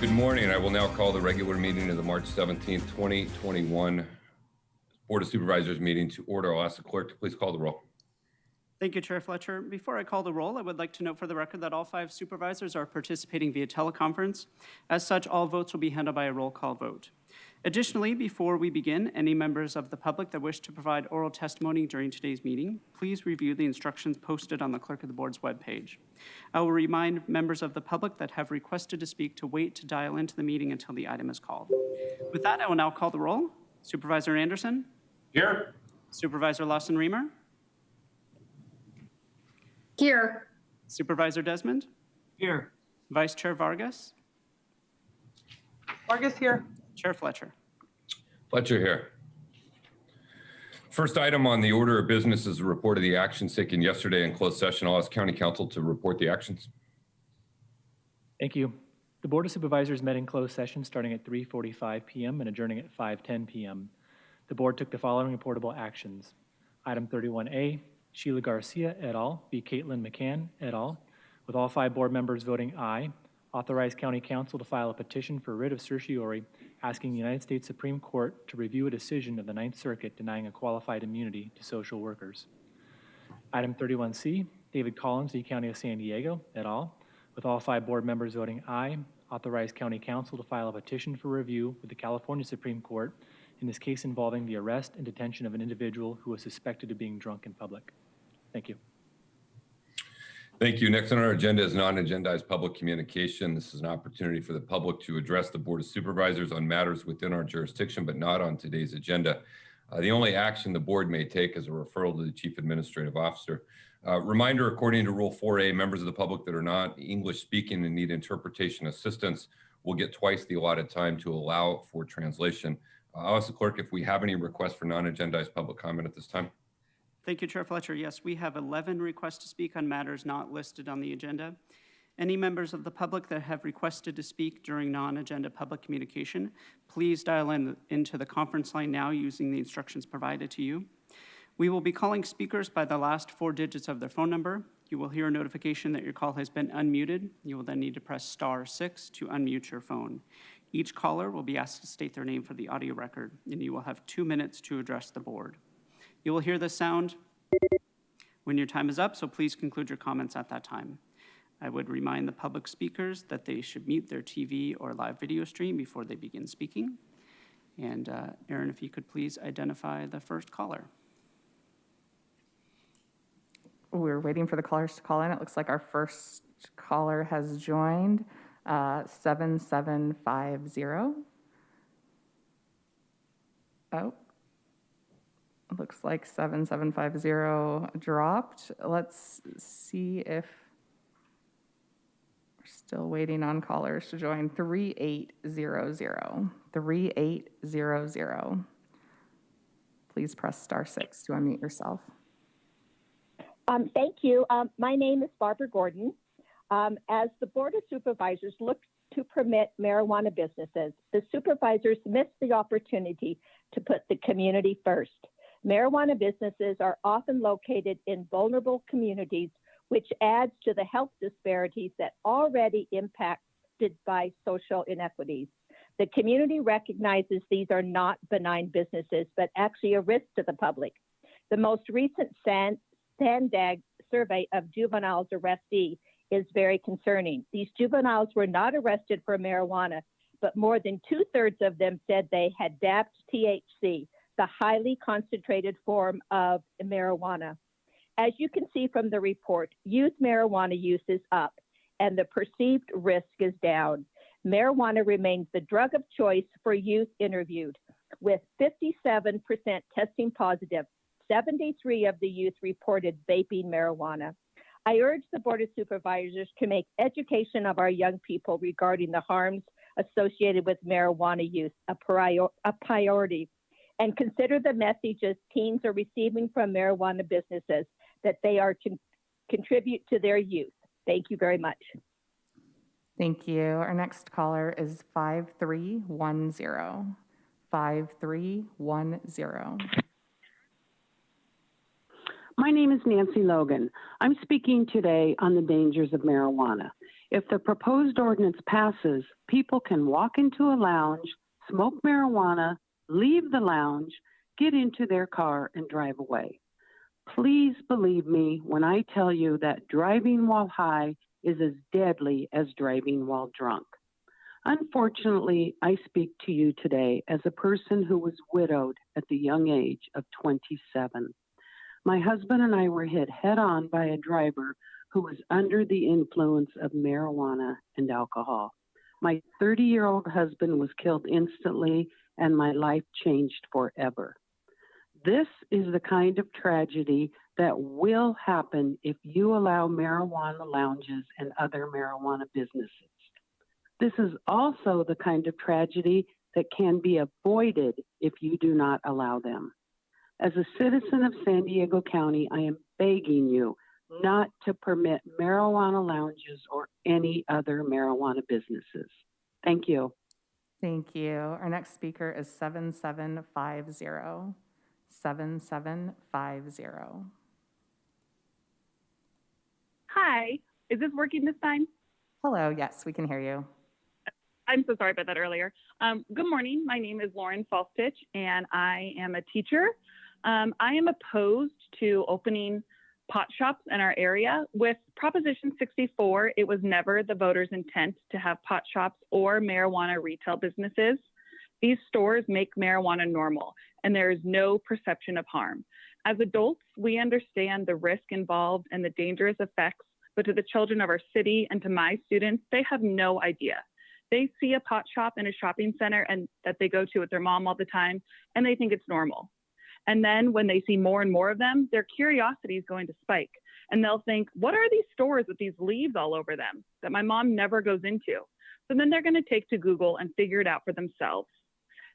Good morning. I will now call the regular meeting of the March 17th, 2021 Board of Supervisors meeting to order. I'll ask the clerk to please call the roll. Thank you, Chair Fletcher. Before I call the roll, I would like to note for the record that all 5 supervisors are participating via teleconference. As such, all votes will be handled by a roll call vote. Additionally, before we begin, any members of the public that wish to provide oral testimony during today's meeting, please review the instructions posted on the Clerk of the Board's webpage. I will remind members of the public that have requested to speak to wait to dial into the meeting until the item is called. With that, I will now call the roll. Supervisor Anderson? Here. Supervisor Lawson-Remer? Here. Supervisor Desmond? Here. Vice Chair Vargas? Vargas here. Chair Fletcher? Fletcher here. First item on the order of business is a report of the actions taken yesterday in closed session. I'll ask County Council to report the actions. Thank you. The Board of Supervisors met in closed session starting at 3:45 p.m. and adjourning at 5:10 p.m. The Board took the following reportable actions. Item 31A, Sheila Garcia et al. v. Caitlin McCann et al. With all 5 board members voting aye, authorize County Council to file a petition for writ of certiorari asking the United States Supreme Court to review a decision of the Ninth Circuit denying a qualified immunity to social workers. Item 31C, David Collins v. County of San Diego et al. With all 5 board members voting aye, authorize County Council to file a petition for review with the California Supreme Court in this case involving the arrest and detention of an individual who was suspected of being drunk in public. Thank you. Thank you. Next on our agenda is non-agendized public communication. This is an opportunity for the public to address the Board of Supervisors on matters within our jurisdiction, but not on today's agenda. The only action the board may take is a referral to the Chief Administrative Officer. Reminder, according to Rule 4A, members of the public that are not English speaking and need interpretation assistance will get twice the allotted time to allow for translation. I'll ask the clerk if we have any requests for non-agendized public comment at this time. Thank you, Chair Fletcher. Yes, we have 11 requests to speak on matters not listed on the agenda. Any members of the public that have requested to speak during non-agenda public communication, please dial into the conference line now using the instructions provided to you. We will be calling speakers by the last 4 digits of their phone number. You will hear a notification that your call has been unmuted. You will then need to press *6 to unmute your phone. Each caller will be asked to state their name for the audio record, and you will have 2 minutes to address the board. You will hear the sound when your time is up, so please conclude your comments at that time. I would remind the public speakers that they should mute their TV or live video stream before they begin speaking. And Aaron, if you could please identify the first caller. We're waiting for the callers to call in. It looks like our first caller has joined, 7750. Oh. Looks like 7750 dropped. Let's see if we're still waiting on callers to join. 3800. 3800. Please press *6 to unmute yourself. Thank you. My name is Barbara Gordon. As the Board of Supervisors looked to permit marijuana businesses, the supervisors missed the opportunity to put the community first. Marijuana businesses are often located in vulnerable communities, which adds to the health disparities that already impacted by social inequities. The community recognizes these are not benign businesses, but actually a risk to the public. The most recent Sandag survey of juveniles arrestee is very concerning. These juveniles were not arrested for marijuana, but more than 2/3 of them said they had dabbed THC, the highly concentrated form of marijuana. As you can see from the report, youth marijuana use is up and the perceived risk is down. Marijuana remains the drug of choice for youth interviewed, with 57% testing positive. 73 of the youth reported vaping marijuana. I urge the Board of Supervisors to make education of our young people regarding the harms associated with marijuana use a priority, and consider the messages teens are receiving from marijuana businesses that they are to contribute to their youth. Thank you very much. Thank you. Our next caller is 5310. 5310. My name is Nancy Logan. I'm speaking today on the dangers of marijuana. If the proposed ordinance passes, people can walk into a lounge, smoke marijuana, leave the lounge, get into their car, and drive away. Please believe me when I tell you that driving while high is as deadly as driving while drunk. Unfortunately, I speak to you today as a person who was widowed at the young age of 27. My husband and I were hit head-on by a driver who was under the influence of marijuana and alcohol. My 30-year-old husband was killed instantly, and my life changed forever. This is the kind of tragedy that will happen if you allow marijuana lounges and other marijuana businesses. This is also the kind of tragedy that can be avoided if you do not allow them. As a citizen of San Diego County, I am begging you not to permit marijuana lounges or any other marijuana businesses. Thank you. Thank you. Our next speaker is 7750. 7750. Hi, is this working this time? Hello, yes, we can hear you. I'm so sorry about that earlier. Good morning. My name is Lauren Falstich, and I am a teacher. I am opposed to opening pot shops in our area. With Proposition 64, it was never the voters' intent to have pot shops or marijuana retail businesses. These stores make marijuana normal, and there is no perception of harm. As adults, we understand the risk involved and the dangerous effects, but to the children of our city and to my students, they have no idea. They see a pot shop in a shopping center and that they go to with their mom all the time, and they think it's normal. And then when they see more and more of them, their curiosity is going to spike. And they'll think, what are these stores with these leaves all over them that my mom never goes into? So then they're going to take to Google and figure it out for themselves.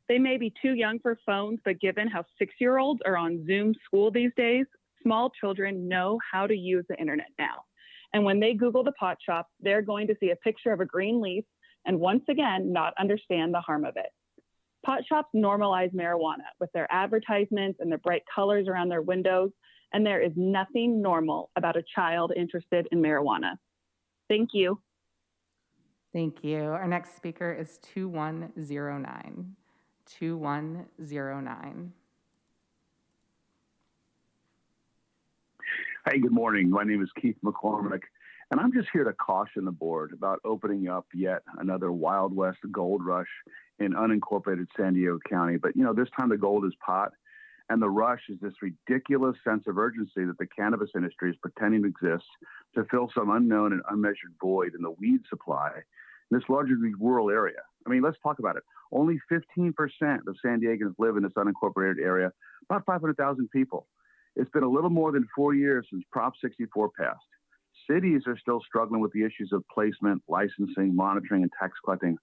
They may be too young for phones, but given how 6-year-olds are on Zoom school these days, small children know how to use the internet now. And when they Google the pot shop, they're going to see a picture of a green leaf and once again, not understand the harm of it. Pot shops normalize marijuana with their advertisements and their bright colors around their windows, and there is nothing normal about a child interested in marijuana. Thank you. Thank you. Our next speaker is 2109. 2109. Hey, good morning. My name is Keith McCormick, and I'm just here to caution the board about opening up yet another Wild West gold rush in unincorporated San Diego County. But, you know, this time the gold is pot, and the rush is this ridiculous sense of urgency that the cannabis industry is pretending exists to fill some unknown and unmeasured void in the weed supply in this largely rural area. I mean, let's talk about it. Only 15% of San Diegans live in this unincorporated area, about 500,000 people. It's been a little more than 4 years since Prop 64 passed. Cities are still struggling with the issues of placement, licensing, monitoring, and tax collecting.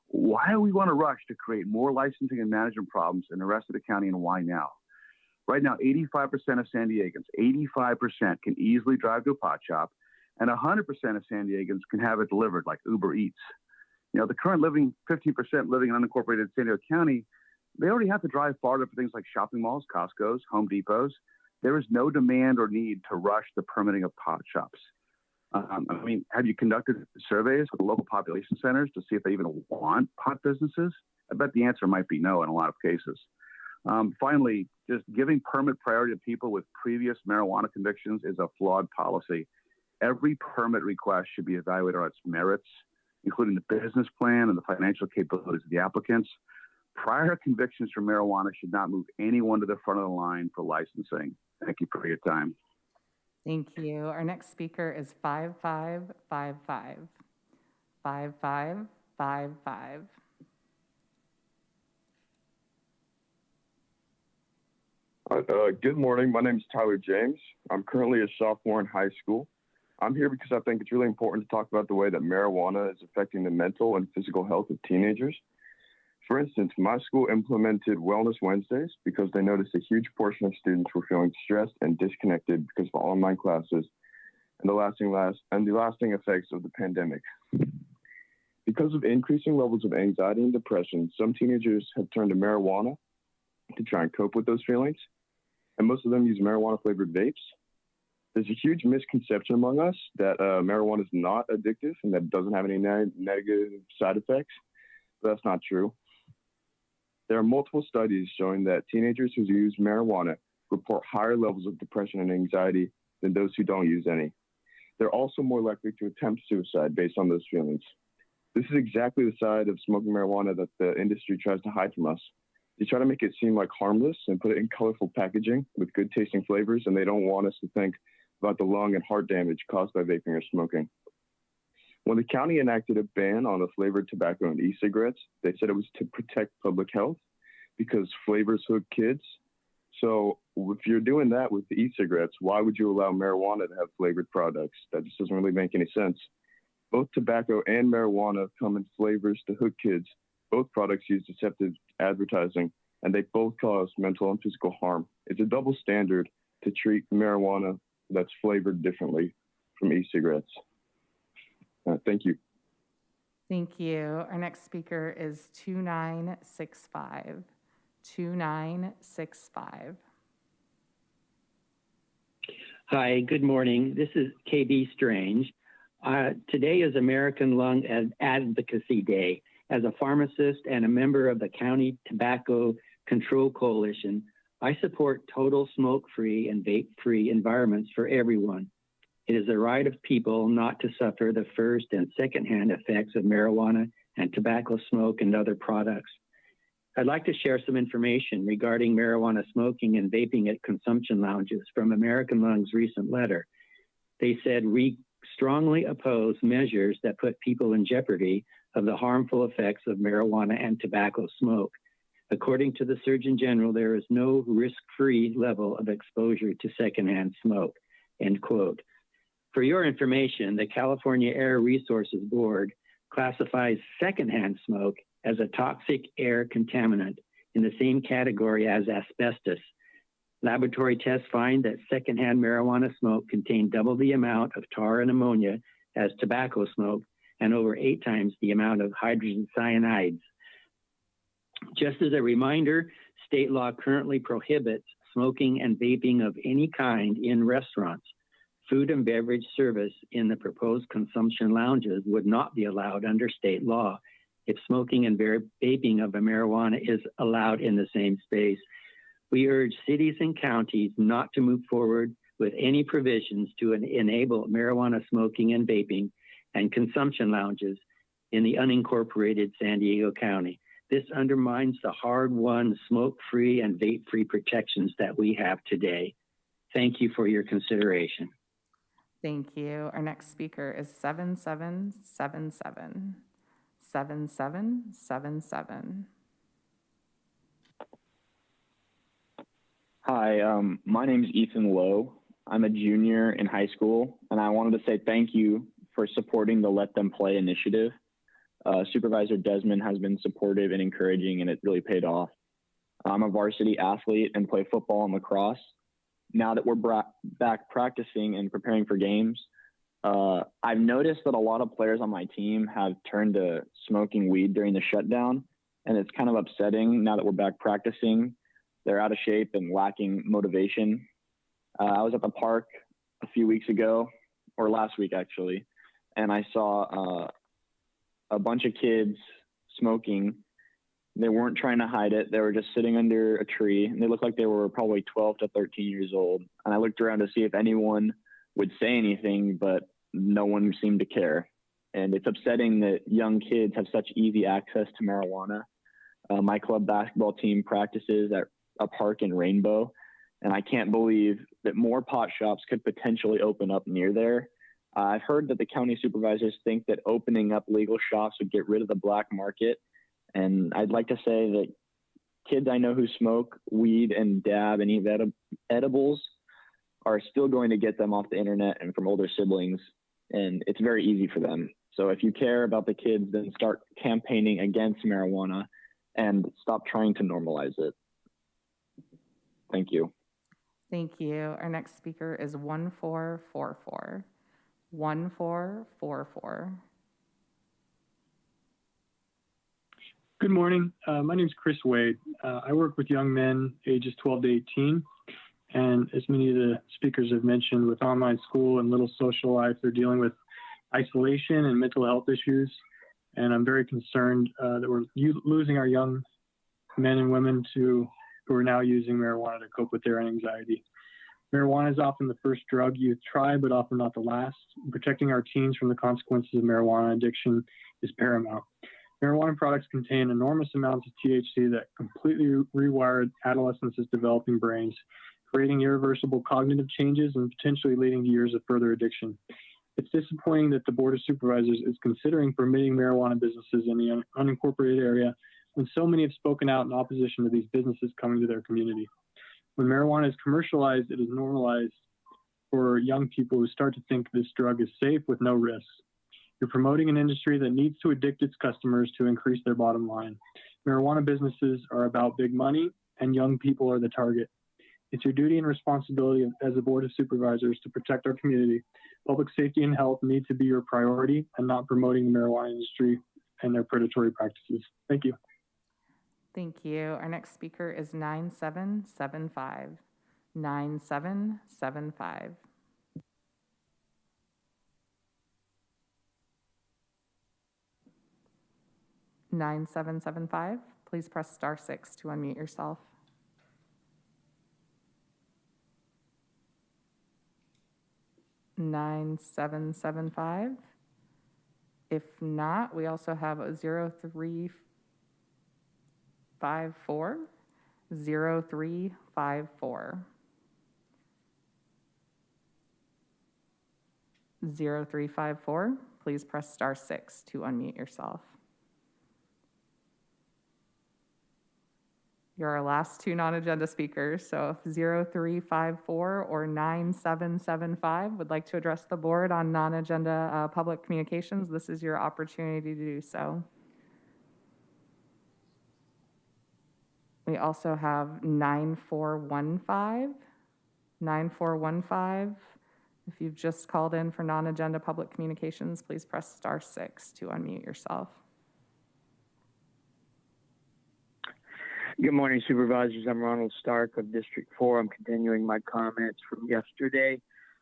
Why do we want to rush to create more licensing and management problems in the rest of the county, and why now? Right now, 85% of San Diegans, 85% can easily drive to a pot shop, and 100% of San Diegans can have it delivered like Uber Eats. You know, the current 15% living in unincorporated San Diego County, they already have to drive farther for things like shopping malls, Costco's, Home Depots. There is no demand or need to rush the permitting of pot shops. I mean, have you conducted surveys with local population centers to see if they even want pot businesses? I bet the answer might be no in a lot of cases. Finally, just giving permit priority to people with previous marijuana convictions is a flawed policy. Every permit request should be evaluated on its merits, including the business plan and the financial capabilities of the applicants. Prior convictions for marijuana should not move anyone to the front of the line for licensing. Thank you for your time. Thank you. Our next speaker is 5555. 5555. Good morning. My name is Tyler James. I'm currently a sophomore in high school. I'm here because I think it's really important to talk about the way that marijuana is affecting the mental and physical health of teenagers. For instance, my school implemented Wellness Wednesdays because they noticed a huge portion of students were feeling stressed and disconnected because of online classes and the lasting effects of the pandemic. Because of increasing levels of anxiety and depression, some teenagers have turned to marijuana to try and cope with those feelings, and most of them use marijuana-flavored vapes. There's a huge misconception among us that marijuana is not addictive and that it doesn't have any negative side effects. But that's not true. There are multiple studies showing that teenagers who use marijuana report higher levels of depression and anxiety than those who don't use any. They're also more likely to attempt suicide based on those feelings. This is exactly the side of smoking marijuana that the industry tries to hide from us. They try to make it seem like harmless and put it in colorful packaging with good tasting flavors, and they don't want us to think about the lung and heart damage caused by vaping or smoking. When the county enacted a ban on the flavored tobacco and e-cigarettes, they said it was to protect public health because flavors hook kids. So if you're doing that with the e-cigarettes, why would you allow marijuana to have flavored products? That just doesn't really make any sense. Both tobacco and marijuana come in flavors to hook kids. Both products use deceptive advertising, and they both cause mental and physical harm. It's a double standard to treat marijuana that's flavored differently from e-cigarettes. Thank you. Thank you. Our next speaker is 2965. 2965. Hi, good morning. This is KB Strange. Today is American Lung Advocacy Day. As a pharmacist and a member of the County Tobacco Control Coalition, I support total smoke-free and vape-free environments for everyone. It is the right of people not to suffer the first and secondhand effects of marijuana and tobacco smoke and other products. I'd like to share some information regarding marijuana smoking and vaping at consumption lounges from American Lung's recent letter. They said, we strongly oppose measures that put people in jeopardy of the harmful effects of marijuana and tobacco smoke. According to the Surgeon General, there is no risk-free level of exposure to secondhand smoke, end quote. For your information, the California Air Resources Board classifies secondhand smoke as a toxic air contaminant in the same category as asbestos. Laboratory tests find that secondhand marijuana smoke contained double the amount of tar and ammonia as tobacco smoke and over 8 times the amount of hydrogen cyanides. Just as a reminder, state law currently prohibits smoking and vaping of any kind in restaurants. Food and beverage service in the proposed consumption lounges would not be allowed under state law if smoking and vaping of marijuana is allowed in the same space. We urge cities and counties not to move forward with any provisions to enable marijuana smoking and vaping and consumption lounges in the unincorporated San Diego County. This undermines the hard-won smoke-free and vape-free protections that we have today. Thank you for your consideration. Thank you. Our next speaker is 7777. 7777. Hi, my name is Ethan Lowe. I'm a junior in high school, and I wanted to say thank you for supporting the Let Them Play initiative. Supervisor Desmond has been supportive and encouraging, and it really paid off. I'm a varsity athlete and play football and lacrosse. Now that we're back practicing and preparing for games, I've noticed that a lot of players on my team have turned to smoking weed during the shutdown, and it's kind of upsetting now that we're back practicing. They're out of shape and lacking motivation. I was at the park a few weeks ago, or last week actually, and I saw a bunch of kids smoking. They weren't trying to hide it. They were just sitting under a tree, and they looked like they were probably 12 to 13 years old. And I looked around to see if anyone would say anything, but no one seemed to care. And it's upsetting that young kids have such easy access to marijuana. My club basketball team practices at a park in Rainbow, and I can't believe that more pot shops could potentially open up near there. I've heard that the county supervisors think that opening up legal shops would get rid of the black market. And I'd like to say that kids I know who smoke weed and dab and eat edibles are still going to get them off the internet and from older siblings. And it's very easy for them. So if you care about the kids, then start campaigning against marijuana and stop trying to normalize it. Thank you. Thank you. Our next speaker is 1444. 1444. Good morning. My name is Chris Waite. I work with young men ages 12 to 18, And as many of the speakers have mentioned, with online school and little social life, they're dealing with isolation and mental health issues. And I'm very concerned that we're losing our young men and women who are now using marijuana to cope with their anxiety. Marijuana is often the first drug youth try, but often not the last. Protecting our teens from the consequences of marijuana addiction is paramount. Marijuana products contain enormous amounts of THC that completely rewire adolescents' developing brains, creating irreversible cognitive changes and potentially leading to years of further addiction. It's disappointing that the Board of Supervisors is considering permitting marijuana businesses in the unincorporated area when so many have spoken out in opposition to these businesses coming to their community. When marijuana is commercialized, it is normalized for young people who start to think this drug is safe with no risks. You're promoting an industry that needs to addict its customers to increase their bottom line. Marijuana businesses are about big money, and young people are the target. It's your duty and responsibility as a Board of Supervisors to protect our community. Public safety and health need to be your priority and not promoting the marijuana industry and their predatory practices. Thank you. Thank you. Our next speaker is 9775. 9775. Please press *6 to unmute yourself. (9775). If not, we also have a 0354. 0354. 0354. Please press *6 to unmute yourself. You're our last two non-agenda speakers, so if 0354 or 9775 would like to address the board on non-agenda public communications, this is your opportunity to do so. We also have 9415. 9415. If you've just called in for non-agenda public communications, please press *6 to unmute yourself. Good morning, Supervisors. I'm Ronald Stark of District 4. I'm continuing my comments from yesterday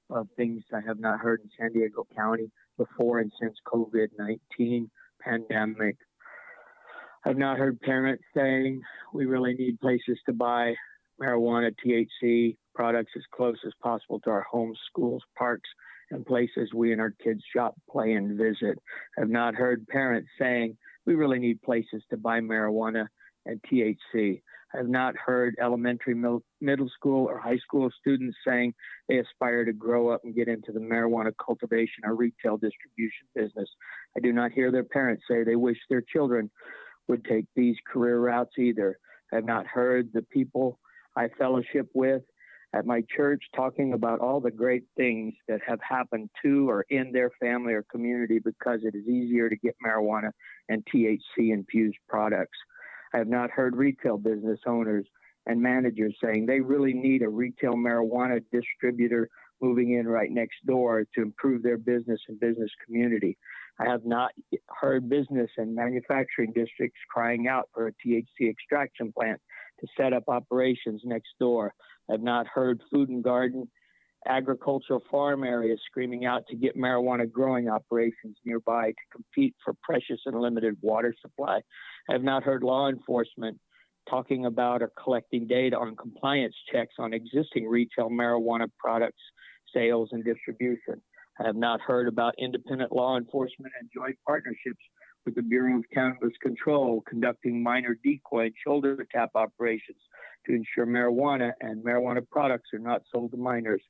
of things I have not heard in San Diego County before and since COVID-19 pandemic. I've not heard parents saying we really need places to buy marijuana, THC products as close as possible to our homes, schools, parks, and places we and our kids shop, play, and visit. I've not heard parents saying we really need places to buy marijuana and THC. I have not heard elementary, middle school, or high school students saying they aspire to grow up and get into the marijuana cultivation or retail distribution business. I do not hear their parents say they wish their children would take these career routes either. I have not heard the people I fellowship with at my church talking about all the great things that have happened to or in their family or community because it is easier to get marijuana and THC infused products. I have not heard retail business owners and managers saying they really need a retail marijuana distributor moving in right next door to improve their business and business community. I have not heard business and manufacturing districts crying out for a THC extraction plant to set up operations next door. I have not heard food and garden, agricultural farm areas screaming out to get marijuana growing operations nearby to compete for precious and limited water supply. I have not heard law enforcement talking about or collecting data on compliance checks on existing retail marijuana products, sales, and distribution. I have not heard about independent law enforcement and joint partnerships with the Bureau of Cannabis Control conducting minor decoy and shoulder tap operations to ensure marijuana and marijuana products are not sold to minors.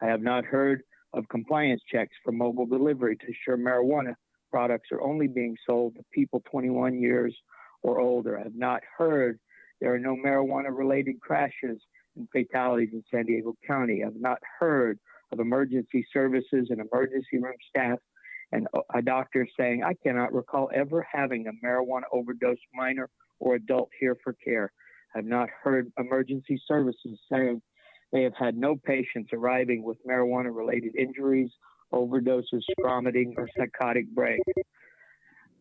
I have not heard of compliance checks for mobile delivery to ensure marijuana products are only being sold to people 21 years or older. I have not heard there are no marijuana-related crashes and fatalities in San Diego County. I have not heard of emergency services and emergency room staff and a doctor saying, I cannot recall ever having a marijuana overdose minor or adult here for care. I have not heard emergency services saying they have had no patients arriving with marijuana-related injuries, overdoses, vomiting, or psychotic break.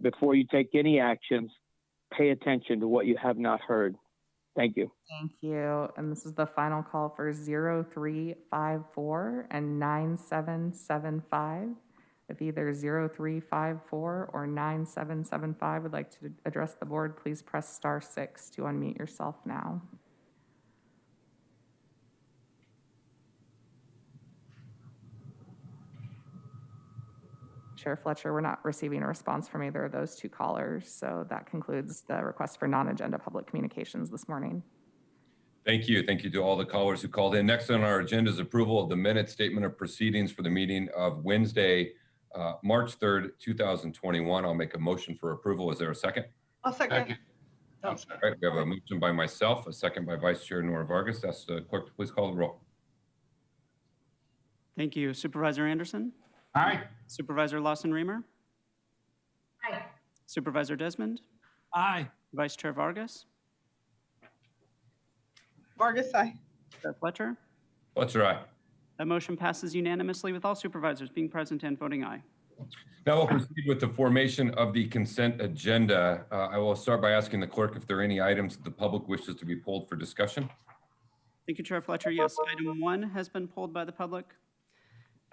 Before you take any actions, pay attention to what you have not heard. Thank you. Thank you. And this is the final call for 0354 and 9775. If either 0354 or 9775 would like to address the board, please press *6 to unmute yourself now. Chair Fletcher, we're not receiving a response from either of those two callers, so that concludes the request for non-agenda public communications this morning. Thank you. Thank you to all the callers who called in. Next on our agenda is approval of the minute statement of proceedings for the meeting of Wednesday, March 3rd, 2021. I'll make a motion for approval. Is there a second? I'll second. All right, we have a motion by myself, a second by Vice Chair Nora Vargas. Ask the clerk to please call the roll. Thank you. Supervisor Anderson? Aye. Supervisor Lawson-Remer? Aye. Supervisor Desmond? Aye. Vice Chair Vargas? Vargas, aye. Chair Fletcher? Fletcher, aye. That motion passes unanimously with all supervisors being present and voting aye. Now we'll proceed with the formation of the consent agenda. I will start by asking the clerk if there are any items that the public wishes to be pulled for discussion. Thank you, Chair Fletcher. Yes, item 1 has been pulled by the public.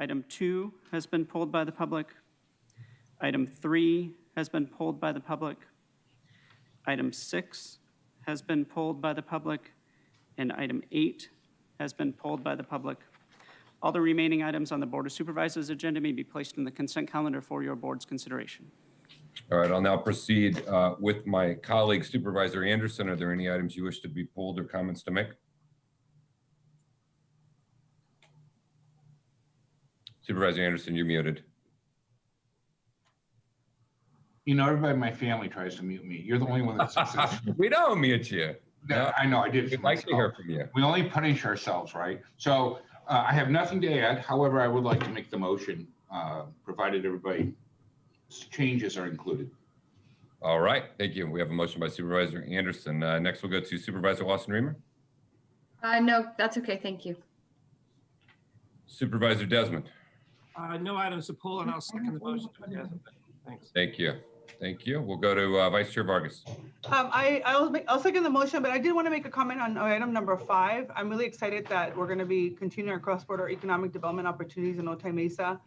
Item 2 has been pulled by the public. Item 3 has been pulled by the public. Item 6 has been pulled by the public. And item 8 has been pulled by the public. All the remaining items on the Board of Supervisors agenda may be placed in the consent calendar for your board's consideration. All right, I'll now proceed with my colleague, Supervisor Anderson. Are there any items you wish to be pulled or comments to make? Supervisor Anderson, you're muted. You know, everybody in my family tries to mute me. You're the only one that succeeds. We don't mute you. No, I know, I did. We'd like to hear from you. We only punish ourselves, right? So I have nothing to add. However, I would like to make the motion, provided everybody's changes are included. All right, thank you. We have a motion by Supervisor Anderson. Next, we'll go to Supervisor Lawson-Remer. No, that's okay. Thank you. Supervisor Desmond. No items to pull, and I'll second the motion. Thanks. Thank you. Thank you. We'll go to Vice Chair Vargas. I'll second the motion, but I did want to make a comment on item number 5. I'm really excited that we're going to be continuing our cross-border economic development opportunities in Otay Mesa.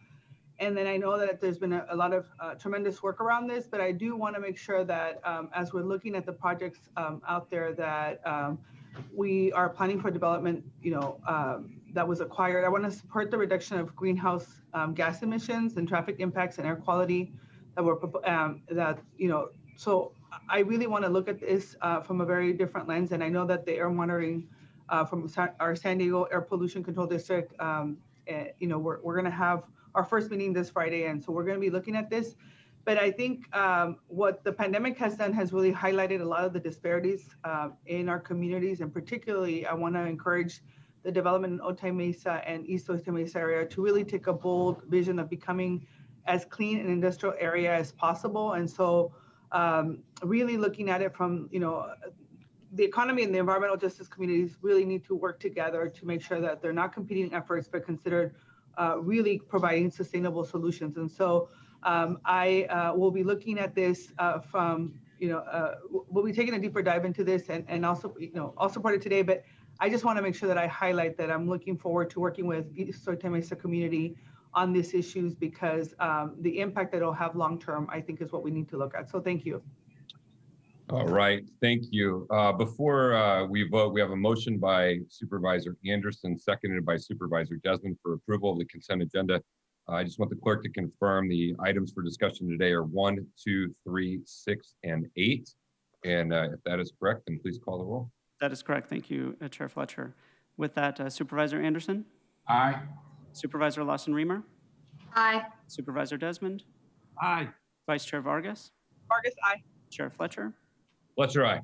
And then I know that there's been a lot of tremendous work around this, but I do want to make sure that as we're looking at the projects out there that we are planning for development, that was acquired. I want to support the reduction of greenhouse gas emissions and traffic impacts and air quality that were so I really want to look at this from a very different lens. And I know that the air monitoring from our San Diego Air Pollution Control District, we're going to have our first meeting this Friday. And so we're going to be looking at this. But I think what the pandemic has done has really highlighted a lot of the disparities in our communities. And particularly, I want to encourage the development in Otay Mesa and East Otay Mesa area to really take a bold vision of becoming as clean an industrial area as possible. And so really looking at it from, the economy and the environmental justice communities really need to work together to make sure that they're not competing efforts, but considered really providing sustainable solutions. And so I will be looking at this from, we'll be taking a deeper dive into this and also, I'll support it today, but I just want to make sure that I highlight that I'm looking forward to working with East Otay Mesa community on these issues because the impact that it'll have long-term, I think is what we need to look at. So thank you. All right, thank you. Before we vote, we have a motion by Supervisor Anderson, seconded by Supervisor Desmond for approval of the consent agenda. I just want the clerk to confirm the items for discussion today are 1, 2, 3, 6, and 8. And if that is correct, then please call the roll. That is correct. Thank you, Chair Fletcher. With that, Supervisor Anderson? Aye. Supervisor Lawson-Remer? Aye. Supervisor Desmond? Aye. Vice Chair Vargas? Vargas, aye. Chair Fletcher? Fletcher, aye.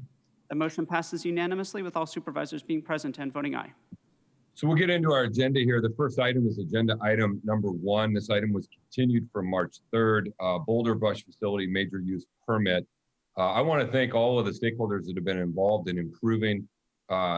The motion passes unanimously with all supervisors being present and voting aye. So we'll get into our agenda here. The first item is agenda item number 1. This item was continued from March 3rd, Boulder Brush Facility Major Use Permit. I want to thank all of the stakeholders that have been involved in improving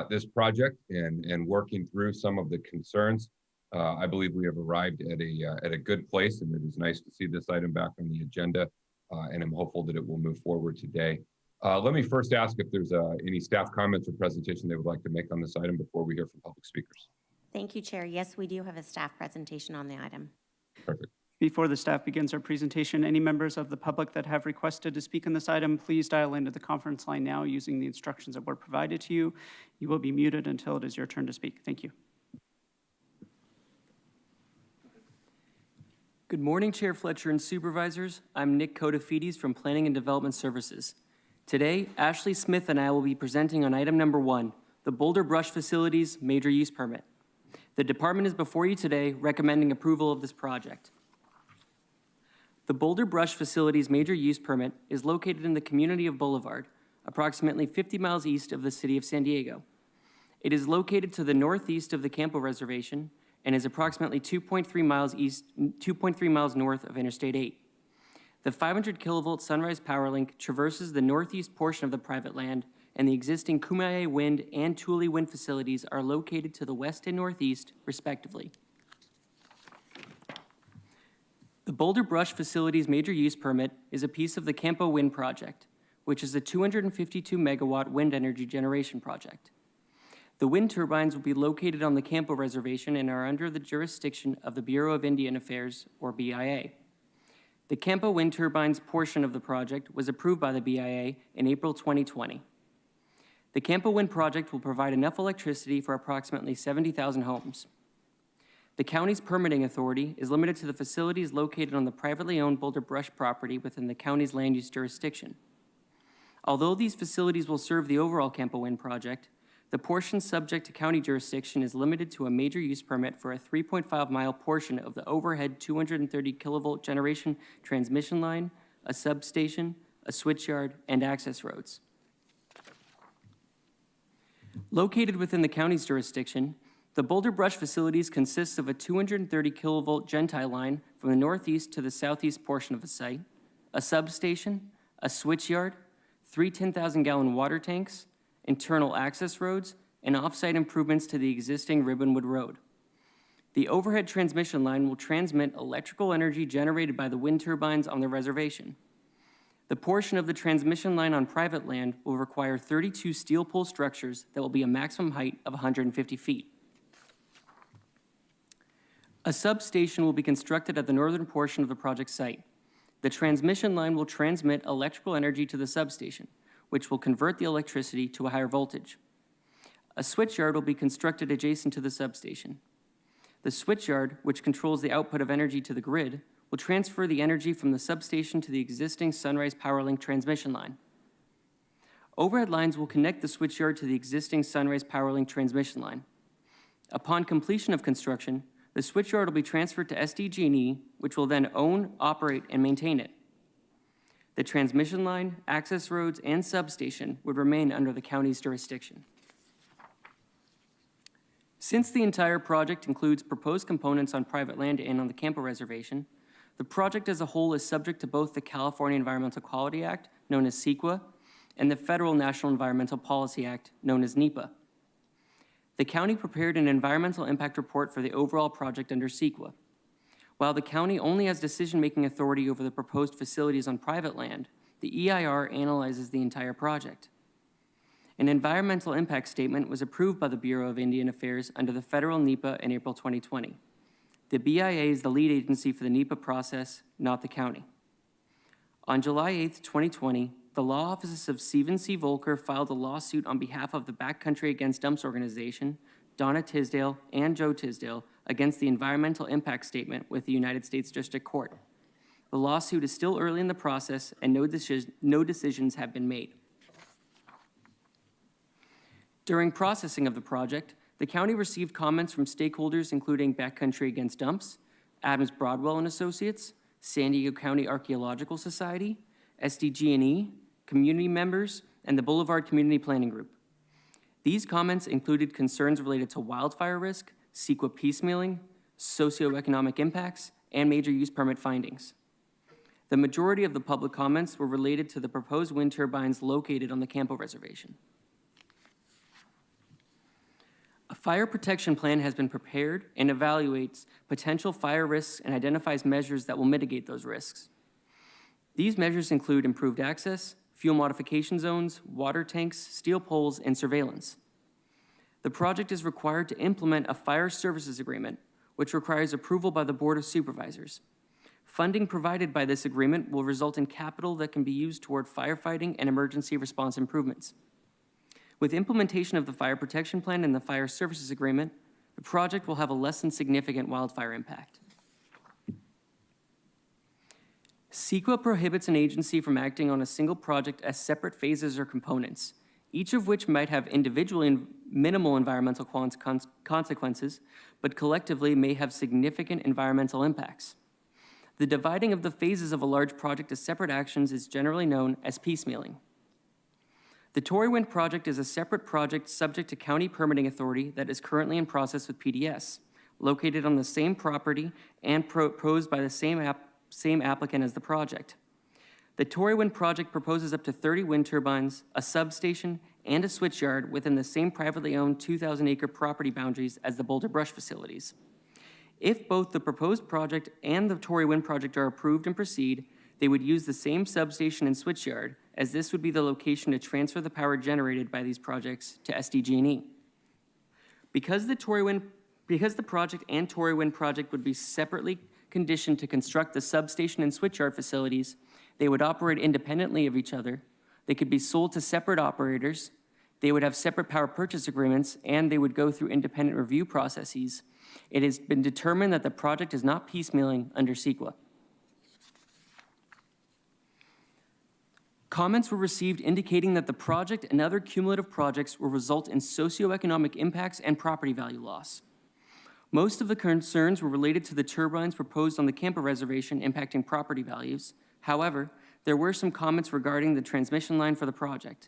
this project and working through some of the concerns. I believe we have arrived at a good place, and it is nice to see this item back on the agenda, and I'm hopeful that it will move forward today. Let me first ask if there's any staff comments or presentation they would like to make on this item before we hear from public speakers. Thank you, Chair. Yes, we do have a staff presentation on the item. Perfect. Before the staff begins our presentation, any members of the public that have requested to speak on this item, please dial into the conference line now using the instructions that were provided to you. You will be muted until it is your turn to speak. Thank you. Good morning, Chair Fletcher and Supervisors. I'm Nick Kodafides from Planning and Development Services. Today, Ashley Smith and I will be presenting on item number 1, the Boulder Brush Facilities Major Use Permit. The department is before you today recommending approval of this project. The Boulder Brush Facilities Major Use Permit is located in the community of Boulevard, approximately 50 miles east of the city of San Diego. It is located to the northeast of the Campo Reservation and is approximately 2.3 miles north of Interstate 8. The 500 kilovolt Sunrise Power Link traverses the northeast portion of the private land, and the existing Kumeyaay Wind and Thule Wind facilities are located to the west and northeast, respectively. The Boulder Brush Facilities Major Use Permit is a piece of the Campo Wind Project, which is a 252 megawatt wind energy generation project. The wind turbines will be located on the Campo Reservation and are under the jurisdiction of the Bureau of Indian Affairs, or BIA. The Campo wind turbines portion of the project was approved by the BIA in April 2020. The Campo Wind project will provide enough electricity for approximately 70,000 homes. The county's permitting authority is limited to the facilities located on the privately owned Boulder Brush property within the county's land use jurisdiction. Although these facilities will serve the overall Campo Wind project, the portion subject to county jurisdiction is limited to a major use permit for a 3.5-mile portion of the overhead 230 kilovolt generation transmission line, a substation, a switchyard, and access roads. Located within the county's jurisdiction, the Boulder Brush facilities consists of a 230 kilovolt Gentile line from the northeast to the southeast portion of the site, a substation, a switchyard, 3 10,000-gallon water tanks, internal access roads, and off-site improvements to the existing Ribbonwood Road. The overhead transmission line will transmit electrical energy generated by the wind turbines on the reservation. The portion of the transmission line on private land will require 32 steel pole structures that will be a maximum height of 150 feet. A substation will be constructed at the northern portion of the project site. The transmission line will transmit electrical energy to the substation, which will convert the electricity to a higher voltage. A switchyard will be constructed adjacent to the substation. The switchyard, which controls the output of energy to the grid, will transfer the energy from the substation to the existing Sunrise Power Link transmission line. Overhead lines will connect the switchyard to the existing Sunrise Power Link transmission line. Upon completion of construction, the switchyard will be transferred to SDG&E, which will then own, operate, and maintain it. The transmission line, access roads, and substation would remain under the county's jurisdiction. Since the entire project includes proposed components on private land and on the Campo Reservation, the project as a whole is subject to both the California Environmental Quality Act, known as CEQA, and the Federal National Environmental Policy Act, known as NEPA. The county prepared an environmental impact report for the overall project under CEQA. While the county only has decision-making authority over the proposed facilities on private land, the EIR analyzes the entire project. An environmental impact statement was approved by the Bureau of Indian Affairs under the federal NEPA in April 2020. The BIA is the lead agency for the NEPA process, not the county. On July 8, 2020, the law offices of Stephen C. Volker filed a lawsuit on behalf of the Backcountry Against Dumps organization, Donna Tisdale, and Joe Tisdale against the environmental impact statement with the United States District Court. The lawsuit is still early in the process and no decisions have been made. During processing of the project, the county received comments from stakeholders including Backcountry Against Dumps, Adams Broadwell and Associates, San Diego County Archaeological Society, SDG&E, community members, and the Boulevard Community Planning Group. These comments included concerns related to wildfire risk, CEQA piecemealing, socioeconomic impacts, and major use permit findings. The majority of the public comments were related to the proposed wind turbines located on the Campo Reservation. A fire protection plan has been prepared and evaluates potential fire risks and identifies measures that will mitigate those risks. These measures include improved access, fuel modification zones, water tanks, steel poles, and surveillance. The project is required to implement a fire services agreement, which requires approval by the Board of Supervisors. Funding provided by this agreement will result in capital that can be used toward firefighting and emergency response improvements. With implementation of the Fire Protection Plan and the Fire Services Agreement, the project will have a less than significant wildfire impact. CEQA prohibits an agency from acting on a single project as separate phases or components, each of which might have individually minimal environmental consequences, but collectively may have significant environmental impacts. The dividing of the phases of a large project as separate actions is generally known as piecemealing. The Tory Wind project is a separate project subject to county permitting authority that is currently in process with PDS, located on the same property and proposed by the same applicant as the project. The Tory Wind project proposes up to 30 wind turbines, a substation, and a switchyard within the same privately owned 2,000-acre property boundaries as the Boulder brush facilities. If both the proposed project and the Tory Wind project are approved and proceed, they would use the same substation and switchyard, as this would be the location to transfer the power generated by these projects to SDG&E. Because the project and Tory Wind project would be separately conditioned to construct the substation and switchyard facilities, they would operate independently of each other. They could be sold to separate operators. They would have separate power purchase agreements, and they would go through independent review processes. It has been determined that the project is not piecemealing under CEQA. Comments were received indicating that the project and other cumulative projects will result in socioeconomic impacts and property value loss. Most of the concerns were related to the turbines proposed on the Camper Reservation impacting property values. However, there were some comments regarding the transmission line for the project.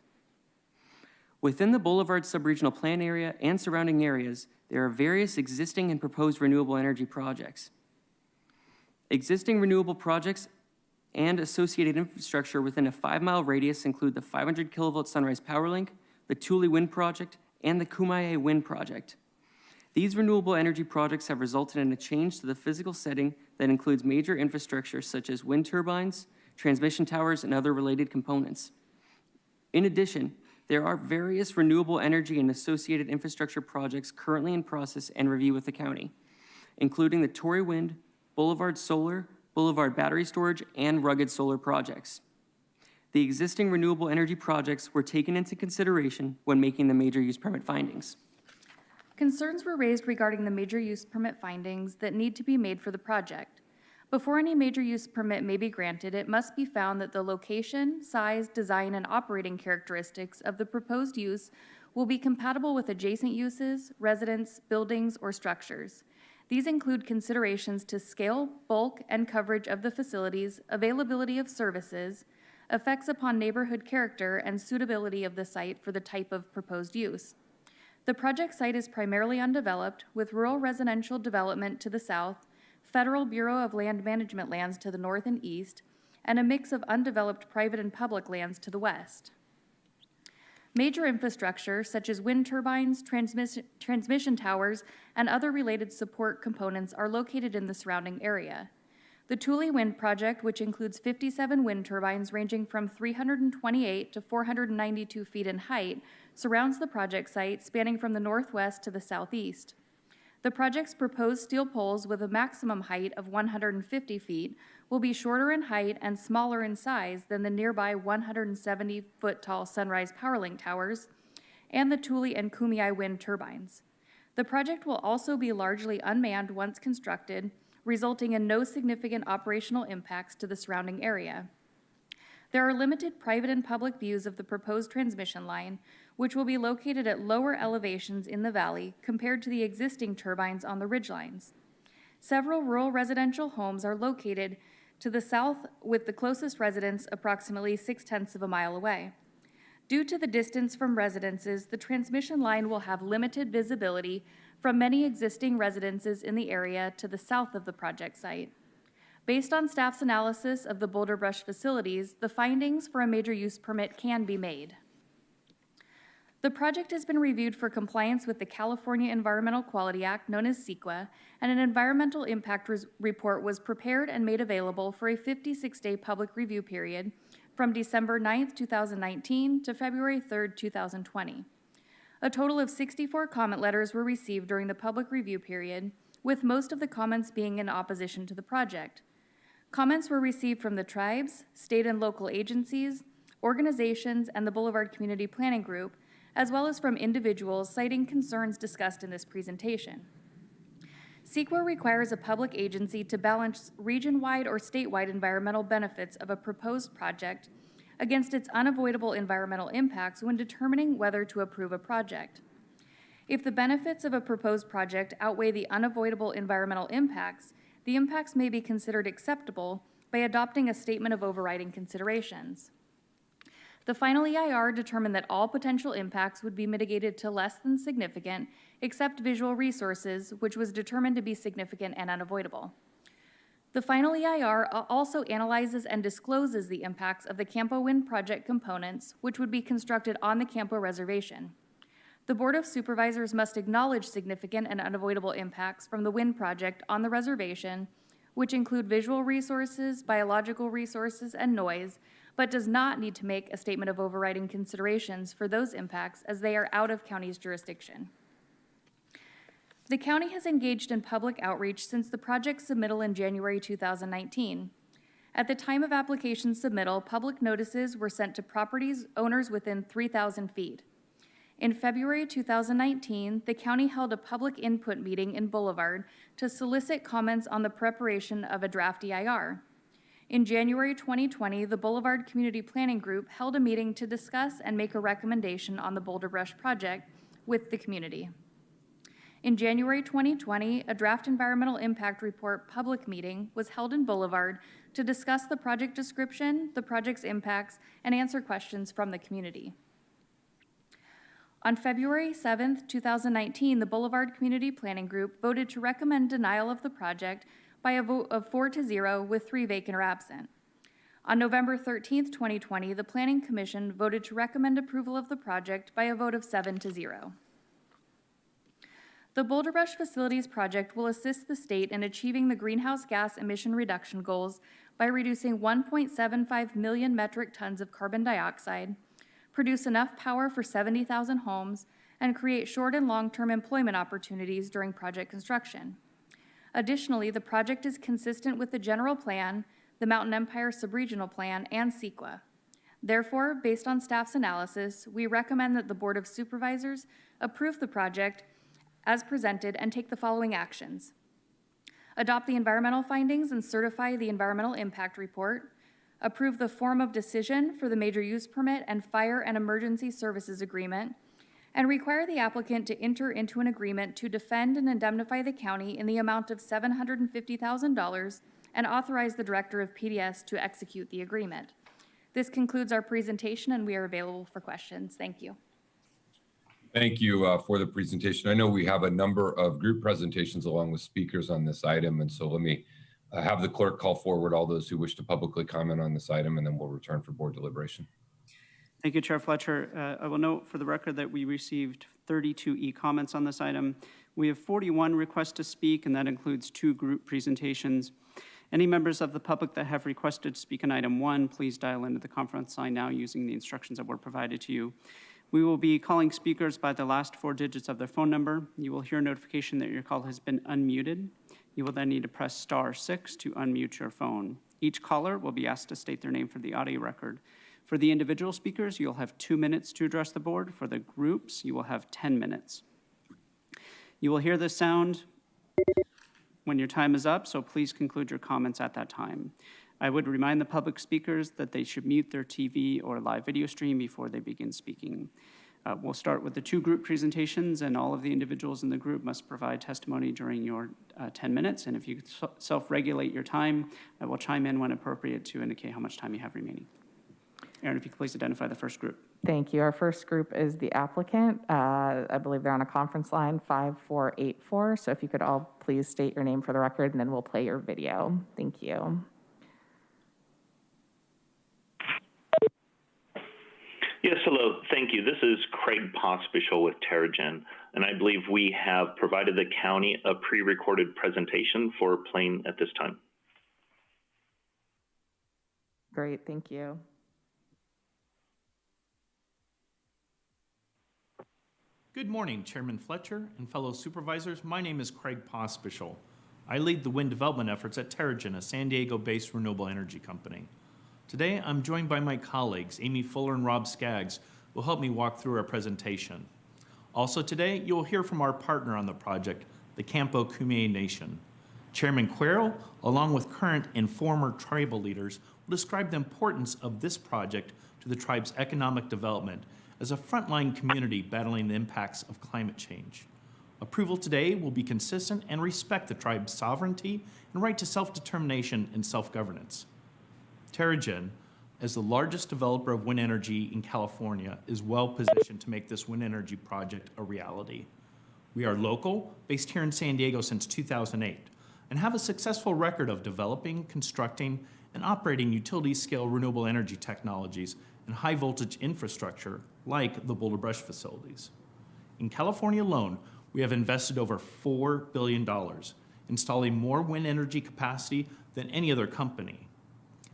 Within the Boulevard Subregional Plan area and surrounding areas, there are various existing and proposed renewable energy projects. Existing renewable projects and associated infrastructure within a 5-mile radius include the 500 kilovolt Sunrise Power Link, the Thule Wind Project, and the Kumeyaay Wind Project. These renewable energy projects have resulted in a change to the physical setting that includes major infrastructure such as wind turbines, transmission towers, and other related components. In addition, there are various renewable energy and associated infrastructure projects currently in process and review with the county, including the Tory Wind, Boulevard Solar, Boulevard Battery Storage, and Rugged Solar projects. The existing renewable energy projects were taken into consideration when making the major use permit findings. Concerns were raised regarding the major use permit findings that need to be made for the project. Before any major use permit may be granted, it must be found that the location, size, design, and operating characteristics of the proposed use will be compatible with adjacent uses, residents, buildings, or structures. These include considerations to scale, bulk, and coverage of the facilities, availability of services, effects upon neighborhood character, and suitability of the site for the type of proposed use. The project site is primarily undeveloped, with rural residential development to the south, Federal Bureau of Land Management lands to the north and east, and a mix of undeveloped private and public lands to the west. Major infrastructure, such as wind turbines, transmission towers, and other related support components, are located in the surrounding area. The Thule Wind Project, which includes 57 wind turbines ranging from 328 to 492 feet in height, surrounds the project site, spanning from the northwest to the southeast. The project's proposed steel poles, with a maximum height of 150 feet, will be shorter in height and smaller in size than the nearby 170-foot-tall Sunrise Powerlink towers and the Thule and Kumeyaay wind turbines. The project will also be largely unmanned once constructed, resulting in no significant operational impacts to the surrounding area. There are limited private and public views of the proposed transmission line, which will be located at lower elevations in the valley compared to the existing turbines on the ridgelines. Several rural residential homes are located to the south, with the closest residence approximately 0.6 of a mile away. Due to the distance from residences, the transmission line will have limited visibility from many existing residences in the area to the south of the project site. Based on staff's analysis of the Boulder brush facilities, the findings for a major use permit can be made. The project has been reviewed for compliance with the California Environmental Quality Act, known as CEQA, and an environmental impact report was prepared and made available for a 56-day public review period from December 9th, 2019 to February 3rd, 2020. A total of 64 comment letters were received during the public review period, with most of the comments being in opposition to the project. Comments were received from the tribes, state and local agencies, organizations, and the Boulevard Community Planning Group, as well as from individuals citing concerns discussed in this presentation. CEQA requires a public agency to balance region-wide or statewide environmental benefits of a proposed project against its unavoidable environmental impacts when determining whether to approve a project. If the benefits of a proposed project outweigh the unavoidable environmental impacts, the impacts may be considered acceptable by adopting a statement of overriding considerations. The final EIR determined that all potential impacts would be mitigated to less than significant, except visual resources, which was determined to be significant and unavoidable. The final EIR also analyzes and discloses the impacts of the Campo Wind Project components, which would be constructed on the Campo Reservation. The Board of Supervisors must acknowledge significant and unavoidable impacts from the wind project on the reservation, which include visual resources, biological resources, and noise, but does not need to make a statement of overriding considerations for those impacts as they are out of county's jurisdiction. The county has engaged in public outreach since the project submittal in January 2019. At the time of application submittal, public notices were sent to properties owners within 3,000 feet. In February 2019, the county held a public input meeting in Boulevard to solicit comments on the preparation of a draft EIR. In January 2020, the Boulevard Community Planning Group held a meeting to discuss and make a recommendation on the Boulder Brush project with the community. In January 2020, a draft environmental impact report public meeting was held in Boulevard to discuss the project description, the project's impacts, and answer questions from the community. On February 7th, 2019, the Boulevard Community Planning Group voted to recommend denial of the project by a vote of 4-0 with 3 vacant or absent. On November 13th, 2020, the Planning Commission voted to recommend approval of the project by a vote of 7-0. The Boulder Brush Facilities Project will assist the state in achieving the greenhouse gas emission reduction goals by reducing 1.75 million metric tons of carbon dioxide, produce enough power for 70,000 homes, and create short and long-term employment opportunities during project construction. Additionally, the project is consistent with the general plan, the Mountain Empire Subregional Plan, and CEQA. Therefore, based on staff's analysis, we recommend that the Board of Supervisors approve the project as presented and take the following actions. Adopt the environmental findings and certify the environmental impact report. Approve the form of decision for the major use permit and fire and emergency services agreement, and require the applicant to enter into an agreement to defend and indemnify the county in the amount of $750,000 and authorize the director of PDS to execute the agreement. This concludes our presentation, and we are available for questions. Thank you. Thank you for the presentation. I know we have a number of group presentations along with speakers on this item, and so let me have the clerk call forward all those who wish to publicly comment on this item, and then we'll return for board deliberation. Thank you, Chair Fletcher. I will note for the record that we received 32 e-comments on this item. We have 41 requests to speak, and that includes 2 group presentations. Any members of the public that have requested to speak on item 1, please dial into the conference line now using the instructions that were provided to you. We will be calling speakers by the last 4 digits of their phone number. You will hear a notification that your call has been unmuted. You will then need to press *6 to unmute your phone. Each caller will be asked to state their name for the audio record. For the individual speakers, you'll have 2 minutes to address the board. For the groups, you will have 10 minutes. You will hear the sound when your time is up, so please conclude your comments at that time. I would remind the public speakers that they should mute their TV or live video stream before they begin speaking. We'll start with the 2 group presentations, and all of the individuals in the group must provide testimony during your 10 minutes. And if you self-regulate your time, I will chime in when appropriate to indicate how much time you have remaining. Aaron, if you could please identify the first group. Thank you. Our first group is the applicant. I believe they're on a conference line 5484. So if you could all please state your name for the record, and then we'll play your video. Thank you. Yes, hello. Thank you. This is Craig Pospischel with Terragen, and I believe we have provided the county a pre-recorded presentation for playing at this time. Great, thank you. Good morning, Chairman Fletcher and fellow supervisors. My name is Craig Pospischal. I lead the wind development efforts at Terrigen, a San Diego-based renewable energy company. Today, I'm joined by my colleagues, Amy Fuller and Rob Skaggs, who will help me walk through our presentation. Also today, you'll hear from our partner on the project, the Campo Kumeyaay Nation. Chairman Quero, along with current and former tribal leaders, will describe the importance of this project to the tribe's economic development as a frontline community battling the impacts of climate change. Approval today will be consistent and respect the tribe's sovereignty and right to self-determination and self-governance. Terrigen, as the largest developer of wind energy in California, is well positioned to make this wind energy project a reality. We are local, based here in San Diego since 2008, and have a successful record of developing, constructing, and operating utility-scale renewable energy technologies and high-voltage infrastructure like the Boulder Brush facilities. In California alone, we have invested over $4 billion, installing more wind energy capacity than any other company.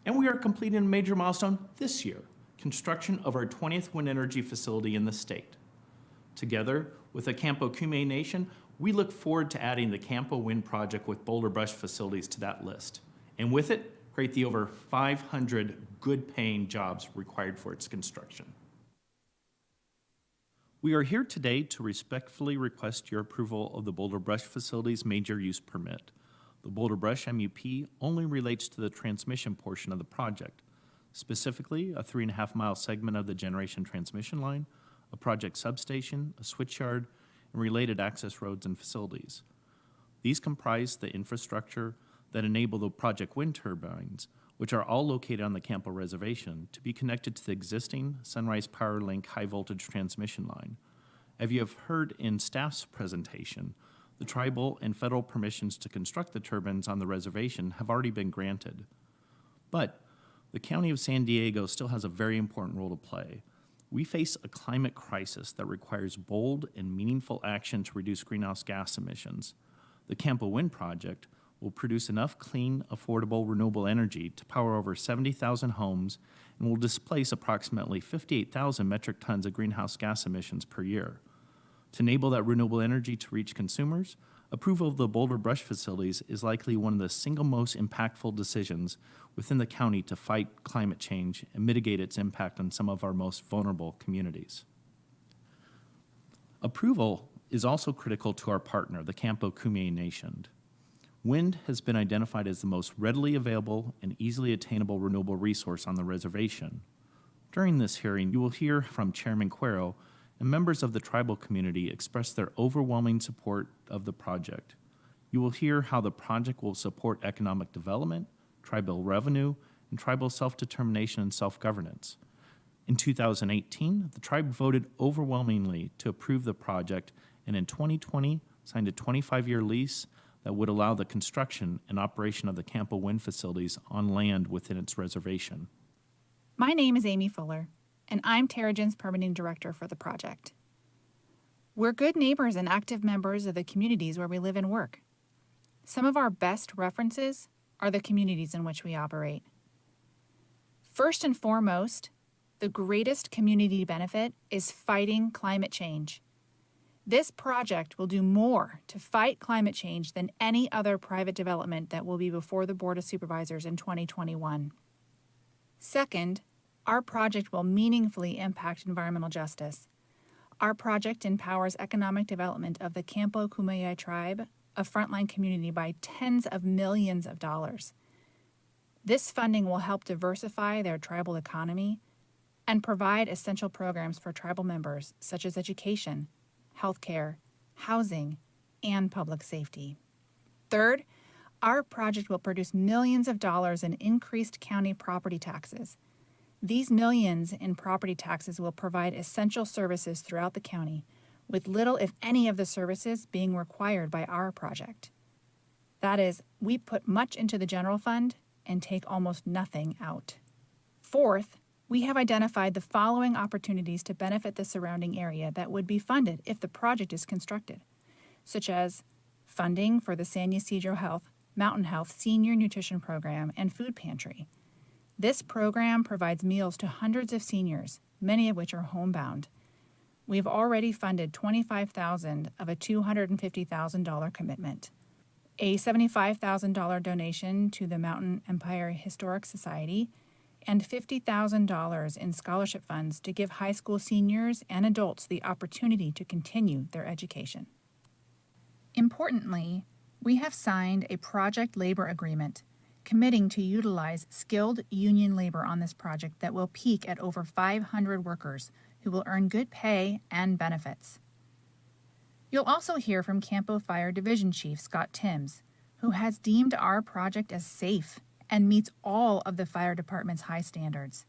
And we are completing a major milestone this year, construction of our 20th wind energy facility in the state. Together with the Campo Kumeyaay Nation, we look forward to adding the Campo Wind Project with Boulder Brush facilities to that list, and with it, create the over 500 good-paying jobs required for its construction. We are here today to respectfully request your approval of the Boulder Brush Facility's major use permit. The Boulder Brush MUP only relates to the transmission portion of the project, specifically a 3.5-mile segment of the generation transmission line, a project substation, a switchyard, and related access roads and facilities. These comprise the infrastructure that enable the project wind turbines, which are all located on the Campo Reservation, to be connected to the existing Sunrise Power Link high-voltage transmission line. As you have heard in staff's presentation, the tribal and federal permissions to construct the turbines on the reservation have already been granted. But the County of San Diego still has a very important role to play. We face a climate crisis that requires bold and meaningful action to reduce greenhouse gas emissions. The Campo Wind Project will produce enough clean, affordable, renewable energy to power over 70,000 homes and will displace approximately 58,000 metric tons of greenhouse gas emissions per year. To enable that renewable energy to reach consumers, approval of the Boulder Brush facilities is likely one of the single most impactful decisions within the county to fight climate change and mitigate its impact on some of our most vulnerable communities. Approval is also critical to our partner, the Campo Kumeyaay Nation. Wind has been identified as the most readily available and easily attainable renewable resource on the reservation. During this hearing, you will hear from Chairman Quero and members of the tribal community express their overwhelming support of the project. You will hear how the project will support economic development, tribal revenue, and tribal self-determination and self-governance. In 2018, the tribe voted overwhelmingly to approve the project, and in 2020, signed a 25-year lease that would allow the construction and operation of the Campo wind facilities on land within its reservation. My name is Amy Fuller, and I'm Terrigen's permitting director for the project. We're good neighbors and active members of the communities where we live and work. Some of our best references are the communities in which we operate. First and foremost, the greatest community benefit is fighting climate change. This project will do more to fight climate change than any other private development that will be before the Board of Supervisors in 2021. Second, our project will meaningfully impact environmental justice. Our project empowers economic development of the Campo Kumeyaay tribe, a frontline community, by tens of millions of dollars. This funding will help diversify their tribal economy and provide essential programs for tribal members such as education, healthcare, housing, and public safety. Third, our project will produce millions of dollars in increased county property taxes. These millions in property taxes will provide essential services throughout the county, with little, if any, of the services being required by our project. That is, we put much into the general fund and take almost nothing out. Fourth, we have identified the following opportunities to benefit the surrounding area that would be funded if the project is constructed, such as funding for the San Ysidro Health, Mountain Health Senior Nutrition Program, and Food Pantry. This program provides meals to hundreds of seniors, many of which are homebound. we've already funded $25,000 of a $250,000 commitment, a $75,000 donation to the Mountain Empire Historic Society, and $50,000 in scholarship funds to give high school seniors and adults the opportunity to continue their education. Importantly, we have signed a project labor agreement committing to utilize skilled union labor on this project that will peak at over 500 workers who will earn good pay and benefits. You'll also hear from Campo Fire Division Chief Scott Timms, who has deemed our project as safe and meets all of the fire department's high standards.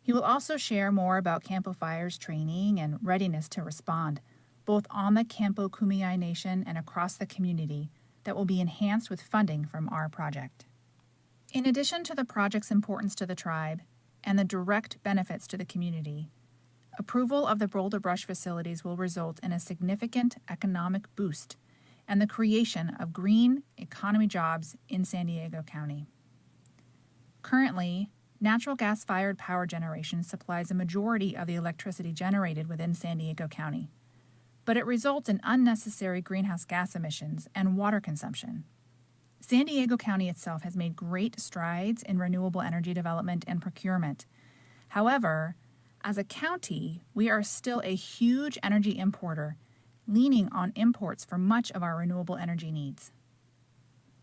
He will also share more about Campo Fire's training and readiness to respond, both on the Campo Kumeyaay Nation and across the community, that will be enhanced with funding from our project. In addition to the project's importance to the tribe and the direct benefits to the community, approval of the Boulder Brush facilities will result in a significant economic boost and the creation of green economy jobs in San Diego County. Currently, natural gas-fired power generation supplies a majority of the electricity generated within San Diego County, but it results in unnecessary greenhouse gas emissions and water consumption. San Diego County itself has made great strides in renewable energy development and procurement. However, as a county, we are still a huge energy importer, leaning on imports for much of our renewable energy needs.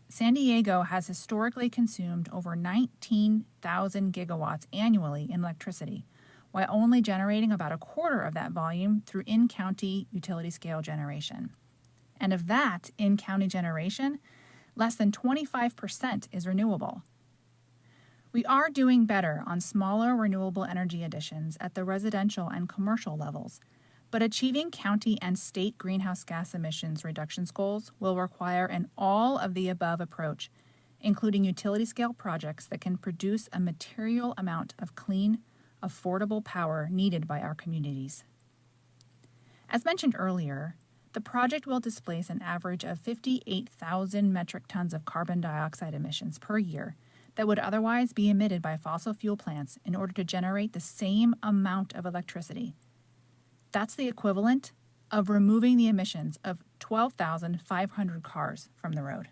San Diego has historically consumed over 19,000 gigawatts annually in electricity, while only generating about a quarter of that volume through in-county utility-scale generation. And of that in-county generation, less than 25% is renewable. We are doing better on smaller renewable energy additions at the residential and commercial levels, but achieving county and state greenhouse gas emissions reductions goals will require an all-of-the-above approach, including utility-scale projects that can produce a material amount of clean, affordable power needed by our communities. As mentioned earlier, the project will displace an average of 58,000 metric tons of carbon dioxide emissions per year that would otherwise be emitted by fossil fuel plants in order to generate the same amount of electricity. That's the equivalent of removing the emissions of 12,500 cars from the road.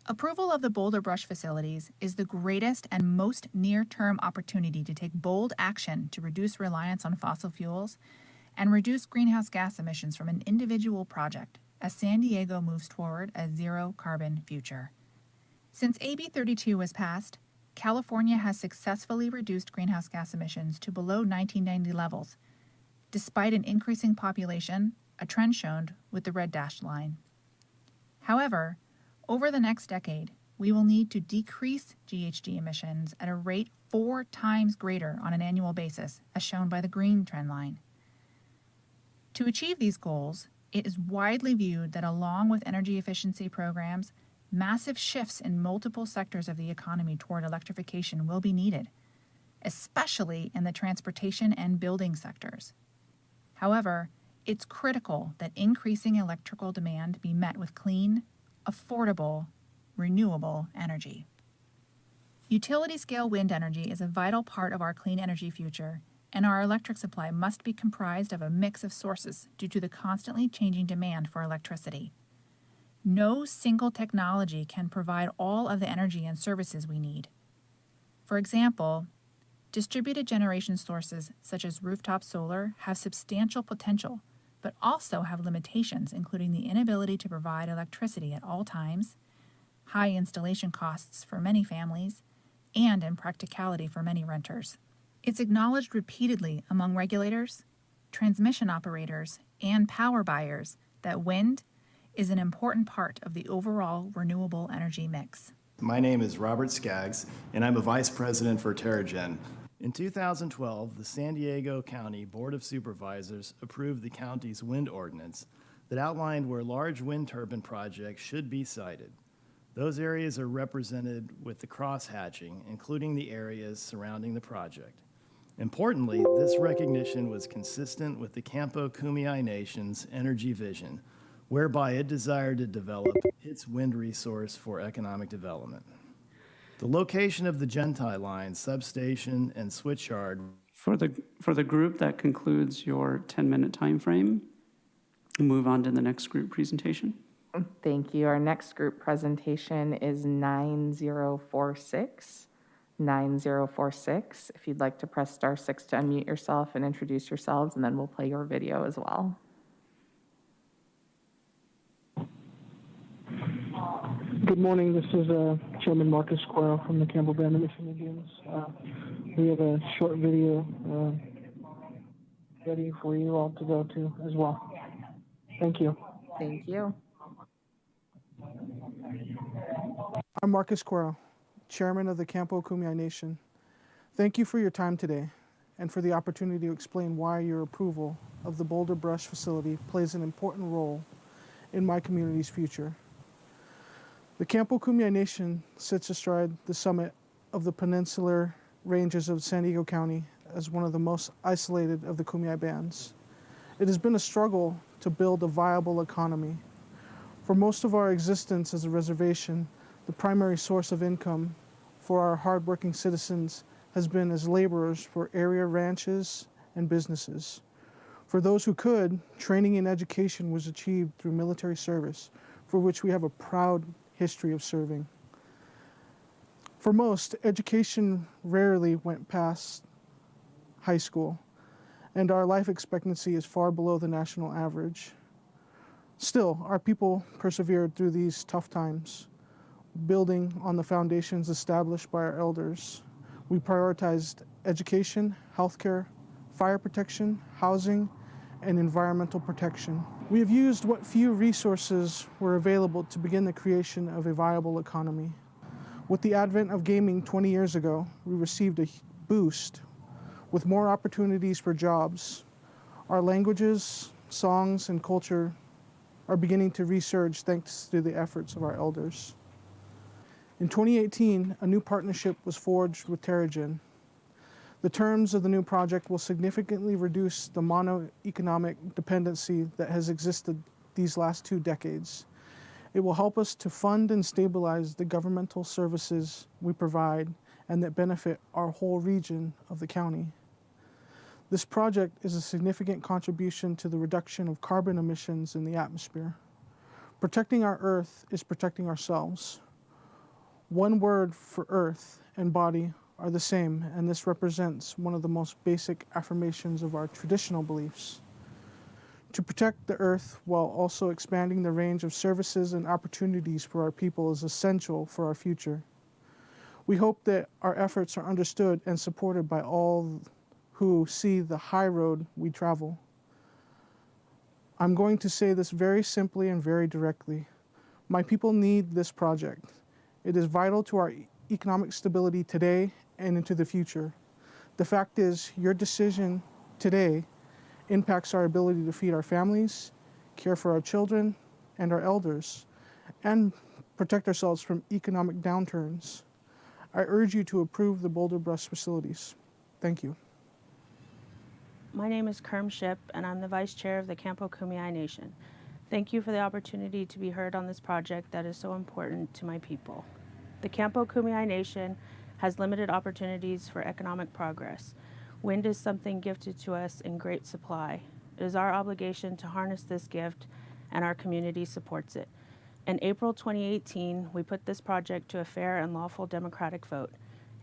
Approval of the Boulder Brush facilities is the greatest and most near-term opportunity to take bold action to reduce reliance on fossil fuels and reduce greenhouse gas emissions from an individual project as San Diego moves toward a zero-carbon future. Since AB 32 was passed, California has successfully reduced greenhouse gas emissions to below 1990 levels, despite an increasing population, a trend shown with the red dashed line. However, over the next decade, we will need to decrease GHG emissions at a rate 4 times greater on an annual basis, as shown by the green trend line. To achieve these goals, it is widely viewed that along with energy efficiency programs, massive shifts in multiple sectors of the economy toward electrification will be needed, especially in the transportation and building sectors. However, it's critical that increasing electrical demand be met with clean, affordable, renewable energy. Utility-scale wind energy is a vital part of our clean energy future, and our electric supply must be comprised of a mix of sources due to the constantly changing demand for electricity. No single technology can provide all of the energy and services we need. For example, distributed generation sources such as rooftop solar have substantial potential, but also have limitations, including the inability to provide electricity at all times, high installation costs for many families, and impracticality for many renters. It's acknowledged repeatedly among regulators, transmission operators, and power buyers that wind is an important part of the overall renewable energy mix. My name is Robert Skaggs, and I'm a vice president for Terrigen. In 2012, the San Diego County Board of Supervisors approved the county's wind ordinance that outlined where large wind turbine projects should be sited. Those areas are represented with the cross-hatching, including the areas surrounding the project. Importantly, this recognition was consistent with the Campo Kumeyaay Nation's energy vision, whereby it desired to develop its wind resource for economic development. The location of the Gentile line, substation, and switchyard For the group, that concludes your 10-minute time frame. We'll move on to the next group presentation. Thank you. Our next group presentation is 9046. 9046. If you'd like to press star 6 to unmute yourself and introduce yourselves, and then we'll play your video as well. Good morning. This is Chairman Marcus Guerra from the Campbell Band of Michigan. We have a short video ready for you all to go to as well. Thank you. Thank you. I'm Marcus Guerra, Chairman of the Campo Kumeyaay Nation. Thank you for your time today and for the opportunity to explain why your approval of the Boulder Brush facility plays an important role in my community's future. The Campo Kumeyaay Nation sits astride the summit of the peninsular ranges of San Diego County as one of the most isolated of the Kumeyaay bands. It has been a struggle to build a viable economy. For most of our existence as a reservation, the primary source of income for our hardworking citizens has been as laborers for area ranches and businesses. For those who could, training and education was achieved through military service, for which we have a proud history of serving. For most, education rarely went past high school, and our life expectancy is far below the national average. Still, our people persevered through these tough times, building on the foundations established by our elders. We prioritized education, healthcare, fire protection, housing, and environmental protection. We have used what few resources were available to begin the creation of a viable economy. With the advent of gaming 20 years ago, we received a boost with more opportunities for jobs. Our languages, songs, and culture are beginning to resurge thanks to the efforts of our elders. In 2018, a new partnership was forged with Terrigen. The terms of the new project will significantly reduce the mono-economic dependency that has existed these last 2 decades. It will help us to fund and stabilize the governmental services we provide and that benefit our whole region of the county. This project is a significant contribution to the reduction of carbon emissions in the atmosphere. Protecting our Earth is protecting ourselves. One word for Earth and body are the same, and this represents one of the most basic affirmations of our traditional beliefs. To protect the Earth while also expanding the range of services and opportunities for our people is essential for our future. We hope that our efforts are understood and supported by all who see the high road we travel. I'm going to say this very simply and very directly. My people need this project. It is vital to our economic stability today and into the future. The fact is, your decision today impacts our ability to feed our families, care for our children and our elders, and protect ourselves from economic downturns. I urge you to approve the Boulder Brush facilities. Thank you. My name is Kerm Ship, and I'm the Vice Chair of the Campo Kumeyaay Nation. Thank you for the opportunity to be heard on this project that is so important to my people. The Campo Kumeyaay Nation has limited opportunities for economic progress. Wind is something gifted to us in great supply. It is our obligation to harness this gift, and our community supports it. In April 2018, we put this project to a fair and lawful democratic vote.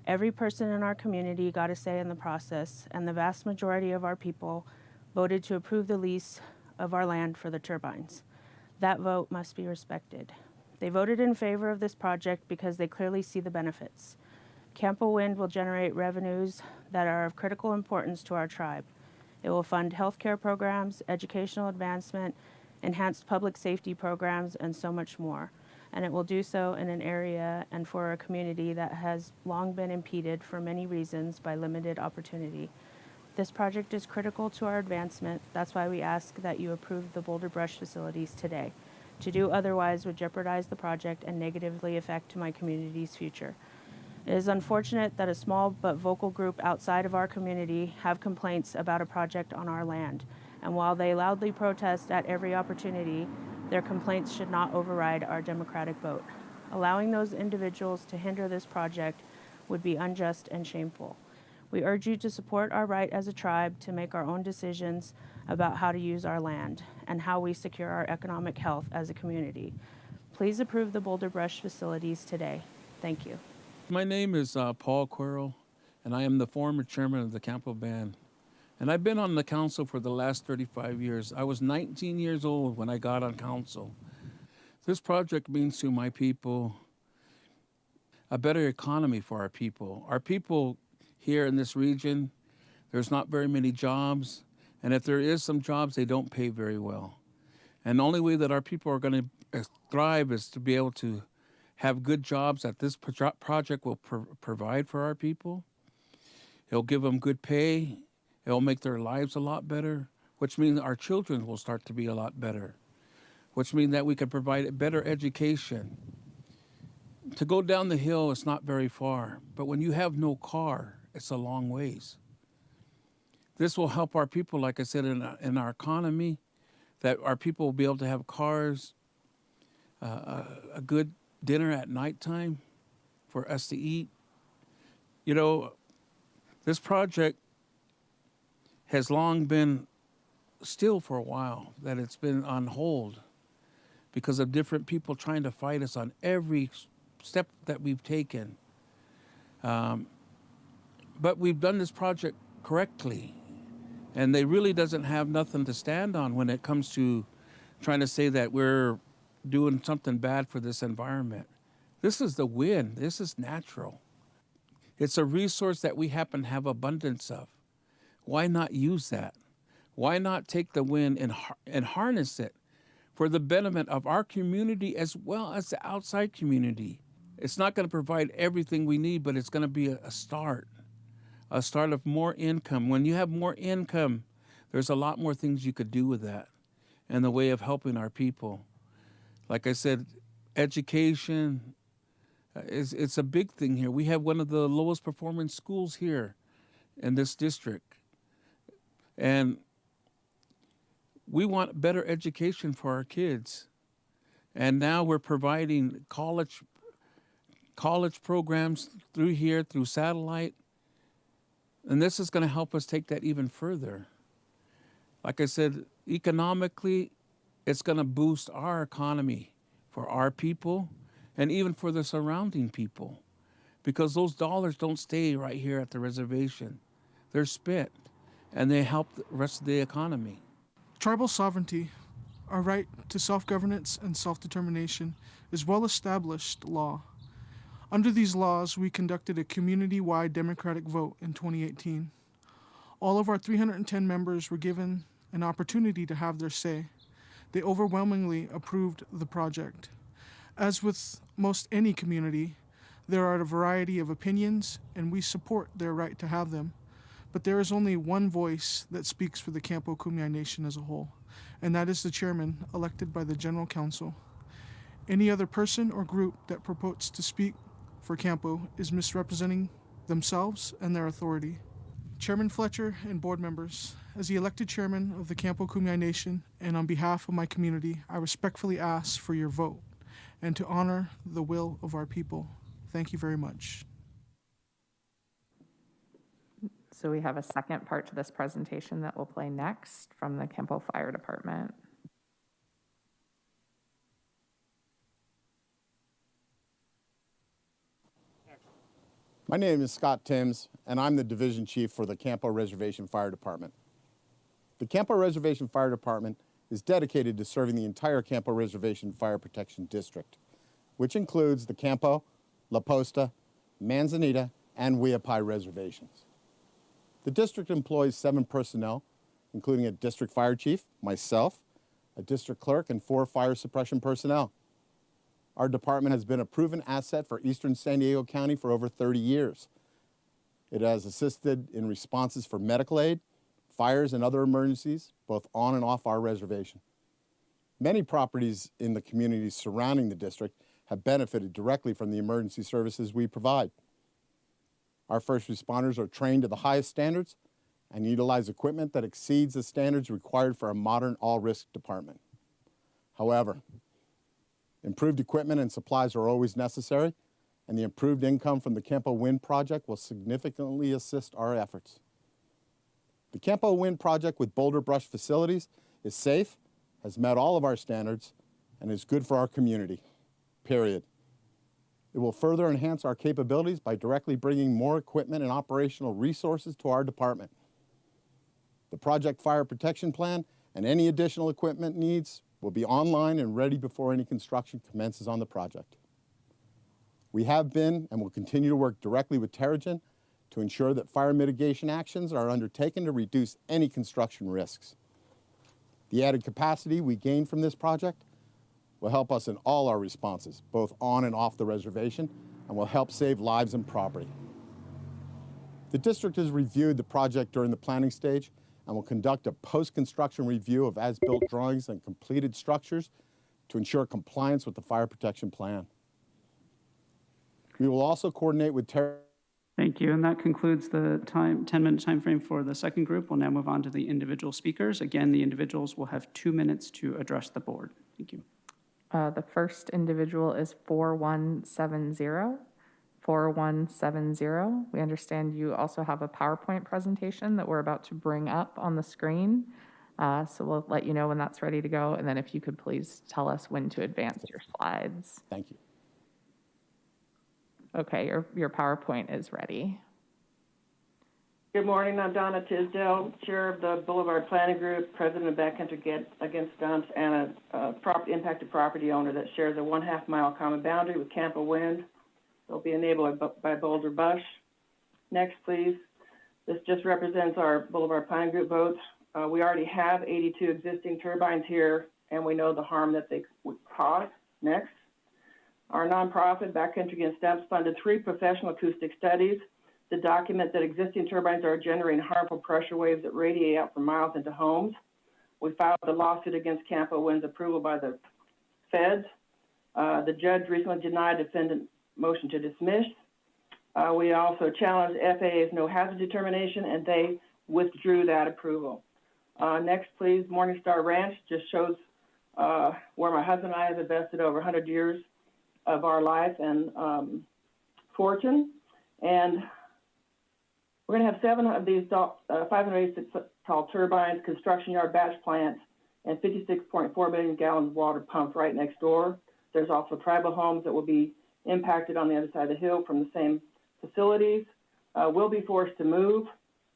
Every person in our community got a say in the process, and the vast majority of our people voted to approve the lease of our land for the turbines. That vote must be respected. They voted in favor of this project because they clearly see the benefits. Campo Wind will generate revenues that are of critical importance to our tribe. It will fund healthcare programs, educational advancement, enhanced public safety programs, and so much more. And it will do so in an area and for a community that has long been impeded for many reasons by limited opportunity. This project is critical to our advancement. That's why we ask that you approve the Boulder Brush facilities today. To do otherwise would jeopardize the project and negatively affect my community's future. It is unfortunate that a small but vocal group outside of our community have complaints about a project on our land. And while they loudly protest at every opportunity, their complaints should not override our democratic vote. Allowing those individuals to hinder this project would be unjust and shameful. We urge you to support our right as a tribe to make our own decisions about how to use our land and how we secure our economic health as a community. Please approve the Boulder Brush facilities today. Thank you. My name is Paul Quirrell, and I am the former chairman of the Campo Band. And I've been on the council for the last 35 years. I was 19 years old when I got on council. This project means to my people a better economy for our people. Our people here in this region, there's not very many jobs, and if there is some jobs, they don't pay very well. And the only way that our people are going to thrive is to be able to have good jobs that this project will provide for our people. It'll give them good pay. It'll make their lives a lot better, which means our children will start to be a lot better, which means that we can provide a better education. To go down the hill is not very far, but when you have no car, it's a long ways. This will help our people, like I said, in our economy, that our people will be able to have cars, a good dinner at nighttime for us to eat. You know, this project has long been still for a while, that it's been on hold because of different people trying to fight us on every step that we've taken. But we've done this project correctly, and they really doesn't have nothing to stand on when it comes to trying to say that we're doing something bad for this environment. This is the wind. This is natural. It's a resource that we happen to have abundance of. Why not use that? Why not take the wind and harness it for the betterment of our community as well as the outside community? It's not going to provide everything we need, but it's going to be a start of more income. When you have more income, there's a lot more things you could do with that in the way of helping our people. Like I said, education, it's a big thing here. We have one of the lowest performing schools here in this district. And we want better education for our kids. And now we're providing college programs through here, through satellite. And this is going to help us take that even further. Like I said, economically, it's going to boost our economy for our people and even for the surrounding people, because those dollars don't stay right here at the reservation. They're spent, and they help the rest of the economy. Tribal sovereignty, our right to self-governance and self-determination, is well-established law. Under these laws, we conducted a community-wide democratic vote in 2018. All of our 310 members were given an opportunity to have their say. They overwhelmingly approved the project. As with most any community, there are a variety of opinions, and we support their right to have them. But there is only one voice that speaks for the Campo Kumeyaay Nation as a whole, and that is the chairman elected by the General Council. Any other person or group that purports to speak for Campo is misrepresenting themselves and their authority. Chairman Fletcher and board members, as the elected chairman of the Campo Kumeyaay Nation and on behalf of my community, I respectfully ask for your vote and to honor the will of our people. Thank you very much. So we have a second part to this presentation that will play next from the Campo Fire Department. My name is Scott Timms, and I'm the Division Chief for the Campo Reservation Fire Department. The Campo Reservation Fire Department is dedicated to serving the entire Campo Reservation Fire Protection District, which includes the Campo, La Posta, Manzanita, and Huiapai reservations. The district employs 7 personnel, including a district fire chief, myself, a district clerk, and 4 fire suppression personnel. Our department has been a proven asset for Eastern San Diego County for over 30 years. It has assisted in responses for medical aid, fires, and other emergencies, both on and off our reservation. Many properties in the communities surrounding the district have benefited directly from the emergency services we provide. Our first responders are trained to the highest standards and utilize equipment that exceeds the standards required for a modern all-risk department. However, improved equipment and supplies are always necessary, and the improved income from the Campo Wind project will significantly assist our efforts. The Campo Wind project with Boulder Brush facilities is safe, has met all of our standards, and is good for our community, period. It will further enhance our capabilities by directly bringing more equipment and operational resources to our department. The project fire protection plan and any additional equipment needs will be online and ready before any construction commences on the project. We have been and will continue to work directly with Terrigen to ensure that fire mitigation actions are undertaken to reduce any construction risks. The added capacity we gain from this project will help us in all our responses, both on and off the reservation, and will help save lives and property. The district has reviewed the project during the planning stage and will conduct a post-construction review of as-built drawings and completed structures to ensure compliance with the fire protection plan. We will also coordinate with Thank you, and that concludes the 10-minute time frame for the second group. We'll now move on to the individual speakers. Again, the individuals will have 2 minutes to address the board. Thank you. The first individual is 4170. 4170. We understand you also have a PowerPoint presentation that we're about to bring up on the screen. So we'll let you know when that's ready to go. And then if you could please tell us when to advance your slides. Thank you. Okay, your PowerPoint is ready. Good morning. I'm Donna Tisdale, Chair of the Boulevard Planning Group, President of Backcountry Against Dumps, and a impacted property owner that shares a 1/2 mile common boundary with Campo Wind. They'll be enabled by Boulder Brush. Next, please. This just represents our Boulevard Planning Group votes. We already have 82 existing turbines here, and we know the harm that they would cause. Next. Our nonprofit, Backcountry Against Dumps, funded 3 professional acoustic studies to document that existing turbines are generating harmful pressure waves that radiate out for miles into homes. We filed a lawsuit against Campo Wind's approval by the feds. The judge recently denied defendant motion to dismiss. We also challenged FAA's no hazard determination, and they withdrew that approval. Next, please. Morningstar Ranch just shows where my husband and I have invested over 100 years of our life and fortune. And we're going to have 7 of these 586 tall turbines, construction yard batch plants, and 56.4 million gallons of water pumped right next door. There's also tribal homes that will be impacted on the other side of the hill from the same facilities. We'll be forced to move,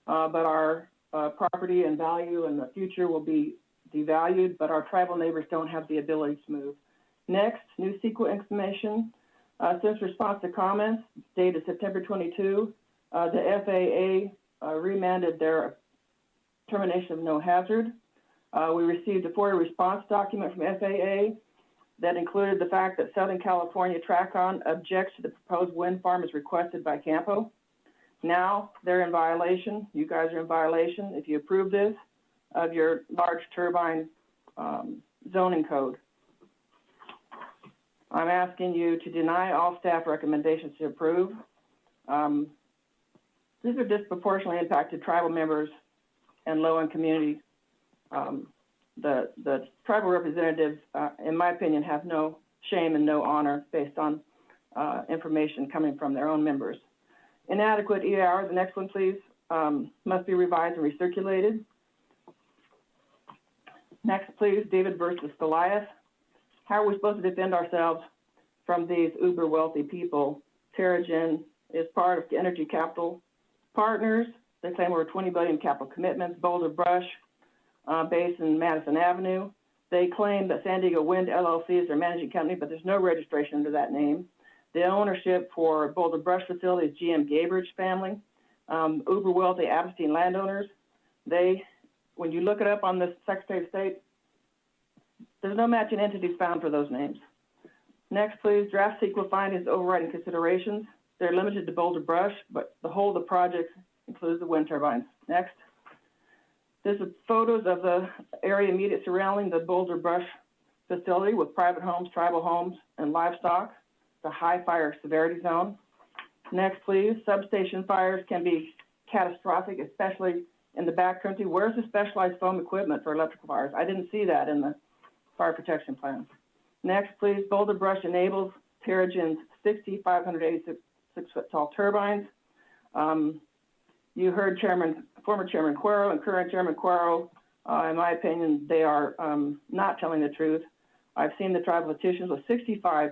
but our property and value in the future will be devalued, but our tribal neighbors don't have the ability to move. Next, new CEQA information. Since response to comments dated September 22, the FAA remanded their termination of no hazard. We received a FOIA response document from FAA that included the fact that Southern California TRACON objects to the proposed wind farm as requested by Campo. Now they're in violation. You guys are in violation if you approve this of your large turbine zoning code. I'm asking you to deny all staff recommendations to approve. These are disproportionately impacted tribal members and low-income communities. The tribal representatives, in my opinion, have no shame and no honor based on information coming from their own members. Inadequate EIR, the next one, please, must be revised and recirculated. Next, please, David versus Goliath. How are we supposed to defend ourselves from these uber wealthy people? Terrigen is part of Energy Capital Partners. They claim over 20 billion capital commitments. Boulder Brush, based in Madison Avenue. They claim that San Diego Wind LLC is their managing company, but there's no registration under that name. The ownership for Boulder Brush facility is GM Gaybridge family. Uber wealthy Abstein landowners. When you look it up on the Secretary of State, there's no matching entities found for those names. Next, please, draft CEQA findings, overriding considerations. They're limited to Boulder Brush, but the whole of the project includes the wind turbines. Next. This is photos of the area immediate surrounding the Boulder Brush facility with private homes, tribal homes, and livestock. The high fire severity zone. Next, please. Substation fires can be catastrophic, especially in the backcountry. Where's the specialized foam equipment for electrical fires? I didn't see that in the fire protection plan. Next, please. Boulder Brush enables Terrigen's 60 586-foot tall turbines. You heard former Chairman Guerra and current Chairman Guerra. In my opinion, they are not telling the truth. I've seen the tribal petitions with 65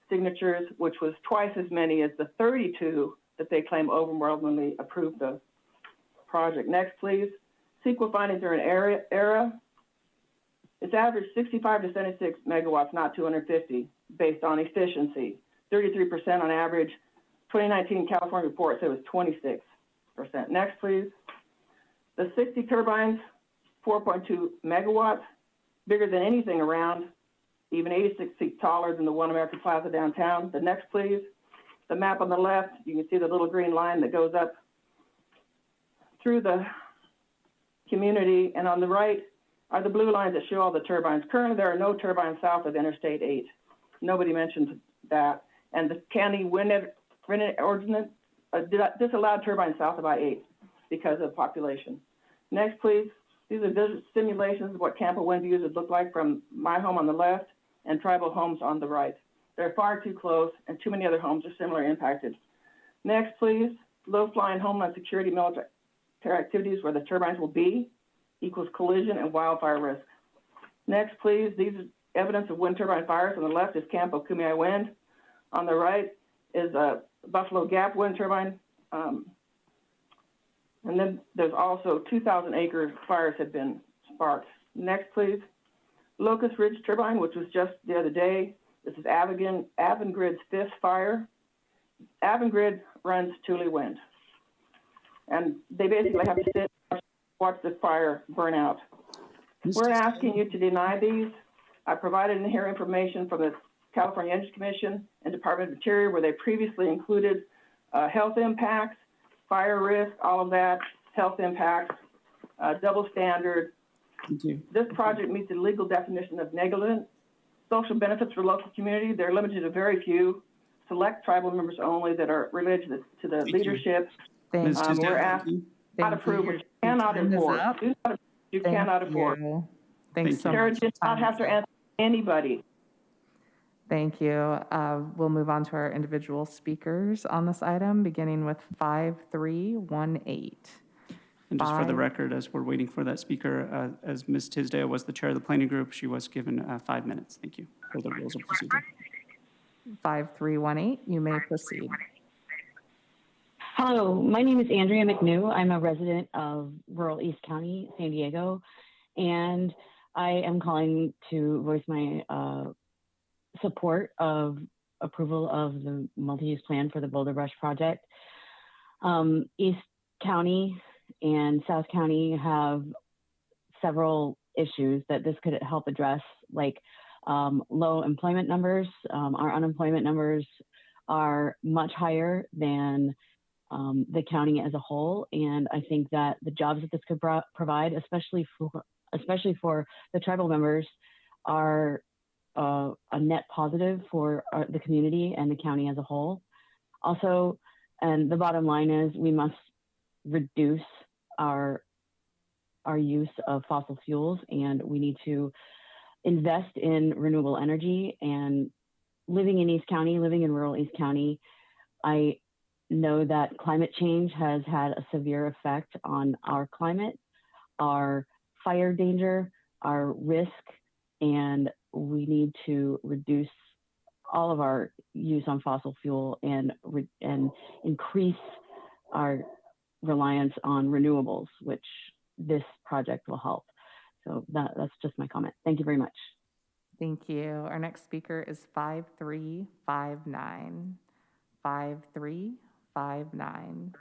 signatures, which was twice as many as the 32 that they claim overwhelmingly approved the project. Next, please. CEQA findings are an era. It's averaged 65 to 76 megawatts, not 250, based on efficiency. 33% on average. 2019 California report said it was 26%. Next, please. The 60 turbines, 4.2 megawatts, bigger than anything around, even 86 feet taller than the One America Plaza downtown. The next, please. The map on the left, you can see the little green line that goes up through the community, and on the right are the blue lines that show all the turbines. Currently, there are no turbines south of Interstate 8. Nobody mentioned that. And the county wind ordinance disallowed turbines south of I-8 because of population. Next, please. These are simulations of what Campo wind views would look like from my home on the left and tribal homes on the right. They're far too close, and too many other homes are similarly impacted. Next, please. Low-flying homeland security military activities where the turbines will be equals collision and wildfire risk. Next, please. These are evidence of wind turbine fires. On the left is Campo Kumeyaay wind. On the right is a Buffalo Gap wind turbine. And then there's also 2,000-acre fires have been sparked. Next, please. Locus Ridge turbine, which was just the other day. This is Avangrid's fifth fire. Avangrid runs Thule Wind. And they basically have to sit and watch the fire burn out. We're asking you to deny these. I provided in here information from the California Energy Commission and Department of Interior where they previously included health impacts, fire risk, all of that, health impacts, double standard. Thank you. This project meets the legal definition of negligent. Social benefits for local community, they're limited to very few, select tribal members only that are related to the leadership. Thank you. We're asking not approve, which you cannot enforce. You cannot enforce. Thanks so Sarah much. does not have to answer anybody. Thank you. We'll move on to our individual speakers on this item, beginning with 5318. And just for the record, as we're waiting for that speaker, as Ms. Tisdale was the chair of the planning group, she was given 5 minutes. Thank you for the rules of procedure. 5318, you may proceed. Hello, my name is Andrea McNew. I'm a resident of rural East County, San Diego, and I am calling to voice my support of approval of the multi-use plan for the Boulder Brush project. East County and South County have several issues that this could help address, like low employment numbers. Our unemployment numbers are much higher than the county as a whole, and I think that the jobs that this could provide, especially for the tribal members, are a net positive for the community and the county as a whole. Also, and the bottom line is we must reduce our use of fossil fuels, and we need to invest in renewable energy. And living in East County, living in rural East County, I know that climate change has had a severe effect on our climate, our fire danger, our risk, and we need to reduce all of our use on fossil fuel and increase our reliance on renewables, which this project will help. So that's just my comment. Thank you very much. Thank you. Our next speaker is 5359. 5359.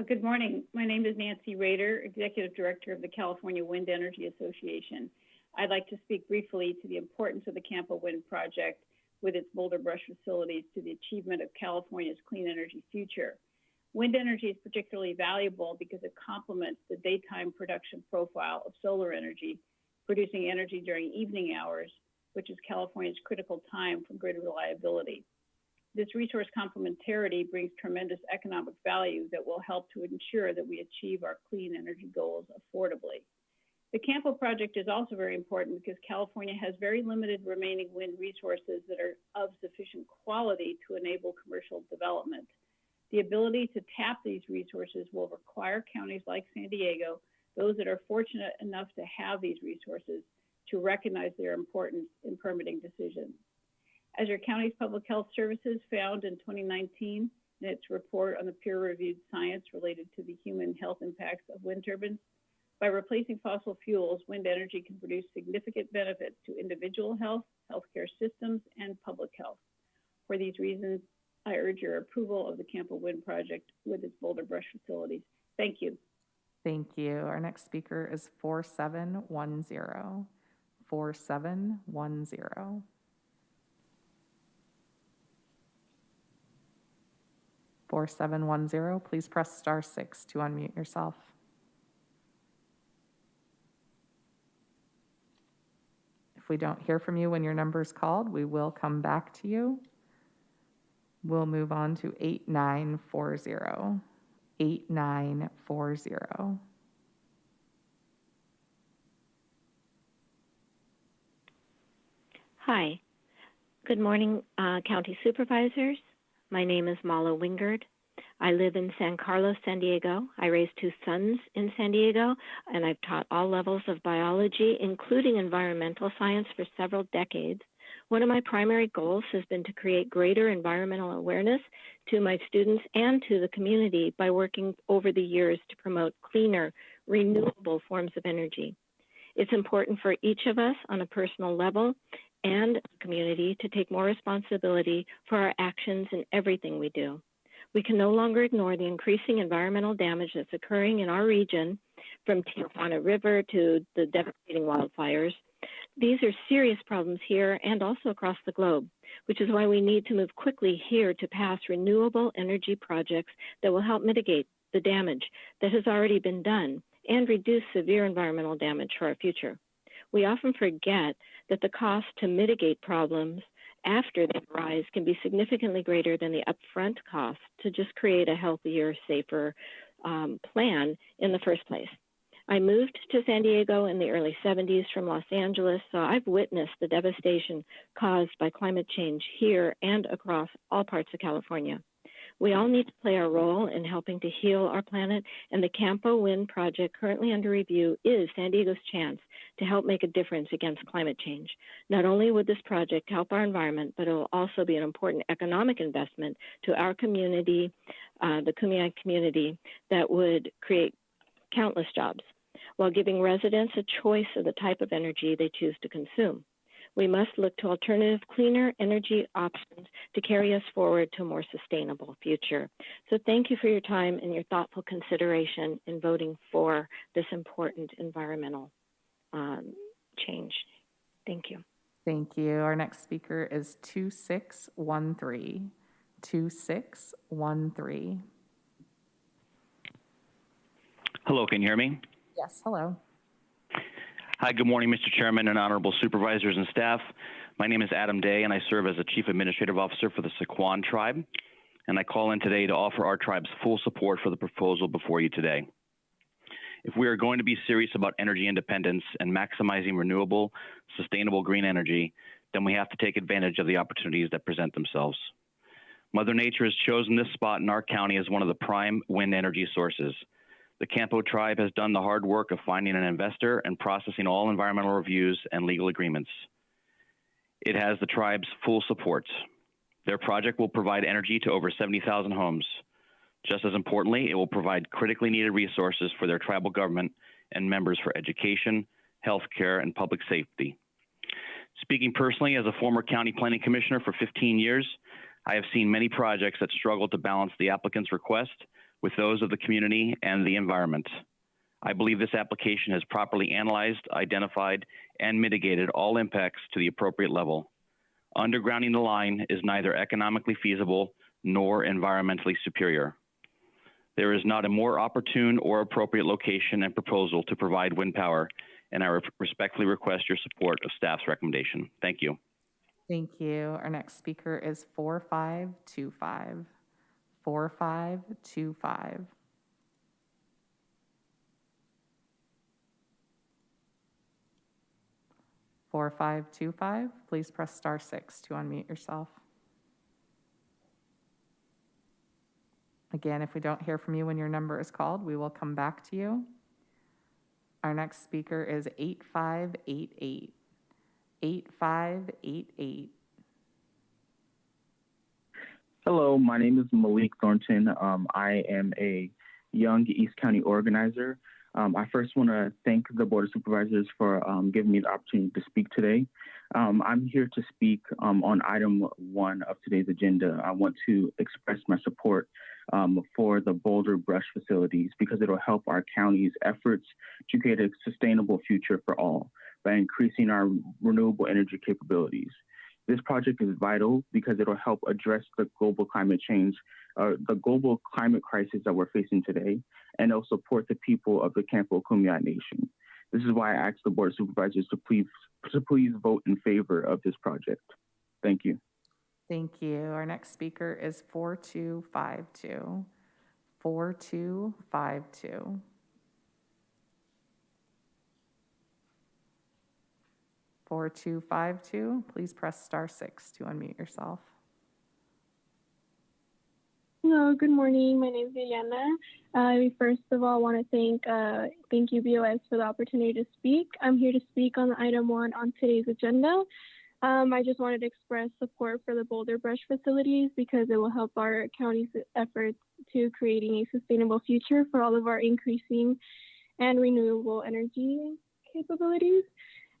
Good morning. My name is Nancy Rader, Executive Director of the California Wind Energy Association. I'd like to speak briefly to the importance of the Campo Wind Project with its Boulder Brush facilities to the achievement of California's clean energy future. Wind energy is particularly valuable because it complements the daytime production profile of solar energy, producing energy during evening hours, which is California's critical time for grid reliability. This resource complementarity brings tremendous economic value that will help to ensure that we achieve our clean energy goals affordably. The Campo project is also very important because California has very limited remaining wind resources that are of sufficient quality to enable commercial development. The ability to tap these resources will require counties like San Diego, those that are fortunate enough to have these resources, to recognize their importance in permitting decisions. As your county's Public Health Services found in 2019 in its report on the peer-reviewed science related to the human health impacts of wind turbines, by replacing fossil fuels, wind energy can produce significant benefits to individual health, healthcare systems, and public health. For these reasons, I urge your approval of the Campo Wind Project with its Boulder Brush facilities. Thank you. Thank you. Our next speaker is 4710. 4710. 4710, please press *6 to unmute yourself. If we don't hear from you when your number is called, we will come back to you. We'll move on to 8940. 8940. Hi. Good morning, County Supervisors. My name is Mala Wingard. I live in San Carlos, San Diego. I raised 2 sons in San Diego, and I've taught all levels of biology, including environmental science, for several decades. One of my primary goals has been to create greater environmental awareness to my students and to the community by working over the years to promote cleaner, renewable forms of energy. It's important for each of us on a personal level and the community to take more responsibility for our actions in everything we do. We can no longer ignore the increasing environmental damage that's occurring in our region, from Tijuana River to the devastating wildfires. These are serious problems here and also across the globe, which is why we need to move quickly here to pass renewable energy projects that will help mitigate the damage that has already been done and reduce severe environmental damage for our future. We often forget that the cost to mitigate problems after they arise can be significantly greater than the upfront cost to just create a healthier, safer plan in the first place. I moved to San Diego in the early 70s from Los Angeles, so I've witnessed the devastation caused by climate change here and across all parts of California. We all need to play our role in helping to heal our planet, and the Campo Wind project currently under review is San Diego's chance to help make a difference against climate change. Not only would this project help our environment, but it will also be an important economic investment to our community, the Kumeyaay community, that would create countless jobs while giving residents a choice of the type of energy they choose to consume. We must look to alternative, cleaner energy options to carry us forward to a more sustainable future. So thank you for your time and your thoughtful consideration in voting for this important environmental change. Thank you. Thank you. Our next speaker is 2613. 2613. Hello, can you hear me? Yes, hello. Hi, good morning, Mr. Chairman and honorable supervisors and staff. My name is Adam Day, and I serve as the Chief Administrative Officer for the Sequan Tribe. And I call in today to offer our tribe's full support for the proposal before you today. If we are going to be serious about energy independence and maximizing renewable, sustainable green energy, then we have to take advantage of the opportunities that present themselves. Mother Nature has chosen this spot in our county as one of the prime wind energy sources. The Campo tribe has done the hard work of finding an investor and processing all environmental reviews and legal agreements. It has the tribe's full support. Their project will provide energy to over 70,000 homes. Just as importantly, it will provide critically needed resources for their tribal government and members for education, healthcare, and public safety. Speaking personally as a former county planning commissioner for 15 years, I have seen many projects that struggle to balance the applicant's request with those of the community and the environment. I believe this application has properly analyzed, identified, and mitigated all impacts to the appropriate level. Undergrounding the line is neither economically feasible nor environmentally superior. There is not a more opportune or appropriate location and proposal to provide wind power, and I respectfully request your support of staff's recommendation. Thank you. Thank you. Our next speaker is 4525. 4525. 4525, please press star 6 to unmute yourself. Again, if we don't hear from you when your number is called, we will come back to you. Our next speaker is 8588. 8588. Hello, my name is Malik Thornton. I am a young East County organizer. I first want to thank the Board of Supervisors for giving me the opportunity to speak today. I'm here to speak on item 1 of today's agenda. I want to express my support for the Boulder brush facilities because it will help our county's efforts to create a sustainable future for all by increasing our renewable energy capabilities. This project is vital because it will help address the global climate change, the global climate crisis that we're facing today, and it'll support the people of the Campo Kumeyaay Nation. This is why I asked the Board of Supervisors to please vote in favor of this project. Thank you. Thank you. Our next speaker is 4252. 4252. Please press star 6 to unmute yourself. Hello, good morning. My name is Ileana. I first of all want to thank you BOS for the opportunity to speak. I'm here to speak on item 1 on today's agenda. I just wanted to express support for the Boulder brush facilities because it will help our county's efforts to creating a sustainable future for all of our increasing and renewable energy capabilities.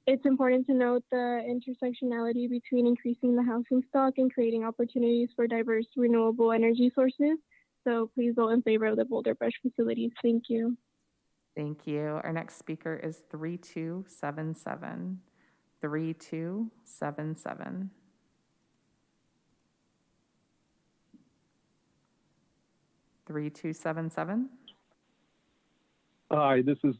It's important to note the intersectionality between increasing the housing stock and creating opportunities for diverse renewable energy sources. So please vote in favor of the Boulder brush facilities. Thank you. Thank you. Our next speaker is 3277. 3277. Hi, this is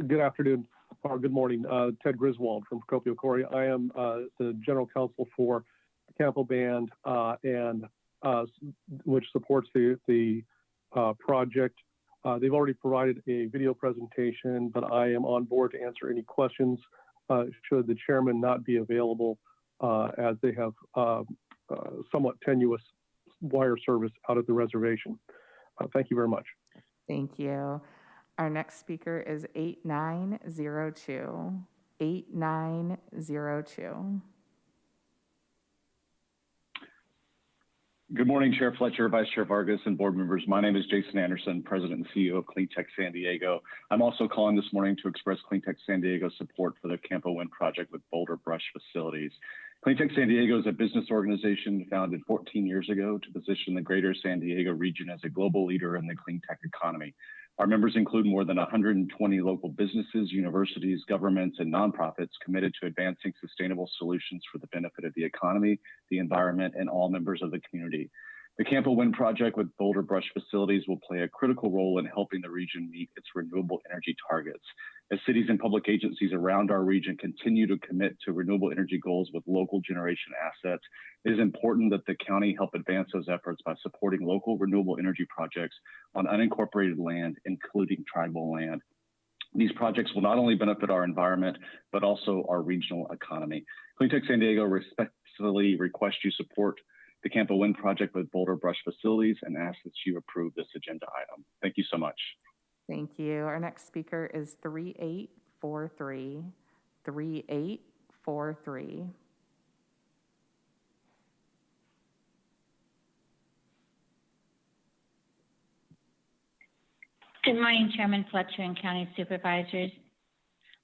good afternoon or good morning. Ted Griswold from Procopio Corey. I am the general counsel for the Campo Band and which supports the project. They've already provided a video presentation, but I am on board to answer any questions should the chairman not be available as they have somewhat tenuous wire service out at the reservation. Thank you very much. Thank you. Our next speaker is 8902. 8902. Good morning, Chair Fletcher, Vice Chair Vargas, and board members. My name is Jason Anderson, President and CEO of Cleantech San Diego. I'm also calling this morning to express Cleantech San Diego's support for the Campo Wind project with Boulder Brush Facilities. Cleantech San Diego is a business organization founded 14 years ago to position the greater San Diego region as a global leader in the clean tech economy. Our members include more than 120 local businesses, universities, governments, and nonprofits committed to advancing sustainable solutions for the benefit of the economy, the environment, and all members of the community. The Campo Wind project with Boulder Brush Facilities will play a critical role in helping the region meet its renewable energy targets. As cities and public agencies around our region continue to commit to renewable energy goals with local generation assets, it is important that the county help advance those efforts by supporting local renewable energy projects on unincorporated land, including tribal land. These projects will not only benefit our environment, but also our regional economy. Cleantech San Diego respectfully requests you support the Campo Wind project with Boulder Brush Facilities and ask that you approve this agenda item. Thank you so much. Thank you. Our next speaker is 3843. 3843. Good morning, Chairman Fletcher and County Supervisors.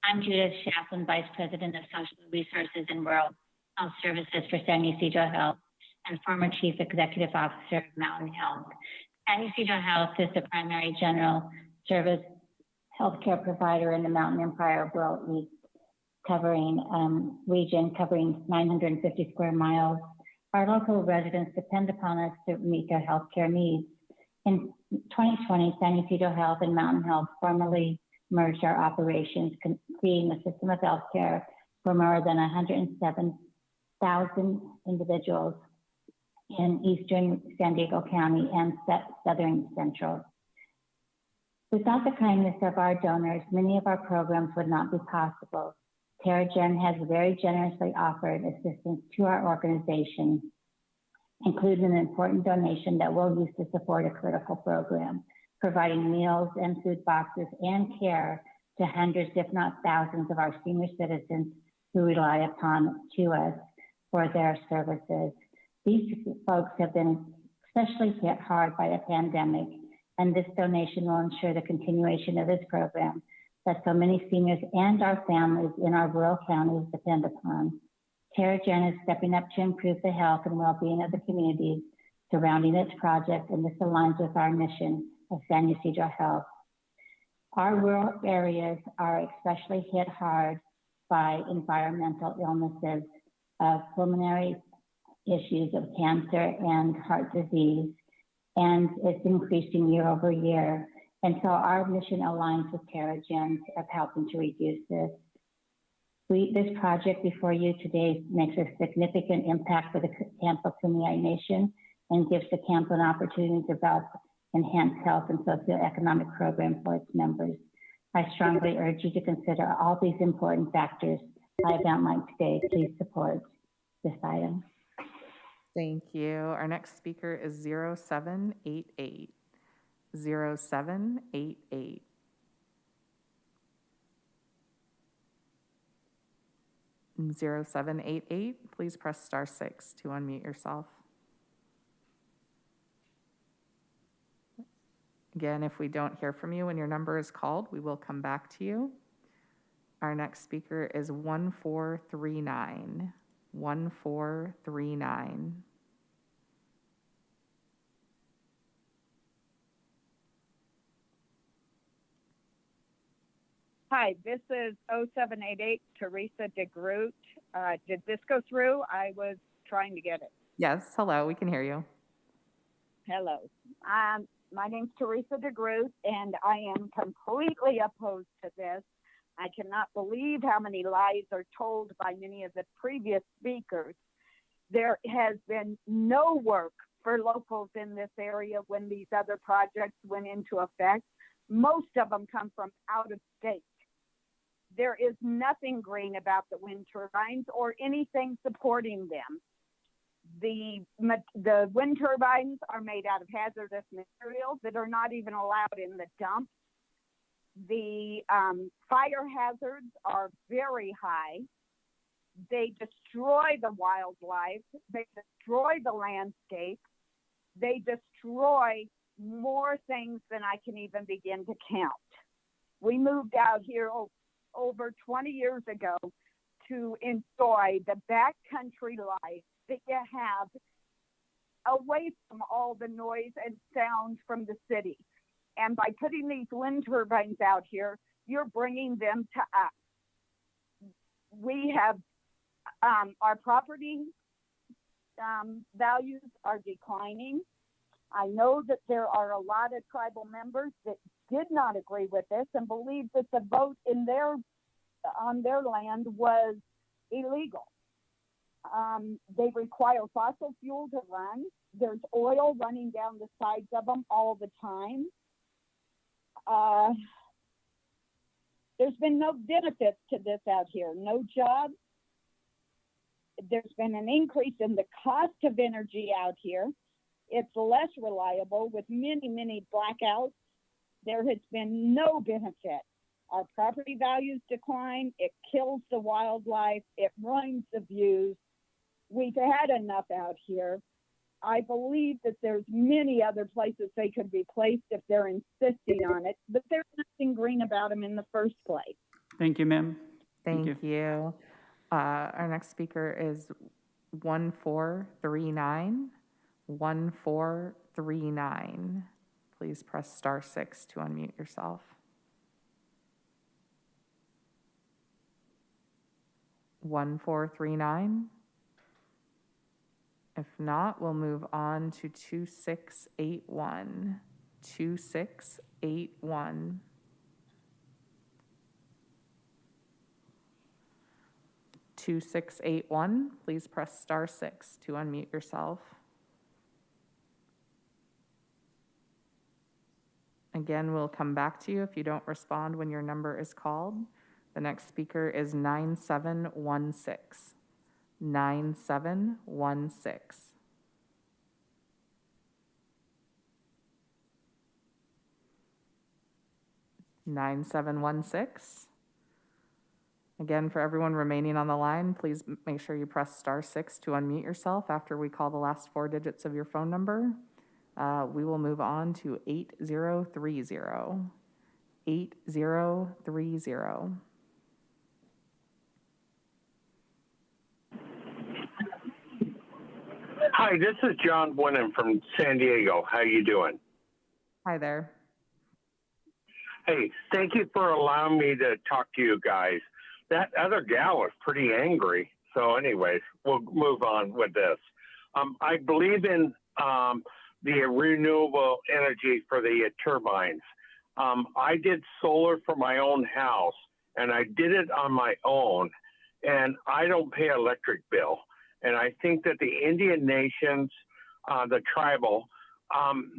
I'm Judith Shaflin, Vice President of Social Resources and Rural Health Services for San Ysidro Health and former Chief Executive Officer of Mountain Health. San Ysidro Health is the primary general service healthcare provider in the Mountain Empire of Rural East region covering 950 square miles. Our local residents depend upon us to meet their healthcare needs. In 2020, San Ysidro Health and Mountain Health formally merged our operations, creating a system of healthcare for more than 107,000 individuals in eastern San Diego County and southern Central. Without the kindness of our donors, many of our programs would not be possible. TerraGen has very generously offered assistance to our organization, including an important donation that we'll use to support a critical program, providing meals and food boxes and care to hundreds, if not thousands, of our senior citizens who rely upon us for their services. These folks have been especially hit hard by the pandemic, and this donation will ensure the continuation of this program that so many seniors and our families in our rural counties depend upon. TerraGen is stepping up to improve the health and well-being of the communities surrounding its project, and this aligns with our mission of San Ysidro Health. Our rural areas are especially hit hard by environmental illnesses, pulmonary issues of cancer and heart disease, and it's increasing year over year. And so our mission aligns with TerraGen of helping to reduce this. This project before you today makes a significant impact for the Campo Kumeyaay Nation and gives the Campo an opportunity to develop enhanced health and socioeconomic programs for its members. I strongly urge you to consider all these important factors I have outlined today. Please support this item. Thank you. Our next speaker is 0788. 0788. And 0788, please press *6 to unmute yourself. Again, if we don't hear from you when your number is called, we will come back to you. Our next speaker is 1439. 1439. Hi, this is 0788 Teresa DeGroot. Did this go through? I was trying to get it. Yes, hello, we can hear you. Hello. My name's Teresa DeGroot, and I am completely opposed to this. I cannot believe how many lies are told by many of the previous speakers. There has been no work for locals in this area when these other projects went into effect. Most of them come from out of state. There is nothing green about the wind turbines or anything supporting them. The wind turbines are made out of hazardous materials that are not even allowed in the dump. The fire hazards are very high. They destroy the wildlife. They destroy the landscape. They destroy more things than I can even begin to count. We moved out here over 20 years ago to enjoy the backcountry life that you have away from all the noise and sound from the city. And by putting these wind turbines out here, you're bringing them to us. We have our property values are declining. I know that there are a lot of tribal members that did not agree with this and believe that the vote on their land was illegal. They require fossil fuel to run. There's oil running down the sides of them all the time. There's been no benefits to this out here, no jobs. There's been an increase in the cost of energy out here. It's less reliable with many, many blackouts. There has been no benefit. Our property values decline. It kills the wildlife. It ruins the views. We've had enough out here. I believe that there's many other places they could be placed if they're insisting on it, but there's nothing green about them in the first place. Thank you, ma'am. Thank you. Our next speaker is 1439. 1439. Please press *6 to unmute yourself. 1439. If not, we'll move on to 2681. 2681. 2681. Please press *6 to unmute yourself. Again, we'll come back to you if you don't respond when your number is called. The next speaker is 9716. 9716. Nine seven one six. Again, for everyone remaining on the line, please make sure you press *6 to unmute yourself after we call the last 4 digits of your phone number. We will move on to 8030. 8030. Hi, this is John Winnan from San Diego. How you doing? Hi there. Hey, thank you for allowing me to talk to you guys. That other gal was pretty angry. So anyways, we'll move on with this. I believe in the renewable energy for the turbines. I did solar for my own house, and I did it on my own, and I don't pay electric bill. And I think that the Indian nations, the tribal,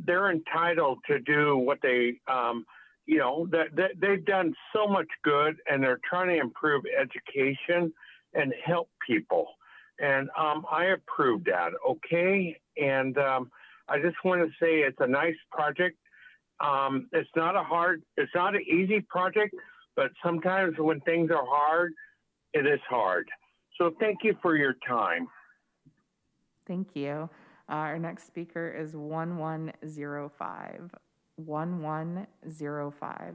they're entitled to do what they, they've done so much good, and they're trying to improve education and help people. And I approve that, okay? And I just want to say it's a nice project. It's not an easy project, but sometimes when things are hard, it is hard. So thank you for your time. Thank you. Our next speaker is 1105. 1105.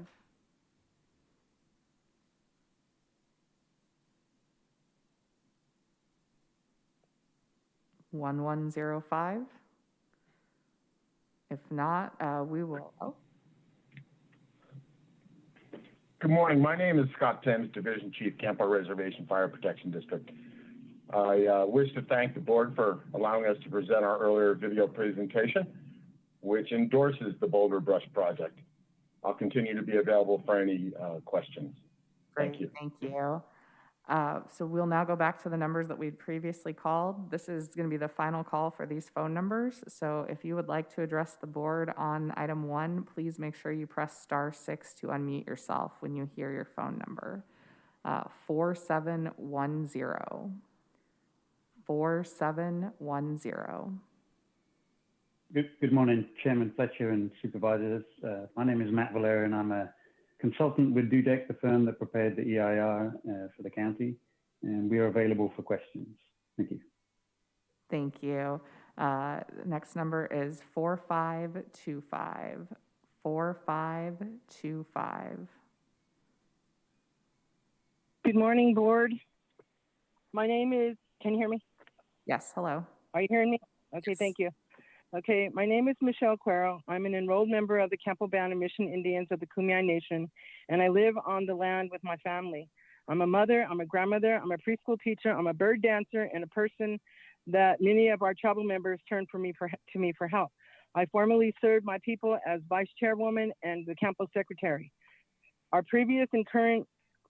If not, we will. Oh. Good morning. My name is Scott Timms, Division Chief, Campo Reservation Fire Protection District. I wish to thank the board for allowing us to present our earlier video presentation, which endorses the Boulder Brush Project. I'll continue to be available for any questions. Thank you. Thank you. So we'll now go back to the numbers that we'd previously called. This is going to be the final call for these phone numbers. So if you would like to address the board on item 1, please make sure you press *6 to unmute yourself when you hear your phone number. 4710. 4710. Good morning, Chairman Fletcher and Supervisors. My name is Matt Valera, and I'm a consultant with Dudek, the firm that prepared the EIR for the county, and we are available for questions. Thank you. Thank you. Next number is 4525. 4525. Good morning, board. My name is, can you hear me? Yes, hello. Are you hearing me? Okay, thank you. Okay, my name is Michelle Quero. I'm an enrolled member of the Campo Band and Mission Indians of the Kumeyaay Nation, and I live on the land with my family. I'm a mother, I'm a grandmother, I'm a preschool teacher, I'm a bird dancer, and a person that many of our tribal members turn to me for help. I formerly served my people as vice chairwoman and the Campo secretary. Our previous and current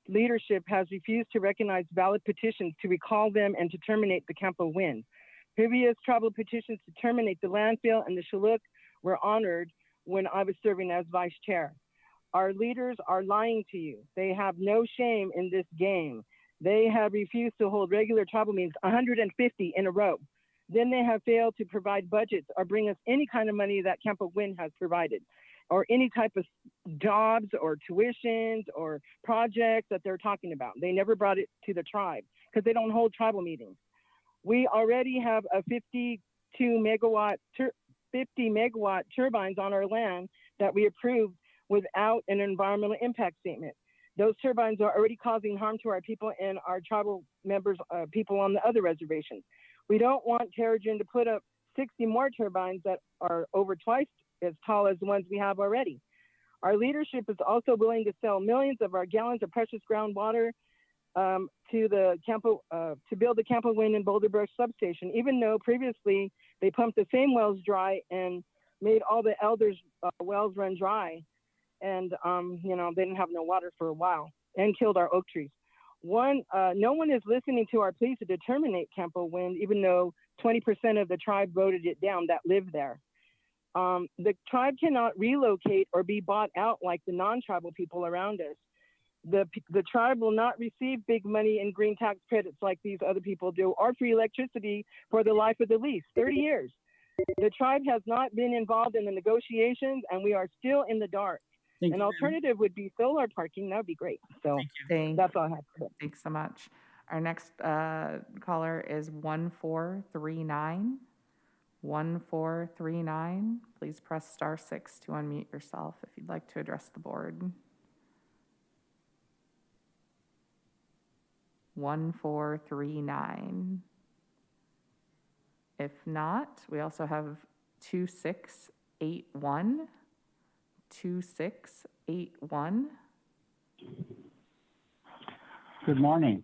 leadership has refused to recognize valid petitions to recall them and to terminate the Campo Wind. Previous tribal petitions to terminate the landfill and the Shilluk were honored when I was serving as vice chair. Our leaders are lying to you. They have no shame in this game. They have refused to hold regular tribal meetings, 150 in a row. Then they have failed to provide budgets or bring us any kind of money that Campo Wind has provided, or any type of jobs or tuitions or projects that they're talking about. They never brought it to the tribe because they don't hold tribal meetings. We already have a 50 megawatt turbines on our land that we approved without an environmental impact statement. Those turbines are already causing harm to our people and our tribal members, people on the other reservations. We don't want Terrigen to put up 60 more turbines that are over twice as tall as the ones we have already. Our leadership is also willing to sell millions of our gallons of precious groundwater to the Campo, to build the Campo Wind and Boulder Brush substation, even though previously they pumped the same wells dry and made all the elders' wells run dry. And, they didn't have no water for a while and killed our oak trees. No one is listening to our pleas to terminate Campo Wind, even though 20% of the tribe voted it down that lived there. The tribe cannot relocate or be bought out like the non-tribal people around us. the tribe will not receive big money in green tax credits like these other people do, or free electricity for the life of the lease, 30 years. The tribe has not been involved in the negotiations, and we are still in the dark. An alternative would be solar parking. That would be great. So that's all I have to say. Thanks so much. Our next caller is 1439. 1439. Please press *6 to unmute yourself if you'd like to address the board. 1439. If not, we also have 2681. 2681. Good morning.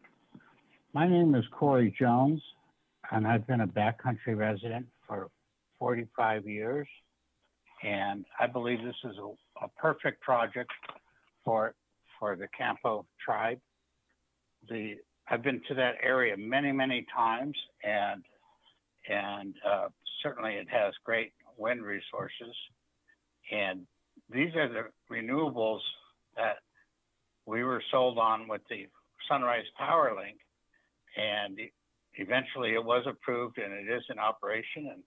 My name is Corey Jones, and I've been a backcountry resident for 45 years. And I believe this is a perfect project for the Campo tribe. I've been to that area many, many times, and certainly it has great wind resources. And these are the renewables that we were sold on with the Sunrise Power Link, and eventually it was approved and it is in operation,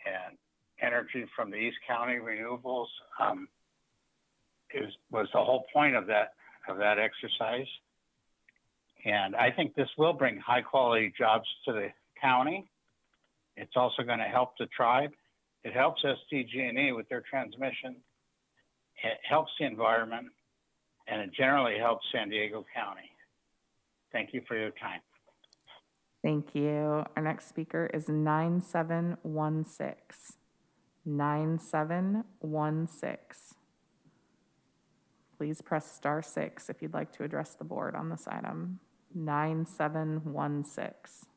and energy from the East County renewables was the whole point of that exercise. And I think this will bring high quality jobs to the county. It's also going to help the tribe. It helps SDG&E with their transmission. It helps the environment, and it generally helps San Diego County. Thank you for your time. Thank you. Our next speaker is 9716. 9716. Please press *6 if you'd like to address the board on this item. 9716.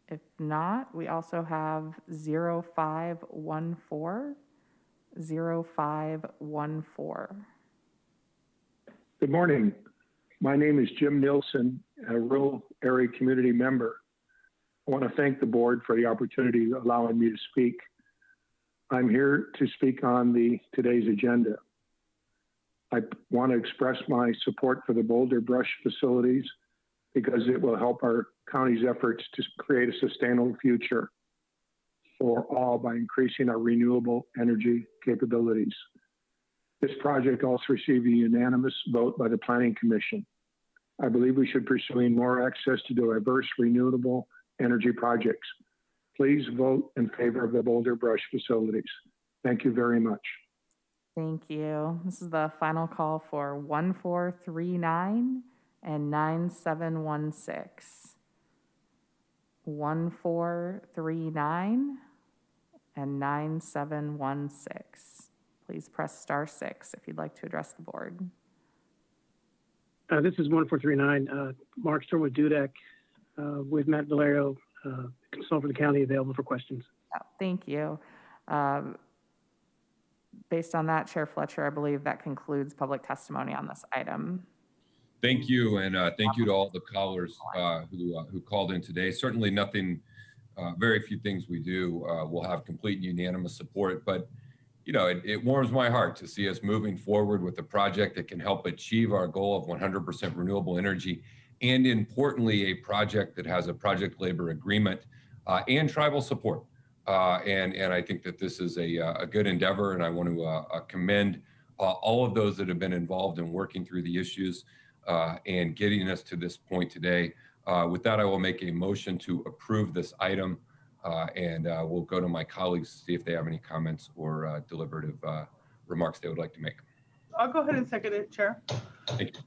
If not, we also have 0514. 0514. Good morning. My name is Jim Nielsen, a rural area community member. I want to thank the board for the opportunity of allowing me to speak. I'm here to speak on today's agenda. I want to express my support for the Boulder brush facilities because it will help our county's efforts to create a sustainable future for all by increasing our renewable energy capabilities. This project also received a unanimous vote by the Planning Commission. I believe we should pursue more access to diverse renewable energy projects. Please vote in favor of the Boulder brush facilities. Thank you very much. Thank you. This is the final call for 1439 and 9716. 1439 and 9716. Please press *6 if you'd like to address the board. This is 1439. Mark Storm with Dudek with Matt Valerio, consultant for the county, available for questions. Oh, thank you. Based on that, Chair Fletcher, I believe that concludes public testimony on this item. Thank you, and thank you to all the callers who called in today. Certainly nothing, very few things we do will have complete and unanimous support, but you know, it warms my heart to see us moving forward with a project that can help achieve our goal of 100% renewable energy, and importantly, a project that has a project labor agreement and tribal support. And I think that this is a good endeavor, and I want to commend all of those that have been involved in working through the issues and getting us to this point today. With that, I will make a motion to approve this item, and we'll go to my colleagues to see if they have any comments or deliberative remarks they would like to make. I'll go ahead and second it, Chair. Thank you.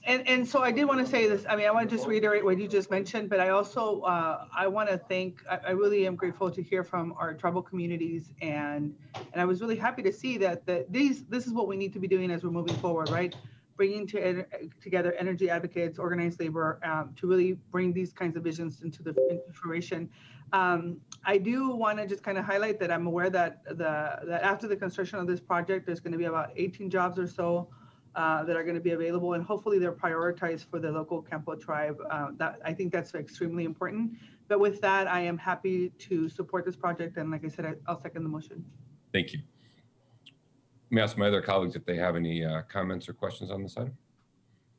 And so I did want to say this. I mean, I want to just reiterate what you just mentioned, but I also I want to thank. I really am grateful to hear from our tribal communities, and I was really happy to see that this is what we need to be doing as we're moving forward, right? Bringing together energy advocates, organized labor, to really bring these kinds of visions into fruition. I do want to just kind of highlight that I'm aware that after the construction of this project, there's going to be about 18 jobs or so that are going to be available, and hopefully they're prioritized for the local Campo tribe. I think that's extremely important. But with that, I am happy to support this project, and like I said, I'll second the motion. Thank you. Let me ask my other colleagues if they have any comments or questions on this item.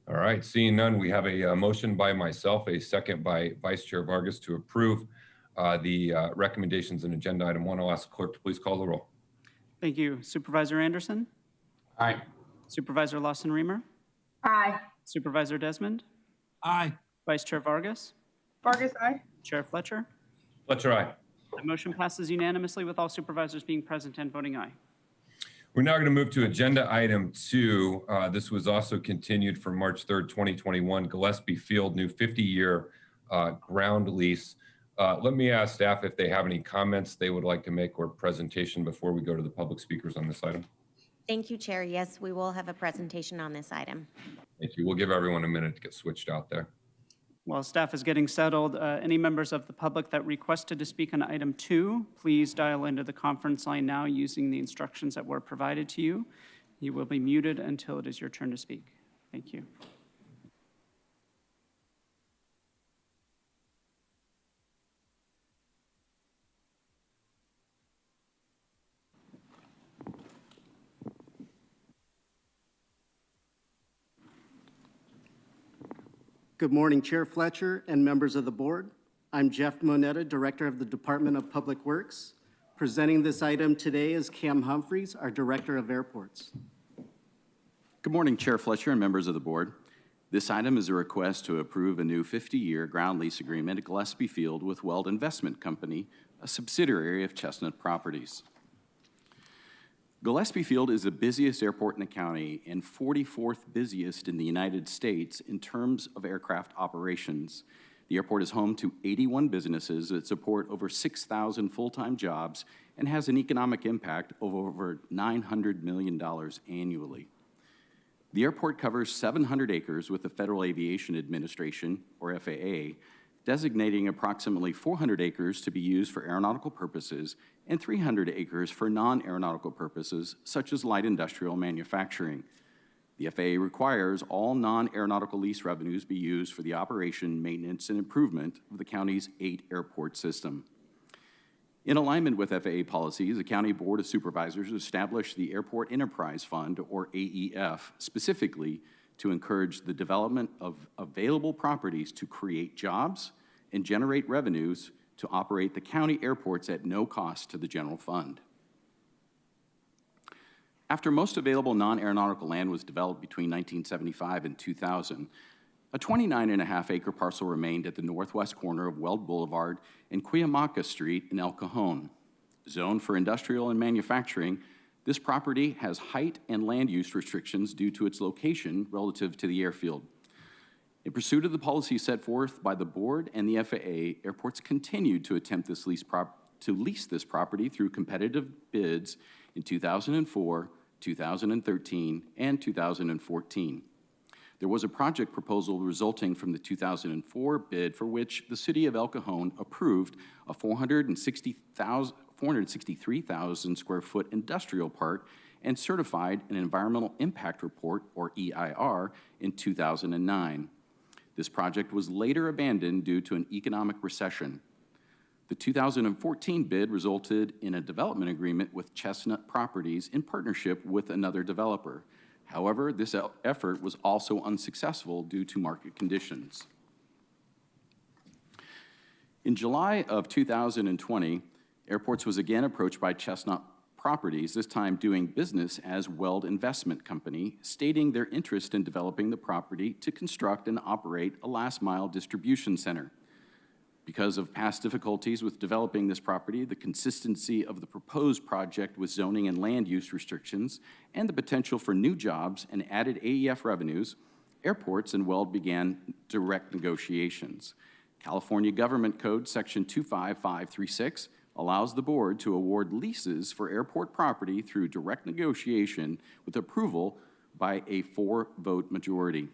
All right, seeing none, we have a motion by myself, a second by Vice Chair Vargas to approve the recommendations in agenda item 1. I'll ask the clerk to please call the roll. Thank you. Supervisor Anderson? Aye. Supervisor Lawson-Remer? Aye. Supervisor Desmond? Aye. Vice Chair Vargas? Vargas, aye. Chair Fletcher? Fletcher, aye. The motion passes unanimously with all supervisors being present and voting aye. We're now going to move to agenda item 2. This was also continued from March 3rd, 2021, Gillespie Field, new 50-year ground lease. Let me ask staff if they have any comments they would like to make or presentation before we go to the public speakers on this item. Thank you, Chair. Yes, we will have a presentation on this item. Thank you. We'll give everyone a minute to get switched out there. While staff is getting settled, any members of the public that requested to speak on item 2, please dial into the conference line now using the instructions that were provided to you. You will be muted until it is your turn to speak. Thank you. Good morning, Chair Fletcher and members of the board. I'm Jeff Moneta, Director of the Department of Public Works. Presenting this item today is Cam Humphreys, our Director of Airports. Good morning, Chair Fletcher and members of the board. This item is a request to approve a new 50-year ground lease agreement at Gillespie Field with Weld Investment Company, a subsidiary of Chestnut Properties. Gillespie Field is the busiest airport in the county and 44th busiest in the United States in terms of aircraft operations. The airport is home to 81 businesses that support over 6,000 full-time jobs and has an economic impact of over $900 million annually. The airport covers 700 acres with the Federal Aviation Administration, or FAA, designating approximately 400 acres to be used for aeronautical purposes and 300 acres for non-aeronautical purposes, such as light industrial manufacturing. The FAA requires all non-aeronautical lease revenues be used for the operation, maintenance, and improvement of the county's 8-airport system. In alignment with FAA policies, the County Board of Supervisors established the Airport Enterprise Fund, or AEF, specifically to encourage the development of available properties to create jobs and generate revenues to operate the county airports at no cost to the general fund. After most available non-aeronautical land was developed between 1975 and 2000, a 29.5-acre parcel remained at the northwest corner of Weld Boulevard and Cuyamaca Street in El Cajon. Zoned for industrial and manufacturing, this property has height and land use restrictions due to its location relative to the airfield. In pursuit of the policy set forth by the board and the FAA, airports continued to attempt to lease this property through competitive bids in 2004, 2013, and 2014. There was a project proposal resulting from the 2004 bid for which the City of El Cajon approved a 463,000 square foot industrial park and certified an environmental impact report, or EIR, in 2009. This project was later abandoned due to an economic recession. The 2014 bid resulted in a development agreement with Chestnut Properties in partnership with another developer. However, this effort was also unsuccessful due to market conditions. In July of 2020, Airports was again approached by Chestnut Properties, this time doing business as Weld Investment Company, stating their interest in developing the property to construct and operate a last-mile distribution center. Because of past difficulties with developing this property, the consistency of the proposed project with zoning and land use restrictions, and the potential for new jobs and added AEF revenues, Airports and Weld began direct negotiations. California Government Code Section 25536 allows the board to award leases for airport property through direct negotiation with approval by a 4-vote majority.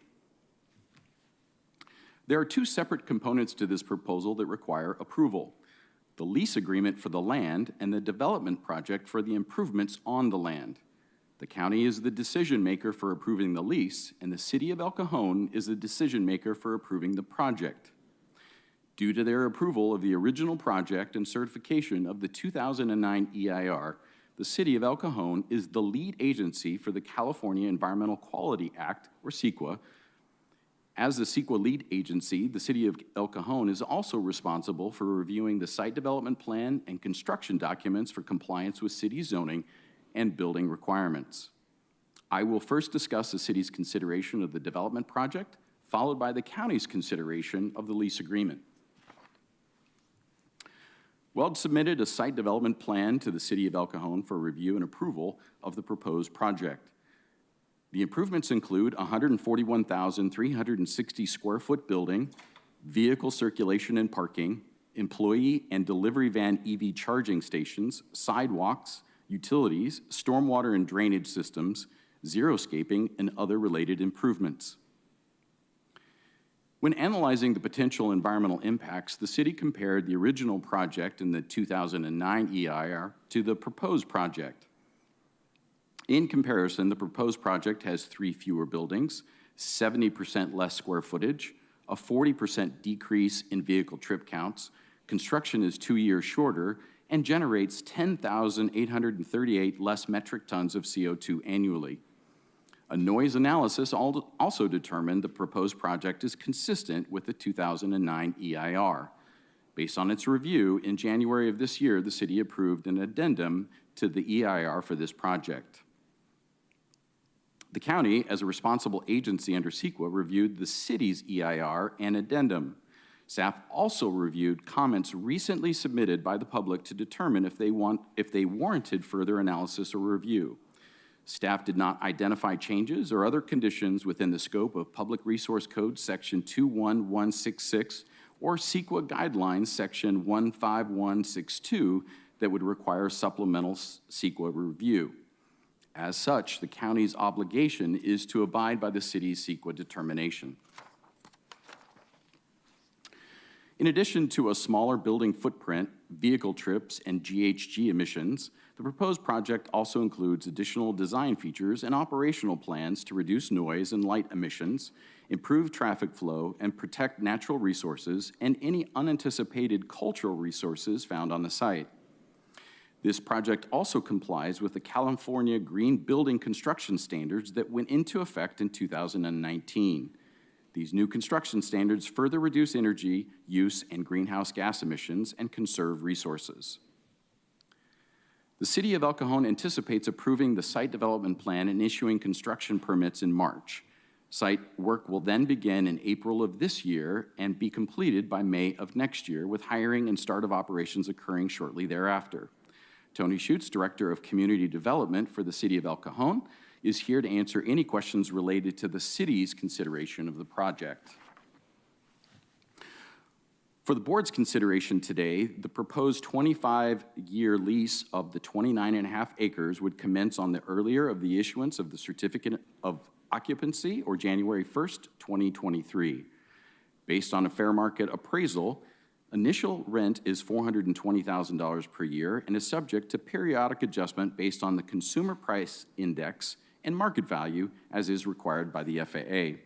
There are 2 separate components to this proposal that require approval: the lease agreement for the land and the development project for the improvements on the land. The county is the decision maker for approving the lease, and the City of El Cajon is the decision maker for approving the project. Due to their approval of the original project and certification of the 2009 EIR, the City of El Cajon is the lead agency for the California Environmental Quality Act, or CEQA. As the CEQA lead agency, the City of El Cajon is also responsible for reviewing the site development plan and construction documents for compliance with city zoning and building requirements. I will first discuss the city's consideration of the development project, followed by the county's consideration of the lease agreement. Weld submitted a site development plan to the City of El Cajon for review and approval of the proposed project. The improvements include a 141,360 square foot building, vehicle circulation and parking, employee and delivery van EV charging stations, sidewalks, utilities, stormwater and drainage systems, xeriscaping, and other related improvements. When analyzing the potential environmental impacts, the city compared the original project in the 2009 EIR to the proposed project. In comparison, the proposed project has 3 fewer buildings, 70% less square footage, a 40% decrease in vehicle trip counts, construction is 2 years shorter, and generates 10,838 less metric tons of CO2 annually. A noise analysis also determined the proposed project is consistent with the 2009 EIR. Based on its review, in January of this year, the city approved an addendum to the EIR for this project. The county, as a responsible agency under CEQA, reviewed the city's EIR and addendum. Staff also reviewed comments recently submitted by the public to determine if they warranted further analysis or review. Staff did not identify changes or other conditions within the scope of Public Resource Code Section 21166 or CEQA Guidelines Section 15162 that would require supplemental CEQA review. As such, the county's obligation is to abide by the city's CEQA determination. In addition to a smaller building footprint, vehicle trips, and GHG emissions, the proposed project also includes additional design features and operational plans to reduce noise and light emissions, improve traffic flow, and protect natural resources and any unanticipated cultural resources found on the site. This project also complies with the California Green Building Construction Standards that went into effect in 2019. These new construction standards further reduce energy use and greenhouse gas emissions and conserve resources. The City of El Cajon anticipates approving the site development plan and issuing construction permits in March. Site work will then begin in April of this year and be completed by May of next year, with hiring and start of operations occurring shortly thereafter. Tony Schutz, Director of Community Development for the City of El Cajon, is here to answer any questions related to the city's consideration of the project. For the board's consideration today, the proposed 25-year lease of the 29.5 acres would commence on the earlier of the issuance of the certificate of occupancy, or January 1st, 2023. Based on a fair market appraisal, initial rent is $420,000 per year and is subject to periodic adjustment based on the consumer price index and market value, as is required by the FAA.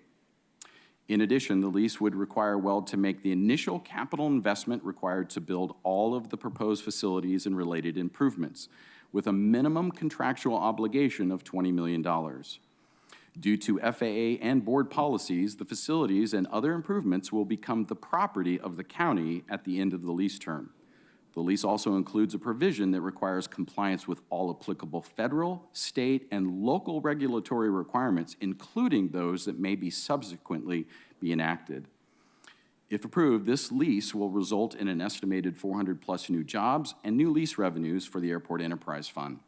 In addition, the lease would require Weld to make the initial capital investment required to build all of the proposed facilities and related improvements, with a minimum contractual obligation of $20 million. Due to FAA and board policies, the facilities and other improvements will become the property of the county at the end of the lease term. The lease also includes a provision that requires compliance with all applicable federal, state, and local regulatory requirements, including those that may be subsequently be enacted. If approved, this lease will result in an estimated 400+ new jobs and new lease revenues for the Airport Enterprise Fund.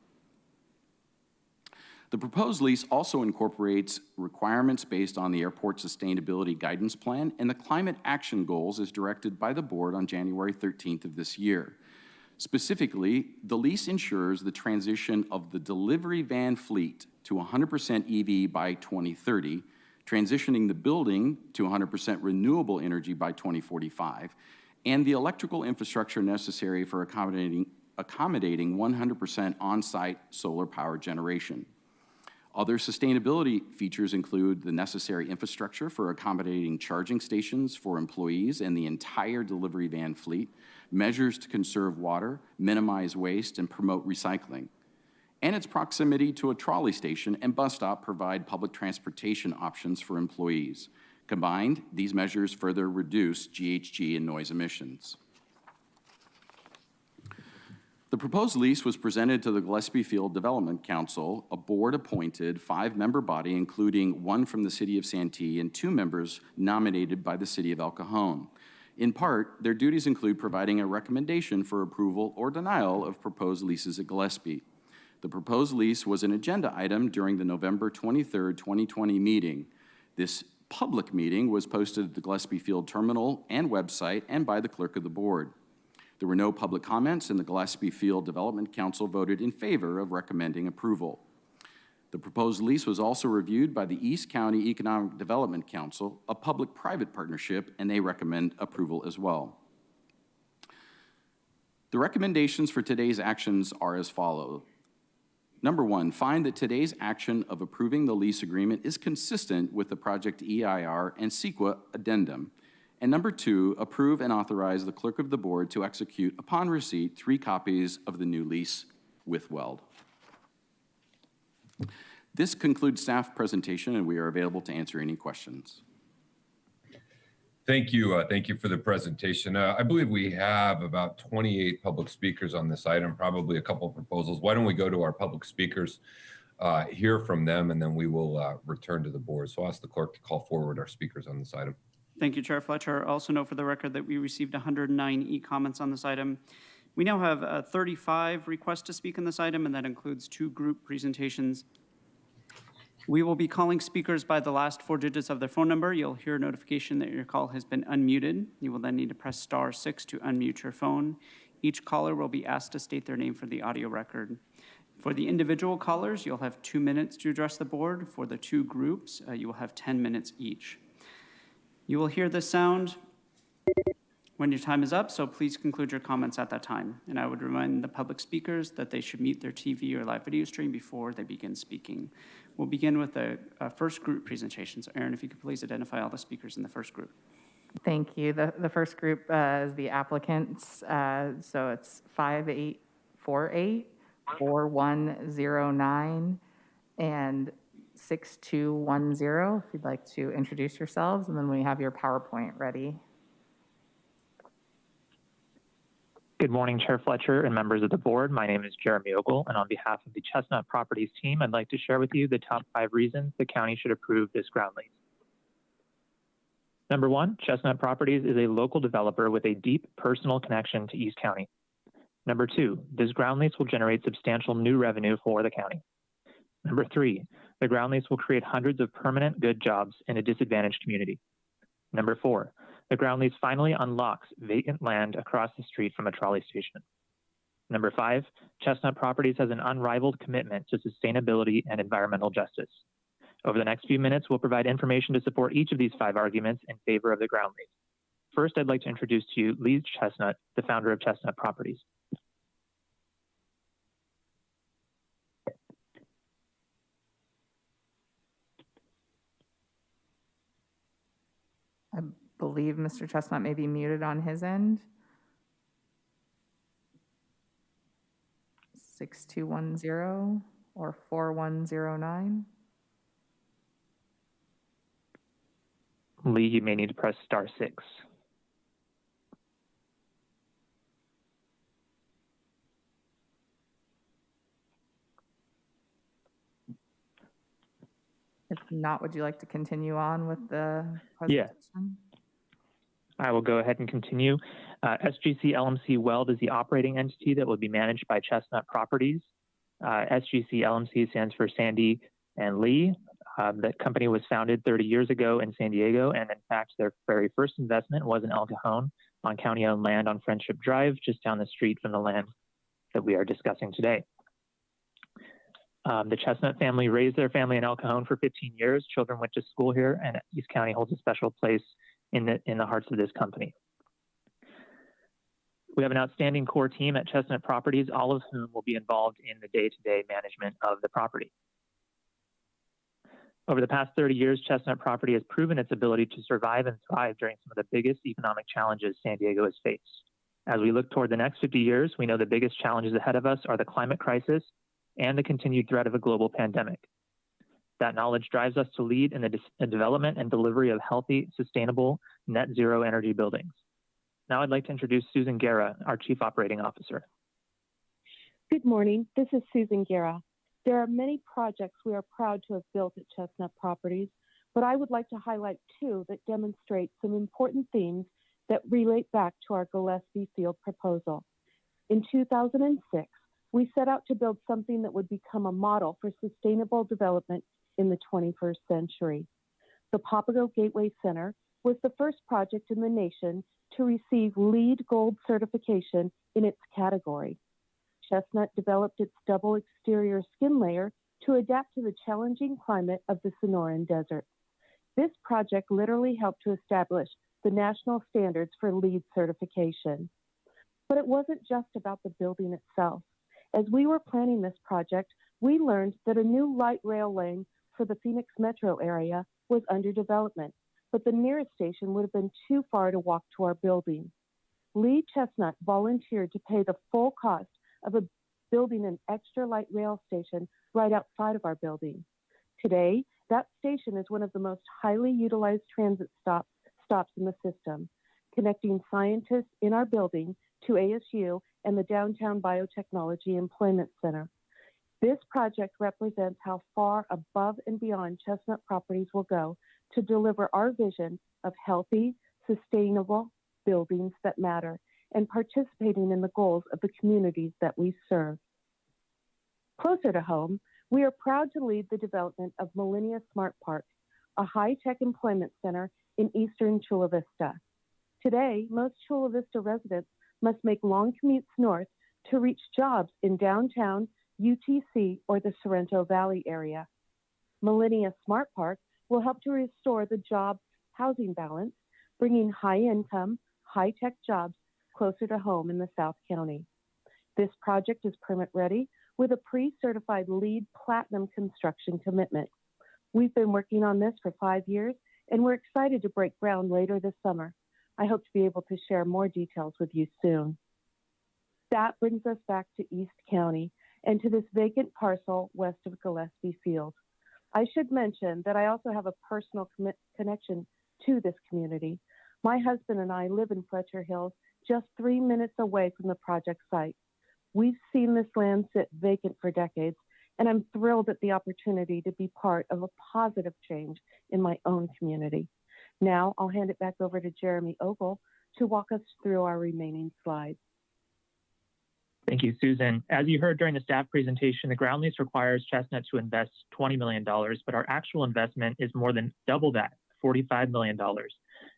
The proposed lease also incorporates requirements based on the Airport Sustainability Guidance Plan and the climate action goals as directed by the board on January 13th of this year. Specifically, the lease ensures the transition of the delivery van fleet to 100% EV by 2030, transitioning the building to 100% renewable energy by 2045, and the electrical infrastructure necessary for accommodating 100% on-site solar power generation. Other sustainability features include the necessary infrastructure for accommodating charging stations for employees and the entire delivery van fleet, measures to conserve water, minimize waste, and promote recycling. and its proximity to a trolley station and bus stop provide public transportation options for employees. Combined, these measures further reduce GHG and noise emissions. The proposed lease was presented to the Gillespie Field Development Council, a board-appointed 5-member body, including 1 from the City of Santee and 2 members nominated by the City of El Cajon. In part, their duties include providing a recommendation for approval or denial of proposed leases at Gillespie. The proposed lease was an agenda item during the November 23, 2020 meeting. This public meeting was posted at the Gillespie Field Terminal and website and by the clerk of the board. There were no public comments, and the Gillespie Field Development Council voted in favor of recommending approval. The proposed lease was also reviewed by the East County Economic Development Council, a public-private partnership, and they recommend approval as well. The recommendations for today's actions are as follows. Number 1, find that today's action of approving the lease agreement is consistent with the project EIR and CEQA addendum. And number 2, approve and authorize the clerk of the board to execute upon receipt 3 copies of the new lease with Weld. This concludes staff presentation, and we are available to answer any questions. Thank you. Thank you for the presentation. I believe we have about 28 public speakers on this item, probably a couple of proposals. Why don't we go to our public speakers, hear from them, and then we will return to the board. So I'll ask the clerk to call forward our speakers on this item. Thank you, Chair Fletcher. Also note for the record that we received 109 e-comments on this item. We now have 35 requests to speak on this item, and that includes 2 group presentations. We will be calling speakers by the last 4 digits of their phone number. You'll hear a notification that your call has been unmuted. You will then need to press *6 to unmute your phone. Each caller will be asked to state their name for the audio record. For the individual callers, you'll have 2 minutes to address the board. For the 2 groups, you will have 10 minutes each. You will hear the sound when your time is up, so please conclude your comments at that time. And I would remind the public speakers that they should mute their TV or live video stream before they begin speaking. We'll begin with the first group presentation. So Aaron, if you could please identify all the speakers in the first group. Thank you. The first group is the applicants. So it's 5848, 4109, and 6210, if you'd like to introduce yourselves, and then we have your PowerPoint ready. Good morning, Chair Fletcher and members of the board. My name is Jeremy Ogle, and on behalf of the Chestnut Properties team, I'd like to share with you the top 5 reasons the county should approve this ground lease. Number 1, Chestnut Properties is a local developer with a deep personal connection to East County. Number 2, this ground lease will generate substantial new revenue for the county. Number 3, the ground lease will create hundreds of permanent good jobs in a disadvantaged community. Number 4, the ground lease finally unlocks vacant land across the street from a trolley station. Number 5, Chestnut Properties has an unrivaled commitment to sustainability and environmental justice. Over the next few minutes, we'll provide information to support each of these 5 arguments in favor of the ground lease. First, I'd like to introduce to you Lee Chestnut, the founder of Chestnut Properties. I believe Mr. Chestnut may be muted on his end. 6210 or 4109. Lee, you may need to press *6. If not, would you like to continue on with the presentation? Yeah. I will go ahead and continue. SGC LMC Weld is the operating entity that will be managed by Chestnut Properties. SGC LMC stands for Sandy and Lee. That company was founded 30 years ago in San Diego, and in fact, their very first investment was in El Cajon on county-owned land on Friendship Drive, just down the street from the land that we are discussing today. The Chestnut family raised their family in El Cajon for 15 years. Children went to school here, and East County holds a special place in the hearts of this company. We have an outstanding core team at Chestnut Properties, all of whom will be involved in the day-to-day management of the property. Over the past 30 years, Chestnut Property has proven its ability to survive and thrive during some of the biggest economic challenges San Diego has faced. As we look toward the next 50 years, we know the biggest challenges ahead of us are the climate crisis, and the continued threat of a global pandemic. That knowledge drives us to lead in the development and delivery of healthy, sustainable, net zero energy buildings. Now I'd like to introduce Susan Guerra, our Chief Operating Officer. Good morning, this is Susan Guerra. There are many projects we are proud to have built at Chestnut Properties, but I would like to highlight two that demonstrate some important themes that relate back to our Gillespie Field proposal. In 2006, we set out to build something that would become a model for sustainable development in the 21st century. The Papago Gateway Center was the first project in the nation to receive LEED Gold certification in its category. Chestnut developed its double exterior skin layer to adapt to the challenging climate of the Sonoran Desert. This project literally helped to establish the national standards for LEED certification. But it wasn't just about the building itself. As we were planning this project, we learned that a new light rail lane for the Phoenix metro area was under development, but the nearest station would have been too far to walk to our building. Lee Chestnut volunteered to pay the full cost of building an extra light rail station right outside of our building. Today, that station is one of the most highly utilized transit stops in the system, connecting scientists in our building to ASU and the Downtown Biotechnology Employment Center. This project represents how far above and beyond Chestnut Properties will go to deliver our vision of healthy, sustainable buildings that matter and participating in the goals of the communities that we serve. Closer to home, we are proud to lead the development of Millennia Smart Park, a high-tech employment center in eastern Chula Vista. Today, most Chula Vista residents must make long commutes north to reach jobs in downtown, UTC, or the Sorrento Valley area. Millennia Smart Park will help to restore the job-housing balance, bringing high-income, high-tech jobs closer to home in the South County. This project is permit-ready with a pre-certified LEED Platinum construction commitment. We've been working on this for 5 years, and we're excited to break ground later this summer. I hope to be able to share more details with you soon. That brings us back to East County and to this vacant parcel west of Gillespie Field. I should mention that I also have a personal connection to this community. My husband and I live in Fletcher Hills, just 3 minutes away from the project site. We've seen this land sit vacant for decades, and I'm thrilled at the opportunity to be part of a positive change in my own community. Now I'll hand it back over to Jeremy Ogle to walk us through our remaining slides. Thank you, Susan. As you heard during the staff presentation, the ground lease requires Chestnut to invest $20 million, but our actual investment is more than double that, $45 million.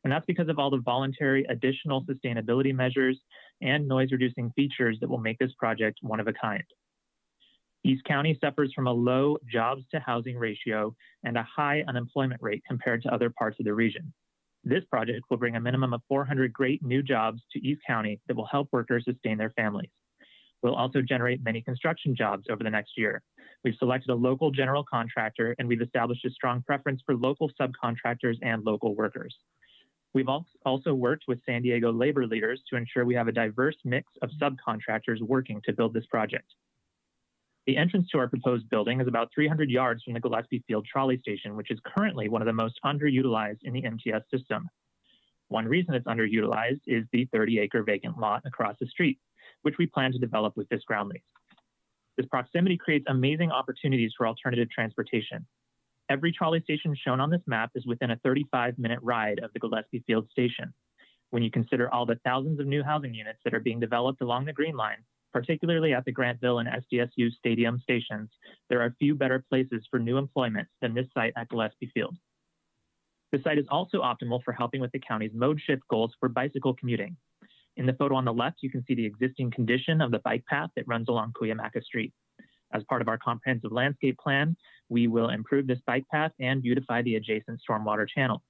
And that's because of all the voluntary additional sustainability measures and noise-reducing features that will make this project one of a kind. East County suffers from a low jobs to housing ratio and a high unemployment rate compared to other parts of the region. This project will bring a minimum of 400 great new jobs to East County that will help workers sustain their families. We'll also generate many construction jobs over the next year. We've selected a local general contractor, and we've established a strong preference for local subcontractors and local workers. We've also worked with San Diego labor leaders to ensure we have a diverse mix of subcontractors working to build this project. The entrance to our proposed building is about 300 yards from the Gillespie Field trolley station, which is currently one of the most underutilized in the MTS system. One reason it's underutilized is the 30-acre vacant lot across the street, which we plan to develop with this ground lease. This proximity creates amazing opportunities for alternative transportation. Every trolley station shown on this map is within a 35-minute ride of the Gillespie Field station. When you consider all the thousands of new housing units that are being developed along the Green Line, particularly at the Grantville and SDSU stadium stations, there are few better places for new employment than this site at Gillespie Field. The site is also optimal for helping with the county's mode shift goals for bicycle commuting. In the photo on the left, you can see the existing condition of the bike path that runs along Cuyamaca Street. As part of our comprehensive landscape plan, we will improve this bike path and beautify the adjacent stormwater channel.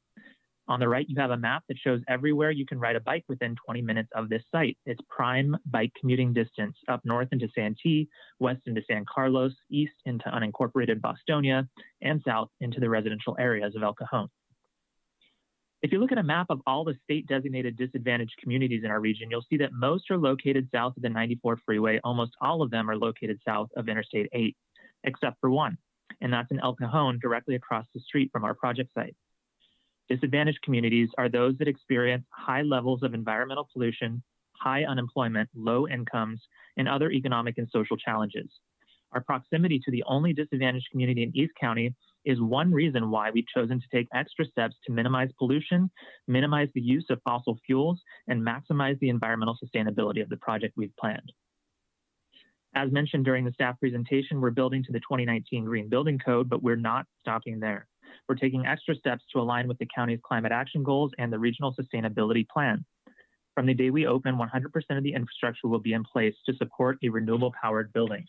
On the right, you have a map that shows everywhere you can ride a bike within 20 minutes of this site. It's prime bike commuting distance up north into Santee, west into San Carlos, east into unincorporated Bostonia, and south into the residential areas of El Cajon. If you look at a map of all the state-designated disadvantaged communities in our region, you'll see that most are located south of the 94 freeway. Almost all of them are located south of Interstate 8, except for one, and that's in El Cajon, directly across the street from our project site. Disadvantaged communities are those that experience high levels of environmental pollution, high unemployment, low incomes, and other economic and social challenges. Our proximity to the only disadvantaged community in East County is one reason why we've chosen to take extra steps to minimize pollution, minimize the use of fossil fuels, and maximize the environmental sustainability of the project we've planned. As mentioned during the staff presentation, we're building to the 2019 Green Building Code, but we're not stopping there. We're taking extra steps to align with the county's climate action goals and the regional sustainability plan. From the day we open, 100% of the infrastructure will be in place to support a renewable powered building.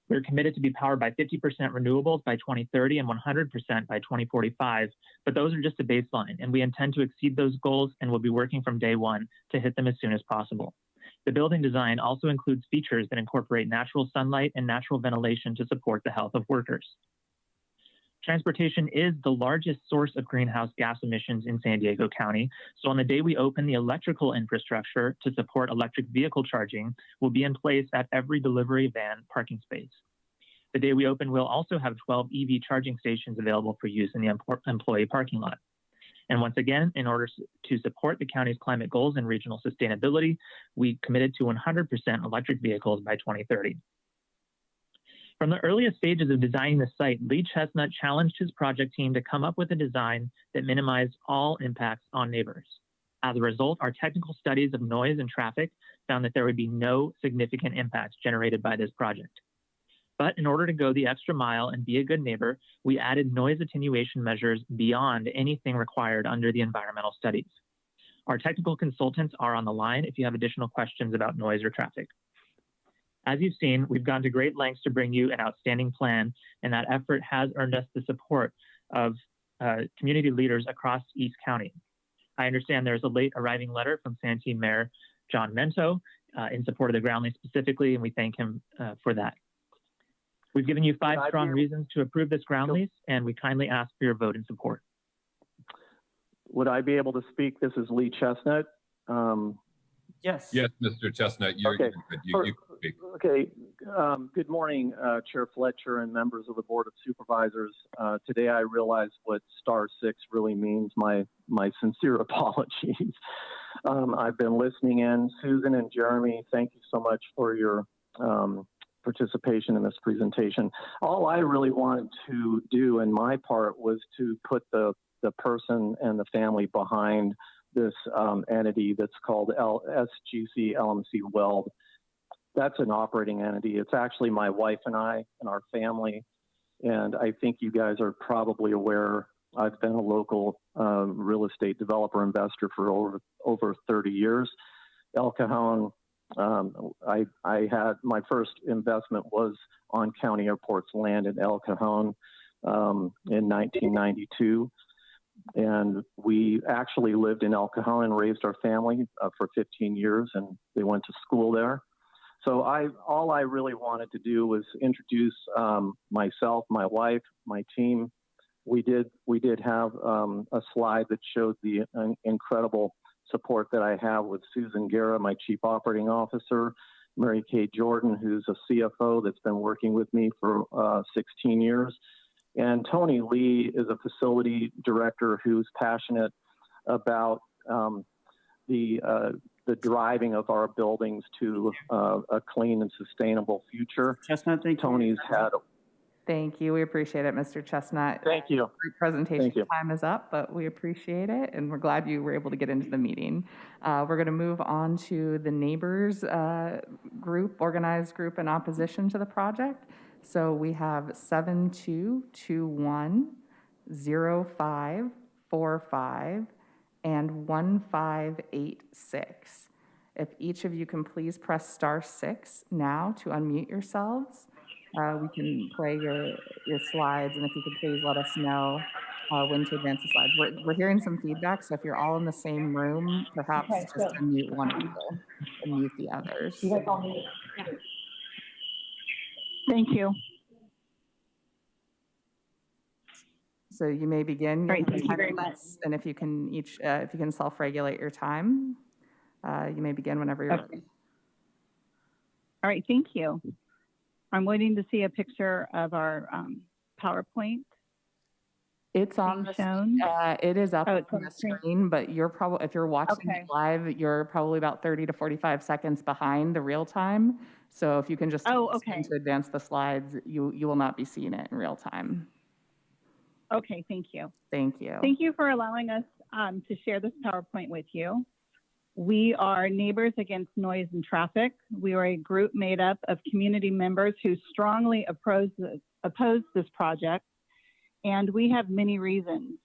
We're committed to be powered by 50% renewables by 2030 and 100% by 2045, but those are just a baseline, and we intend to exceed those goals and will be working from day one to hit them as soon as possible. The building design also includes features that incorporate natural sunlight and natural ventilation to support the health of workers. Transportation is the largest source of greenhouse gas emissions in San Diego County. So on the day we open, the electrical infrastructure to support electric vehicle charging will be in place at every delivery van parking space. The day we open, we'll also have 12 EV charging stations available for use in the employee parking lot. And once again, in order to support the county's climate goals and regional sustainability, we committed to 100% electric vehicles by 2030. From the earliest stages of designing the site, Lee Chestnut challenged his project team to come up with a design that minimized all impacts on neighbors. As a result, our technical studies of noise and traffic found that there would be no significant impacts generated by this project. But in order to go the extra mile and be a good neighbor, we added noise attenuation measures beyond anything required under the environmental studies. Our technical consultants are on the line if you have additional questions about noise or traffic. As you've seen, we've gone to great lengths to bring you an outstanding plan, and that effort has earned us the support of community leaders across East County. I understand there's a late arriving letter from Santee Mayor John Mento in support of the ground lease specifically, and we thank him for that. We've given you 5 strong reasons to approve this ground lease, and we kindly ask for your vote in support. Would I be able to speak? This is Lee Chestnut. Yes. Yes, Mr. Chestnut, you can speak. Okay. Good morning, Chair Fletcher and members of the Board of Supervisors. Today I realize what star 6 really means. My sincere apologies. I've been listening in. Susan and Jeremy, thank you so much for your participation in this presentation. All I really wanted to do in my part was to put the person and the family behind this entity that's called SGC LMC Weld. That's an operating entity. It's actually my wife and I and our family. And I think you guys are probably aware, I've been a local real estate developer investor for over 30 years. El Cajon, I had my first investment was on County Airport's land in El Cajon in 1992. And we actually lived in El Cajon and raised our family for 15 years, and they went to school there. So all I really wanted to do was introduce myself, my wife, my team. We did have a slide that showed the incredible support that I have with Susan Guerra, my Chief Operating Officer, Mary Kay Jordan, who's a CFO that's been working with me for 16 years. And Tony Lee is a facility director who's passionate about the driving of our buildings to a clean and sustainable future. Chestnut, thank Tony's you. had. Thank you. We appreciate it, Mr. Chestnut. Thank you. Group presentation Thank you. time is up, but we appreciate it, and we're glad you were able to get into the meeting. We're going to move on to the neighbors group, organized group in opposition to the project. So we have 7221, 0545, and 1586. If each of you can please press star 6 now to unmute yourselves. We can play your slides, and if you could please let us know when to advance the slides. We're hearing some feedback, so if you're all in the same room, perhaps just unmute one of you and mute the others. You guys all mute. Yeah. Thank you. So you may begin. All right, You have thank you 10 very minutes, and if you can self-regulate your time, you may begin whenever you're ready. All right, thank you. I'm waiting to see a picture of our PowerPoint. It's on the shown. It is up Oh, it's on the screen, but you're probably, if you're watching Okay. it live, you're probably about 30 to 45 seconds behind the real time. So if you can just okay. to advance the slides, you will not be seeing it in real time. Okay, thank you. Thank you. Thank you for allowing us to share this PowerPoint with you. We are Neighbors Against Noise and Traffic. We are a group made up of community members who strongly oppose this project, and we have many reasons.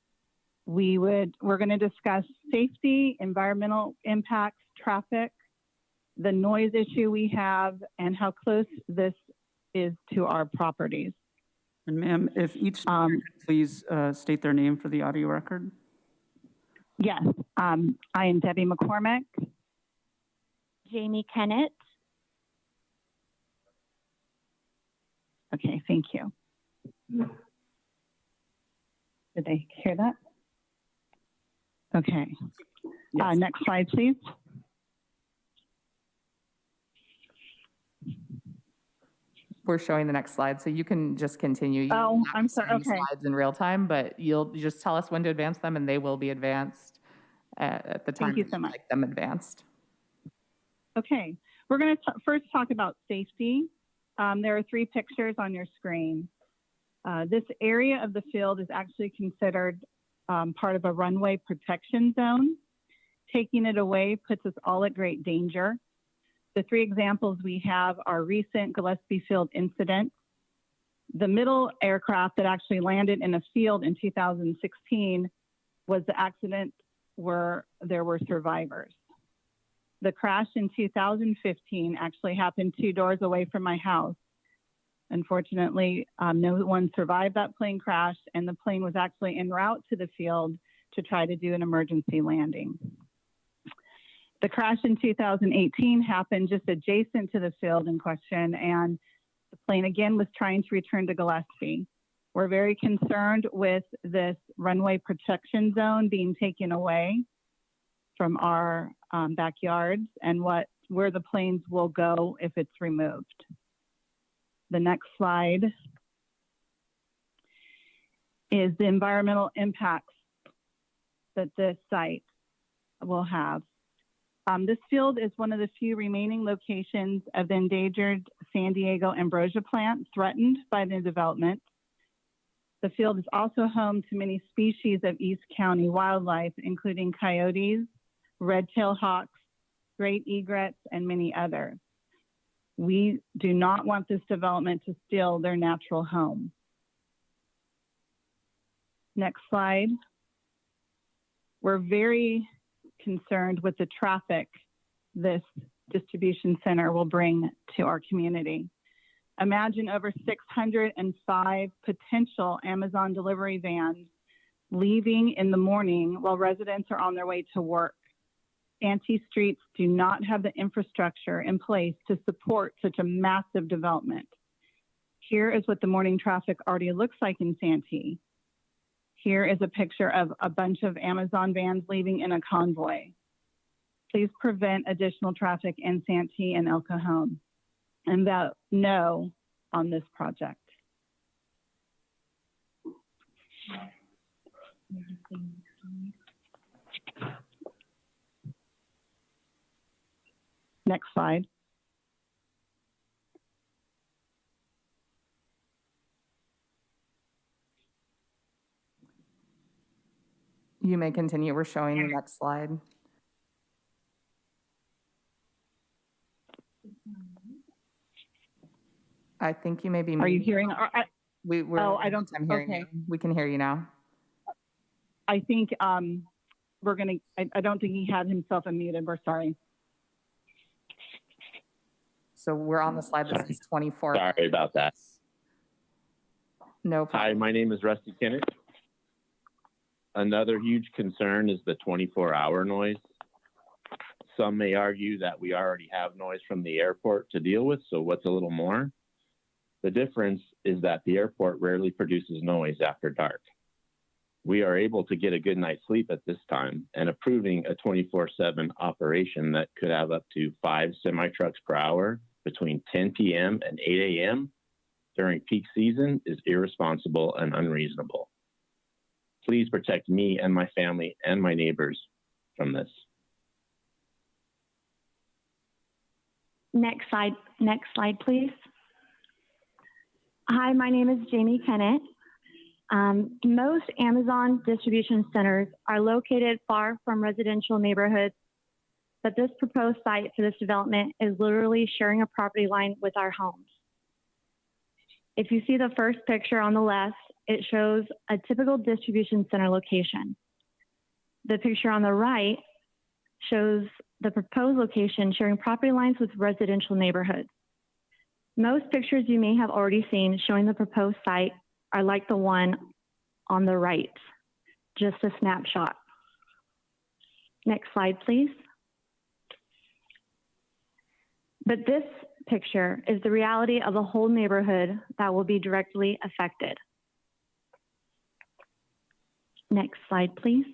We're going to discuss safety, environmental impacts, traffic, the noise issue we have, and how close this is to our properties. And ma'am, if each speaker could please state their name for the audio record. Yes, I am Debbie McCormick. Jamie Kennett. Okay, thank you. Did they hear that? Okay. Yes. Next slide, please. We're showing the next slide, so you can just continue. I'm sorry. Okay. Slides in real time, but you'll just tell us when to advance them, and they will be advanced at the time. Thank you so much. Like them advanced. Okay, we're going to first talk about safety. There are 3 pictures on your screen. This area of the field is actually considered part of a runway protection zone. Taking it away puts us all at great danger. The 3 examples we have are recent Gillespie Field incidents. The middle aircraft that actually landed in a field in 2016 was the accident where there were survivors. The crash in 2015 actually happened 2 doors away from my house. Unfortunately, no one survived that plane crash, and the plane was actually en route to the field to try to do an emergency landing. The crash in 2018 happened just adjacent to the field in question, and the plane again was trying to return to Gillespie. We're very concerned with this runway protection zone being taken away from our backyards and where the planes will go if it's removed. The next slide is the environmental impacts that this site will have. This field is one of the few remaining locations of the endangered San Diego ambrosia plant threatened by the development. The field is also home to many species of East County wildlife, including coyotes, red-tailed hawks, great egrets, and many others. We do not want this development to steal their natural home. Next slide. We're very concerned with the traffic this distribution center will bring to our community. Imagine over 605 potential Amazon delivery vans leaving in the morning while residents are on their way to work. Santee streets do not have the infrastructure in place to support such a massive development. Here is what the morning traffic already looks like in Santee. Here is a picture of a bunch of Amazon vans leaving in a convoy. Please prevent additional traffic in Santee and El Cajon, and vote no on this project. Next slide. You may continue. We're showing the next slide. I think you may be. Are you hearing? We're I don't. I'm hearing Okay. you. We can hear you now. I think we're gonna. I don't think he had himself unmuted. We're sorry. So we're on the slide that says 24. Sorry about that. No problem. Hi, my name is Rusty Kennett. Another huge concern is the 24-hour noise. Some may argue that we already have noise from the airport to deal with, so what's a little more? The difference is that the airport rarely produces noise after dark. We are able to get a good night's sleep at this time, and approving a 24/7 operation that could have up to 5 semi-trucks per hour between 10 p.m. and 8 a.m. during peak season is irresponsible and unreasonable. Please protect me and my family and my neighbors from this. Next slide, please. Hi, my name is Jamie Kennett. Most Amazon distribution centers are located far from residential neighborhoods, but this proposed site for this development is literally sharing a property line with our homes. If you see the first picture on the left, it shows a typical distribution center location. The picture on the right shows the proposed location sharing property lines with residential neighborhoods. Most pictures you may have already seen showing the proposed site are like the one on the right, just a snapshot. Next slide, please. But this picture is the reality of the whole neighborhood that will be directly affected. Next slide, please.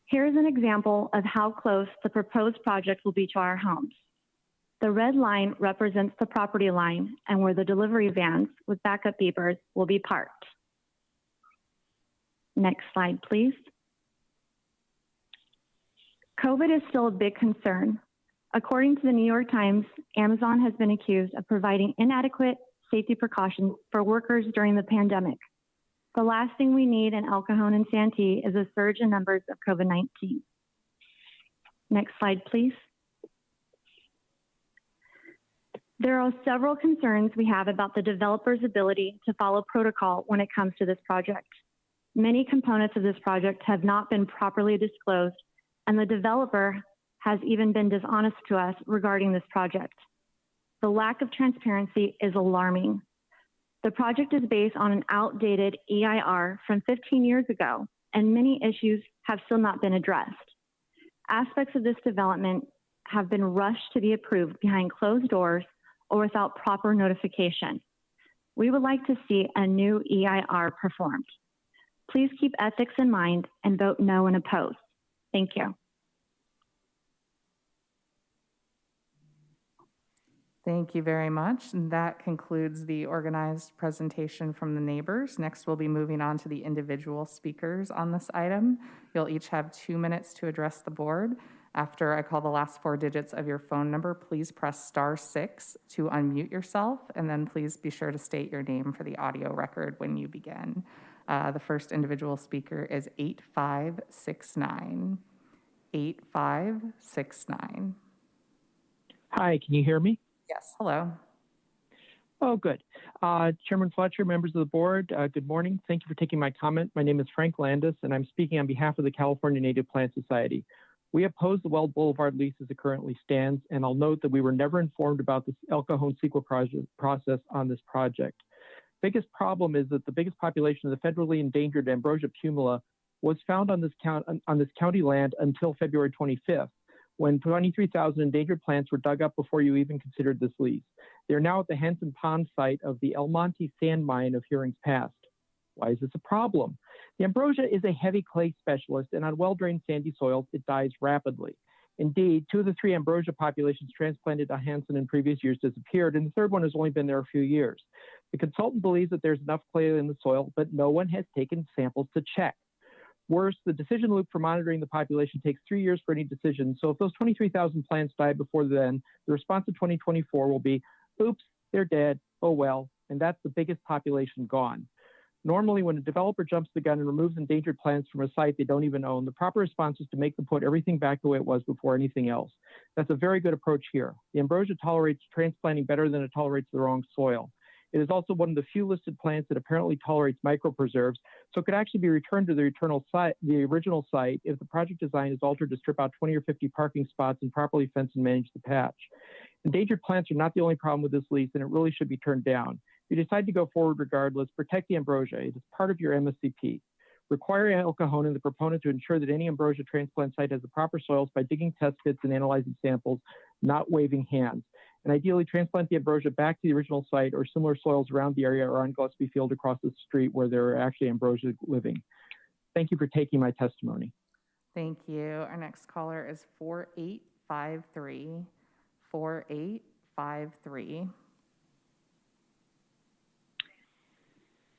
Here's an example of how close the proposed project will be to our homes. The red line represents the property line and where the delivery vans with backup beepers will be parked. Next slide, please. COVID is still a big concern. According to the New York Times, Amazon has been accused of providing inadequate safety precautions for workers during the pandemic. The last thing we need in El Cajon and Santee is a surge in numbers of COVID-19. Next slide, please. There are several concerns we have about the developer's ability to follow protocol when it comes to this project. Many components of this project have not been properly disclosed, and the developer has even been dishonest to us regarding this project. The lack of transparency is alarming. The project is based on an outdated EIR from 15 years ago, and many issues have still not been addressed. Aspects of this development have been rushed to be approved behind closed doors or without proper notification. We would like to see a new EIR performed. Please keep ethics in mind and vote no and oppose. Thank you. Thank you very much. And that concludes the organized presentation from the neighbors. Next, we'll be moving on to the individual speakers on this item. You'll each have 2 minutes to address the board. After I call the last 4 digits of your phone number, please press *6 to unmute yourself, and then please be sure to state your name for the audio record when you begin. The first individual speaker is 8569. 8569. Hi, can you hear me? Yes, hello. Oh, good. Chairman Fletcher, members of the board, good morning. Thank you for taking my comment. My name is Frank Landis, and I'm speaking on behalf of the California Native Plant Society. We oppose the Weld Boulevard lease as it currently stands, and I'll note that we were never informed about this El Cajon CEQA process on this project. Biggest problem is that the biggest population of the federally endangered Ambrosia pumila was found on this county land until February 25th, when 23,000 endangered plants were dug up before you even considered this lease. They are now at the Hanson Pond site of the El Monte sand mine of Hearings Past. Why is this a problem? The ambrosia is a heavy clay specialist, and on well-drained sandy soils, it dies rapidly. Indeed, 2 of the 3 ambrosia populations transplanted to Hanson in previous years disappeared, and the third one has only been there a few years. The consultant believes that there's enough clay in the soil, but no one has taken samples to check. Worse, the decision loop for monitoring the population takes 3 years for any decision. So if those 23,000 plants die before then, the response of 2024 will be, oops, they're dead, oh well, and that's the biggest population gone. Normally, when a developer jumps the gun and removes endangered plants from a site they don't even own, the proper response is to make them put everything back the way it was before anything else. That's a very good approach here. The ambrosia tolerates transplanting better than it tolerates the wrong soil. It is also one of the few listed plants that apparently tolerates micropreserves, so it could actually be returned to the original site if the project design is altered to strip out 20 or 50 parking spots and properly fence and manage the patch. Endangered plants are not the only problem with this lease, and it really should be turned down. If you decide to go forward regardless, protect the ambrosia. It is part of your MSCP. Require El Cajon and the proponent to ensure that any ambrosia transplant site has the proper soils by digging test pits and analyzing samples, not waving hands. and ideally transplant the ambrosia back to the original site or similar soils around the area or on Gillespie Field across the street where there are actually ambrosia living. Thank you for taking my testimony. Thank you. Our next caller is 4853. 4853.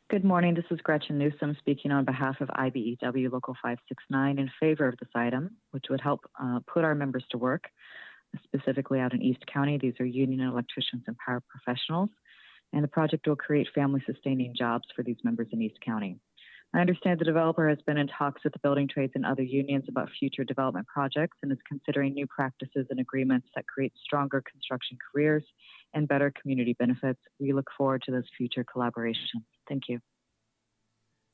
Good morning. This is Gretchen Newsom speaking on behalf of IBEW Local 569 in favor of this item, which would help put our members to work, specifically out in East County. These are union electricians and power professionals, and the project will create family-sustaining jobs for these members in East County. I understand the developer has been in talks with the building trades and other unions about future development projects and is considering new practices and agreements that create stronger construction careers and better community benefits. We look forward to those future collaborations. Thank you.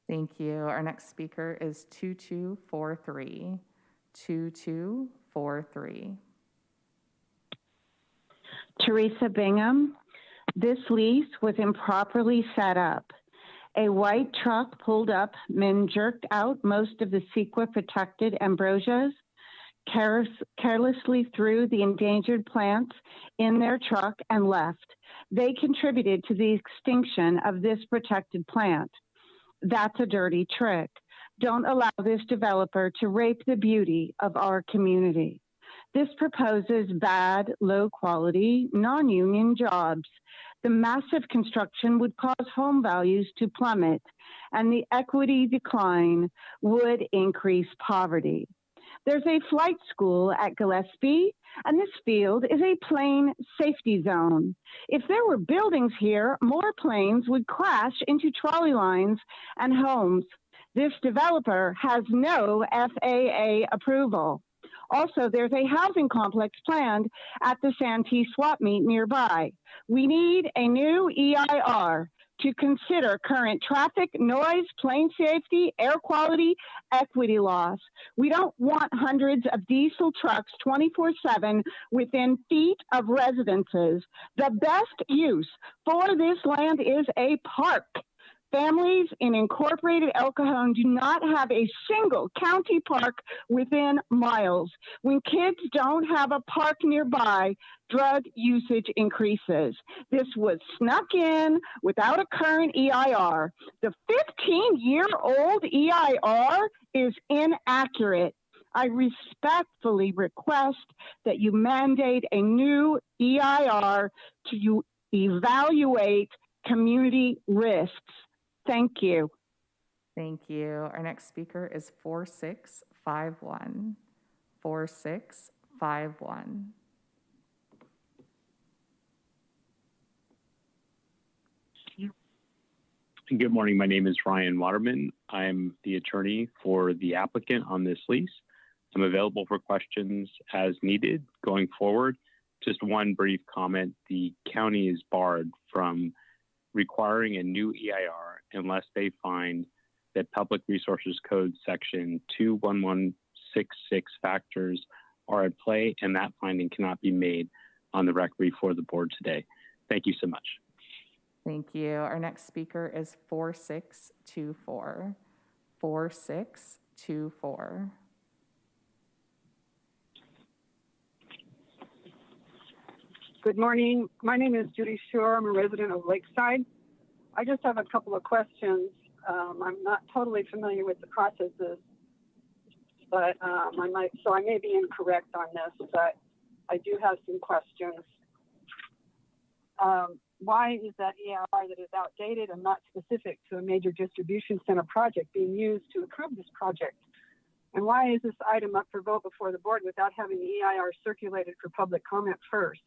Thank you. Our next speaker is 2243. 2243. Teresa Bingham. This lease was improperly set up. A white truck pulled up, men jerked out most of the CEQA protected ambrosias, carelessly threw the endangered plants in their truck and left. They contributed to the extinction of this protected plant. That's a dirty trick. Don't allow this developer to rape the beauty of our community. This proposes bad, low quality, non-union jobs. The massive construction would cause home values to plummet, and the equity decline would increase poverty. There's a flight school at Gillespie, and this field is a plane safety zone. If there were buildings here, more planes would crash into trolley lines and homes. This developer has no FAA approval. Also, there's a housing complex planned at the Santee swap meet nearby. We need a new EIR to consider current traffic, noise, plane safety, air quality, equity loss. We don't want hundreds of diesel trucks 24/7 within feet of residences. The best use for this land is a park. Families in incorporated El Cajon do not have a single county park within miles. When kids don't have a park nearby, drug usage increases. This was snuck in without a current EIR. The 15-year-old EIR is inaccurate. I respectfully request that you mandate a new EIR to evaluate community risks. Thank you. Thank you. Our next speaker is 4651. 4651. Good morning. My name is Ryan Waterman. I'm the attorney for the applicant on this lease. I'm available for questions as needed going forward. Just one brief comment. The county is barred from requiring a new EIR unless they find that Public Resources Code section 21166 factors are at play, and that finding cannot be made on the record before the board today. Thank you so much. Thank you. Our next speaker is 4624. 4624. Good morning. My name is Judy Shore. I'm a resident of Lakeside. I just have a couple of questions. I'm not totally familiar with the processes, but I may be incorrect on this, but I do have some questions. Why is that EIR that is outdated and not specific to a major distribution center project being used to approve this project? And why is this item up for vote before the board without having the EIR circulated for public comment first?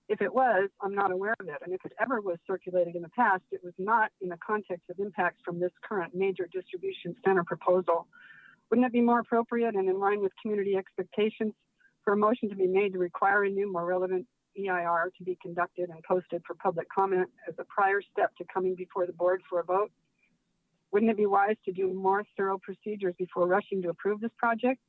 If it was, I'm not aware of it. And if it ever was circulated in the past, it was not in the context of impacts from this current major distribution center proposal. Wouldn't it be more appropriate and in line with community expectations for a motion to be made to require a new, more relevant EIR to be conducted and posted for public comment as a prior step to coming before the board for a vote? Wouldn't it be wise to do more thorough procedures before rushing to approve this project?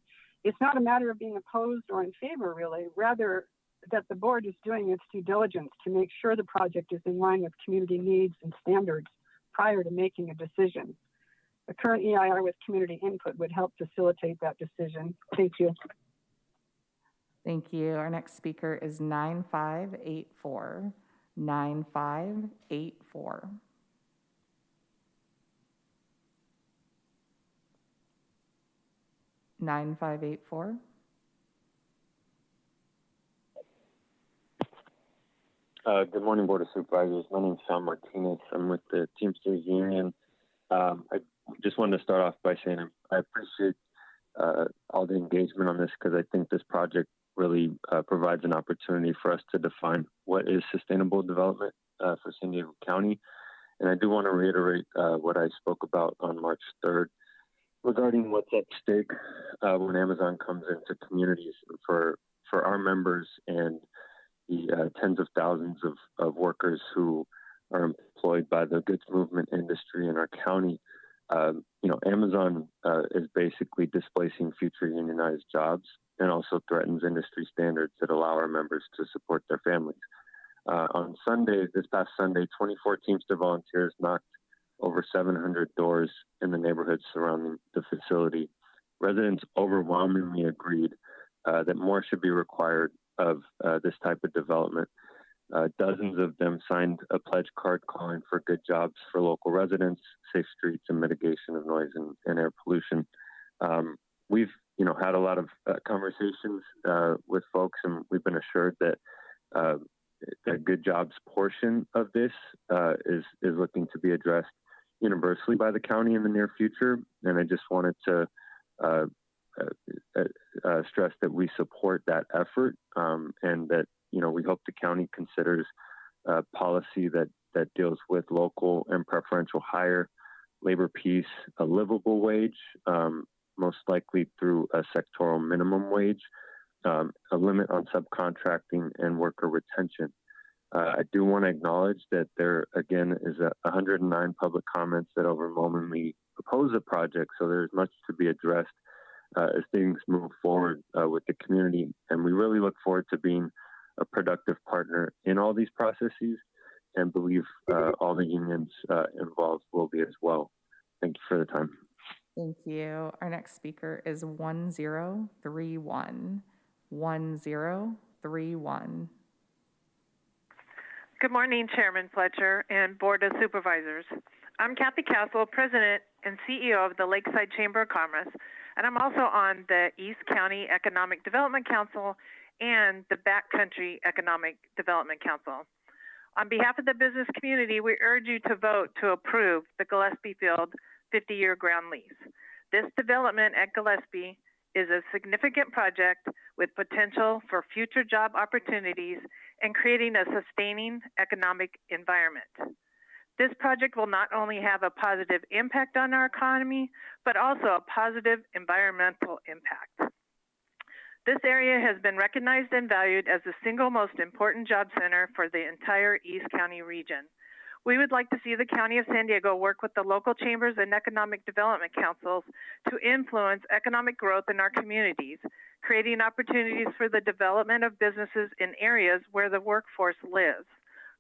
It's not a matter of being opposed or in favor, really, rather that the board is doing its due diligence to make sure the project is in line with community needs and standards prior to making a decision. The current EIR with community input would help facilitate that decision. Thank you. Thank you. Our next speaker is 9584. 9584. Nine five eight four. Good morning, Board of Supervisors. My name is Sam Martinez. I'm with the Teamsters Union. I just wanted to start off by saying I appreciate all the engagement on this because I think this project really provides an opportunity for us to define what is sustainable development for San Diego County. And I do want to reiterate what I spoke about on March 3rd regarding what's at stake when Amazon comes into communities for our members and the tens of thousands of workers who are employed by the goods movement industry in our county. Amazon is basically displacing future unionized jobs and also threatens industry standards that allow our members to support their families. On Sunday, this past Sunday, 24 Teamster volunteers knocked over 700 doors in the neighborhoods surrounding the facility. Residents overwhelmingly agreed that more should be required of this type of development. Dozens of them signed a pledge card calling for good jobs for local residents, safe streets, and mitigation of noise and air pollution. We've had a lot of conversations with folks, and we've been assured that the good jobs portion of this is looking to be addressed universally by the county in the near future. And I just wanted to stress that we support that effort and that we hope the county considers policy that deals with local and preferential hire, labor peace, a livable wage, most likely through a sectoral minimum wage, a limit on subcontracting and worker retention. I do want to acknowledge that there, again, is 109 public comments that overwhelmingly oppose the project, so there's much to be addressed as things move forward with the community. And we really look forward to being a productive partner in all these processes and believe all the unions involved will be as well. Thank you for the time. Thank you. Our next speaker is 1031. 1031. Good morning, Chairman Fletcher and Board of Supervisors. I'm Kathy Castle, President and CEO of the Lakeside Chamber of Commerce, and I'm also on the East County Economic Development Council and the Backcountry Economic Development Council. On behalf of the business community, we urge you to vote to approve the Gillespie Field 50-year ground lease. This development at Gillespie is a significant project with potential for future job opportunities and creating a sustaining economic environment. This project will not only have a positive impact on our economy, but also a positive environmental impact. This area has been recognized and valued as the single most important job center for the entire East County region. We would like to see the County of San Diego work with the local chambers and economic development councils to influence economic growth in our communities, creating opportunities for the development of businesses in areas where the workforce lives.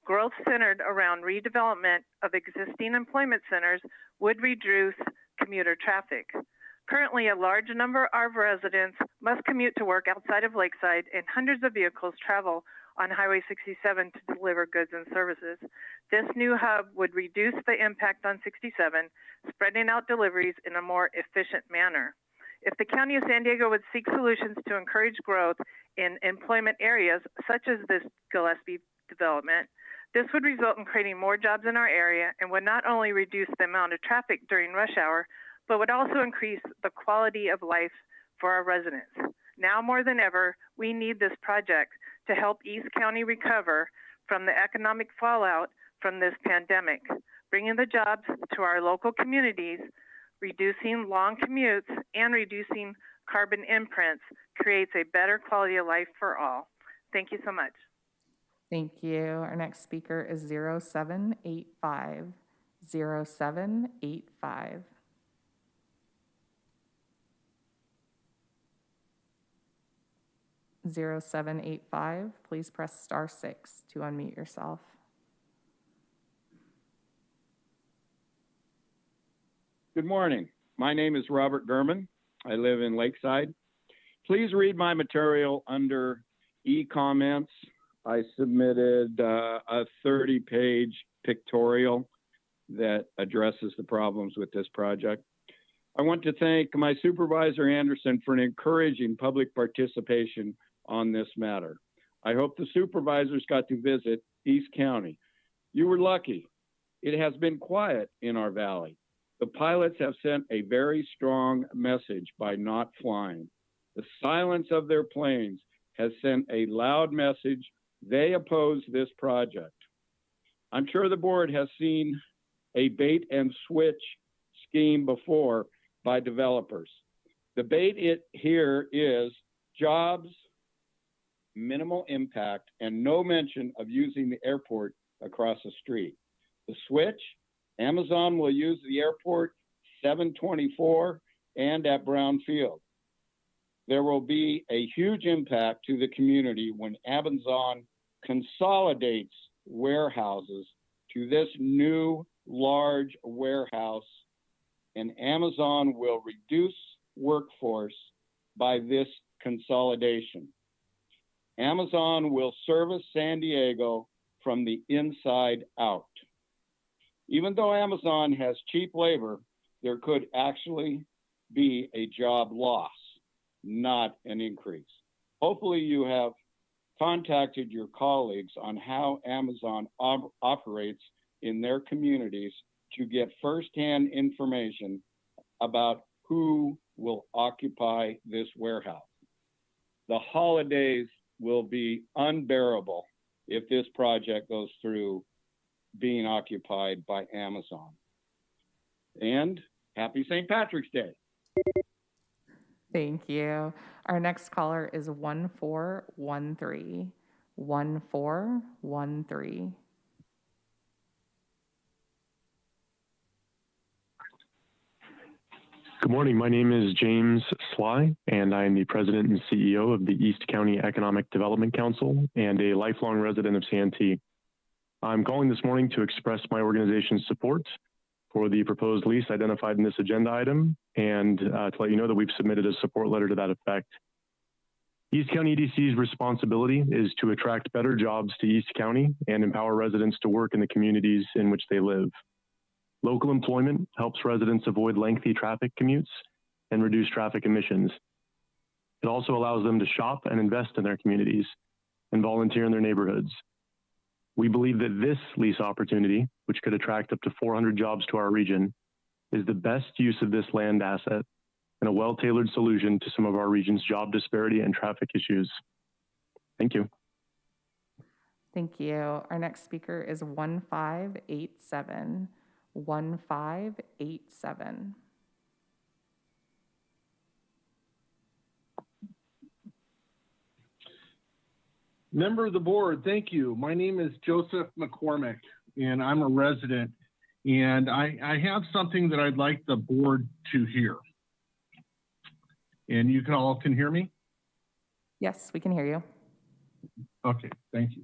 Growth centered around redevelopment of existing employment centers would reduce commuter traffic. Currently, a large number of residents must commute to work outside of Lakeside, and hundreds of vehicles travel on Highway 67 to deliver goods and services. This new hub would reduce the impact on 67, spreading out deliveries in a more efficient manner. If the County of San Diego would seek solutions to encourage growth in employment areas, such as this Gillespie development, this would result in creating more jobs in our area and would not only reduce the amount of traffic during rush hour, but would also increase the quality of life for our residents. Now more than ever, we need this project to help East County recover from the economic fallout from this pandemic, bringing the jobs to our local communities, reducing long commutes, and reducing carbon imprints creates a better quality of life for all. Thank you so much. Thank you. Our next speaker is 0785. 0785. Please press *6 to unmute yourself. Good morning. My name is Robert Gurman. I live in Lakeside. Please read my material under e-comments. I submitted a 30-page pictorial that addresses the problems with this project. I want to thank my supervisor, Anderson, for an encouraging public participation on this matter. I hope the supervisors got to visit East County. You were lucky. It has been quiet in our valley. The pilots have sent a very strong message by not flying. The silence of their planes has sent a loud message. They oppose this project. I'm sure the board has seen a bait and switch scheme before by developers. The bait here is jobs, minimal impact, and no mention of using the airport across the street. The switch, Amazon will use the airport 724 and at Brown Field. There will be a huge impact to the community when Amazon consolidates warehouses to this new large warehouse, and Amazon will reduce workforce by this consolidation. Amazon will service San Diego from the inside out. Even though Amazon has cheap labor, there could actually be a job loss, not an increase. Hopefully you have contacted your colleagues on how Amazon operates in their communities to get firsthand information about who will occupy this warehouse. The holidays will be unbearable if this project goes through being occupied by Amazon. And happy St. Patrick's Day. Thank you. Our next caller is 1413. 1413. Good morning. My name is James Sly, and I am the president and CEO of the East County Economic Development Council and a lifelong resident of Santee. I'm calling this morning to express my organization's support for the proposed lease identified in this agenda item and to let you know that we've submitted a support letter to that effect. East County EDC's responsibility is to attract better jobs to East County and empower residents to work in the communities in which they live. Local employment helps residents avoid lengthy traffic commutes and reduce traffic emissions. It also allows them to shop and invest in their communities and volunteer in their neighborhoods. We believe that this lease opportunity, which could attract up to 400 jobs to our region, is the best use of this land asset and a well-tailored solution to some of our region's job disparity and traffic issues. Thank you. Thank you. Our next speaker is 1587. 1587. Member of the board, thank you. My name is Joseph McCormick, and I'm a resident, and I have something that I'd like the board to hear. And you all can hear me? Yes, we can hear you. Okay, thank you.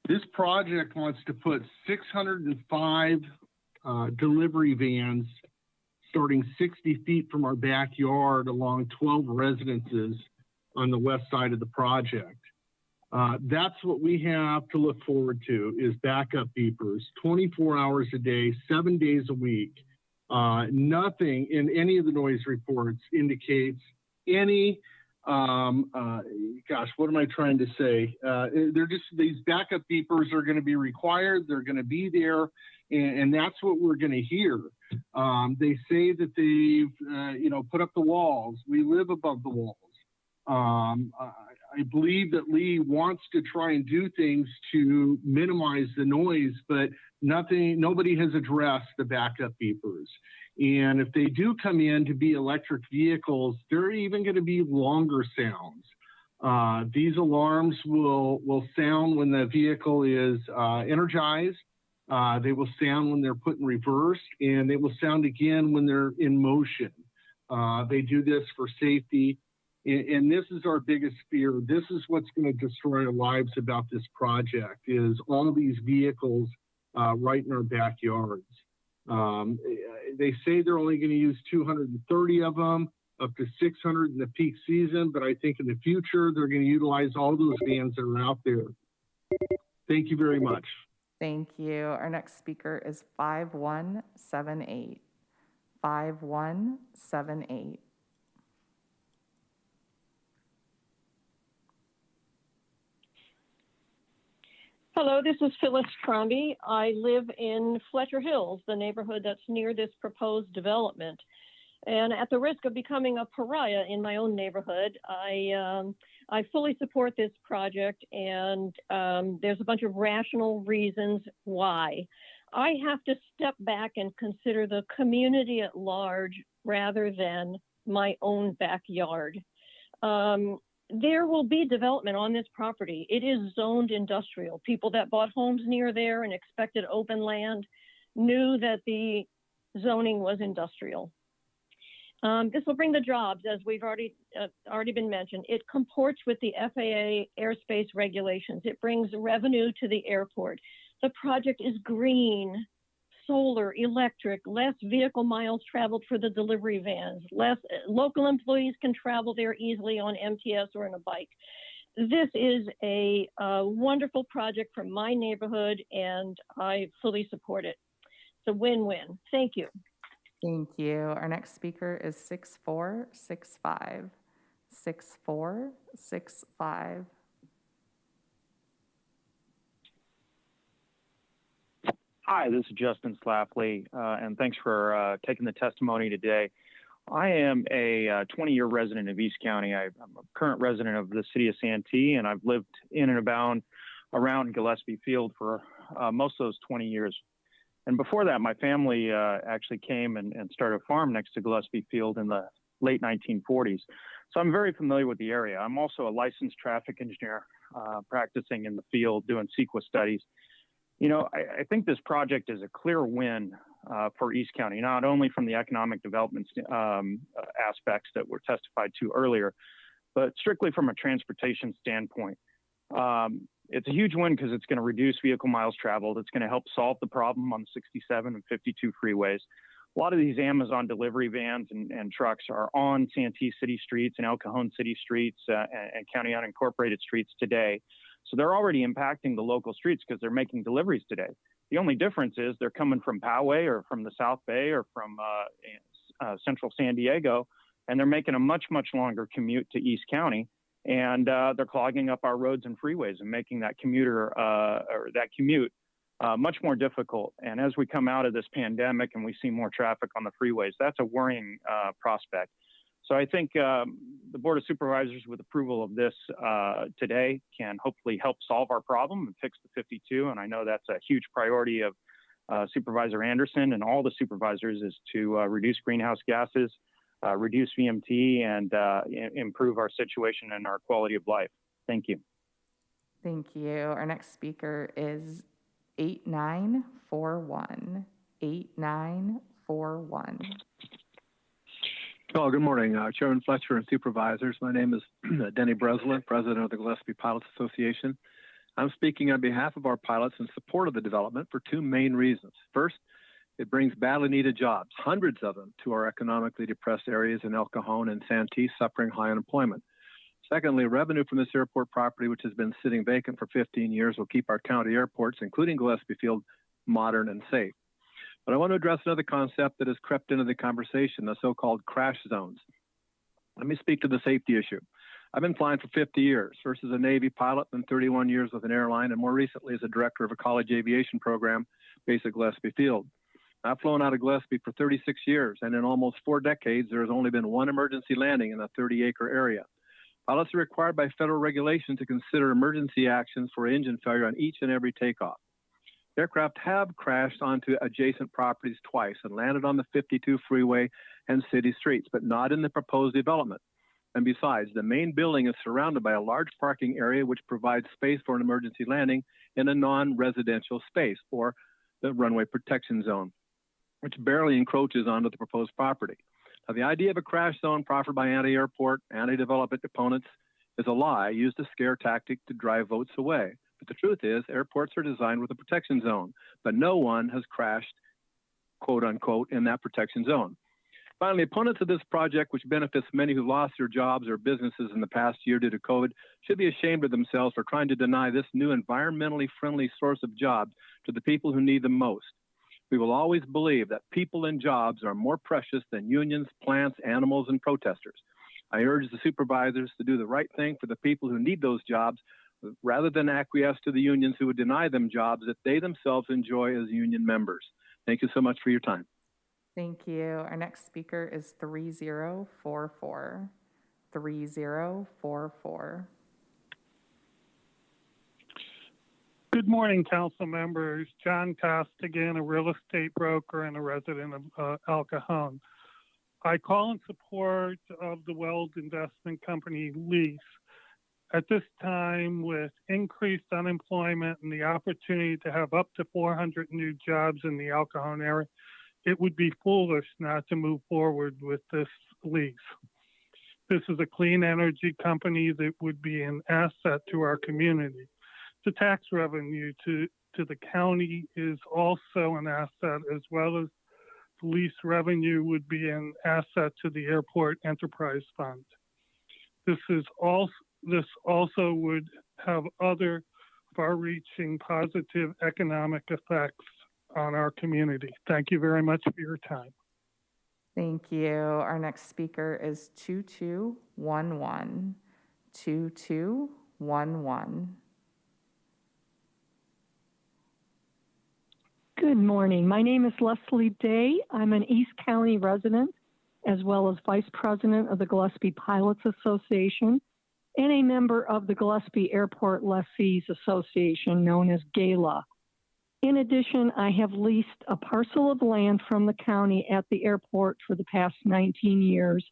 This project wants to put 605 delivery vans starting 60 feet from our backyard along 12 residences on the west side of the project. That's what we have to look forward to is backup beepers, 24 hours a day, 7 days a week. Nothing in any of the noise reports indicates any gosh, what am I trying to say? They're just, these backup beepers are going to be required. They're going to be there. And that's what we're going to hear. They say that they've, put up the walls. We live above the walls. I believe that Lee wants to try and do things to minimize the noise, but nobody has addressed the backup beepers. And if they do come in to be electric vehicles, they're even going to be longer sounds. These alarms will sound when the vehicle is energized. They will sound when they're put in reverse, and they will sound again when they're in motion. They do this for safety, and this is our biggest fear. This is what's going to destroy our lives about this project, is all these vehicles right in our backyards. They say they're only going to use 230 of them, up to 600 in the peak season, but I think in the future, they're going to utilize all those vans that are out there. Thank you very much. Thank you. Our next speaker is 5178. 5178. Hello, this is Phyllis Crombie. I live in Fletcher Hills, the neighborhood that's near this proposed development. And at the risk of becoming a pariah in my own neighborhood, I fully support this project, and there's a bunch of rational reasons why. I have to step back and consider the community at large rather than my own backyard. There will be development on this property. It is zoned industrial. People that bought homes near there and expected open land knew that the zoning was industrial. This will bring the jobs, as we've already been mentioned. It comports with the FAA airspace regulations. It brings revenue to the airport. The project is green, solar, electric, less vehicle miles traveled for the delivery vans, less local employees can travel there easily on MTS or in a bike. This is a wonderful project for my neighborhood, and I fully support it. It's a win-win. Thank you. Thank you. Our next speaker is 6465. 6465. Hi, this is Justin Slafley, and thanks for taking the testimony today. I am a 20-year resident of East County. I'm a current resident of the city of Santee, and I've lived in and around Gillespie Field for most of those 20 years. And before that, my family actually came and started a farm next to Gillespie Field in the late 1940s. So I'm very familiar with the area. I'm also a licensed traffic engineer practicing in the field doing CEQA studies. You know, I think this project is a clear win for East County, not only from the economic development aspects that were testified to earlier, but strictly from a transportation standpoint. It's a huge win because it's going to reduce vehicle miles traveled. It's going to help solve the problem on the 67 and 52 freeways. A lot of these Amazon delivery vans and trucks are on Santee city streets and El Cajon city streets and county unincorporated streets today. So they're already impacting the local streets because they're making deliveries today. The only difference is they're coming from Poway or from the South Bay or from central San Diego, and they're making a much, much longer commute to East County. And they're clogging up our roads and freeways and making that commute much more difficult. And as we come out of this pandemic and we see more traffic on the freeways, that's a worrying prospect. So I think the Board of Supervisors, with approval of this today, can hopefully help solve our problem and fix the 52. And I know that's a huge priority of Supervisor Anderson and all the supervisors, is to reduce greenhouse gases, reduce VMT, and improve our situation and our quality of life. Thank you. Thank you. Our next speaker is 8941. 8941. Oh, good morning, Chairman Fletcher and Supervisors. My name is Denny Breslin, President of the Gillespie Pilots Association. I'm speaking on behalf of our pilots in support of the development for two main reasons. First, it brings badly needed jobs, hundreds of them, to our economically depressed areas in El Cajon and Santee suffering high unemployment. Secondly, revenue from this airport property, which has been sitting vacant for 15 years, will keep our county airports, including Gillespie Field, modern and safe. But I want to address another concept that has crept into the conversation, the so-called crash zones. Let me speak to the safety issue. I've been flying for 50 years, first as a Navy pilot, then 31 years with an airline, and more recently as a director of a college aviation program based at Gillespie Field. I've flown out of Gillespie for 36 years, and in almost 4 decades, there has only been one emergency landing in a 30-acre area. Pilots are required by federal regulation to consider emergency actions for engine failure on each and every takeoff. Aircraft have crashed onto adjacent properties twice and landed on the 52 freeway and city streets, but not in the proposed development. And besides, the main building is surrounded by a large parking area which provides space for an emergency landing in a non-residential space, or the runway protection zone, which barely encroaches onto the proposed property. Now, the idea of a crash zone proffered by anti-airport, anti-development opponents is a lie used as a scare tactic to drive votes away. But the truth is, airports are designed with a protection zone, but no one has crashed, quote unquote, in that protection zone. Finally, opponents of this project, which benefits many who lost their jobs or businesses in the past year due to COVID, should be ashamed of themselves for trying to deny this new environmentally friendly source of jobs to the people who need them most. We will always believe that people and jobs are more precious than unions, plants, animals, and protesters. I urge the supervisors to do the right thing for the people who need those jobs rather than acquiesce to the unions who would deny them jobs that they themselves enjoy as union members. Thank you so much for your time. Thank you. Our next speaker is 3044. 3044. Good morning, council members. John Costigan, a real estate broker and a resident of El Cajon. I call in support of the Weld investment company Lease. At this time, with increased unemployment and the opportunity to have up to 400 new jobs in the El Cajon area, it would be foolish not to move forward with this lease. This is a clean energy company that would be an asset to our community. The tax revenue to the county is also an asset, as well as the lease revenue would be an asset to the Airport Enterprise Fund. This also would have other far-reaching positive economic effects on our community. Thank you very much for your time. Thank you. Our next speaker is 2211. 2211. Good morning. My name is Leslie Day. I'm an East County resident, as well as Vice President of the Gillespie Pilots Association and a member of the Gillespie Airport Lessees Association, known as GALA. In addition, I have leased a parcel of land from the county at the airport for the past 19 years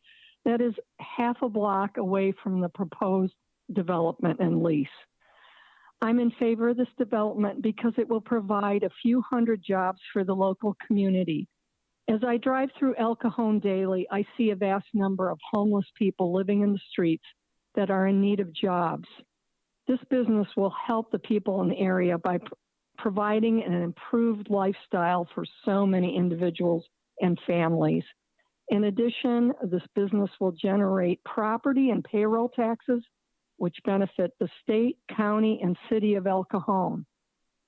that is half a block away from the proposed development and lease. I'm in favor of this development because it will provide a few hundred jobs for the local community. As I drive through El Cajon daily, I see a vast number of homeless people living in the streets that are in need of jobs. This business will help the people in the area by providing an improved lifestyle for so many individuals and families. In addition, this business will generate property and payroll taxes, which benefit the state, county, and city of El Cajon.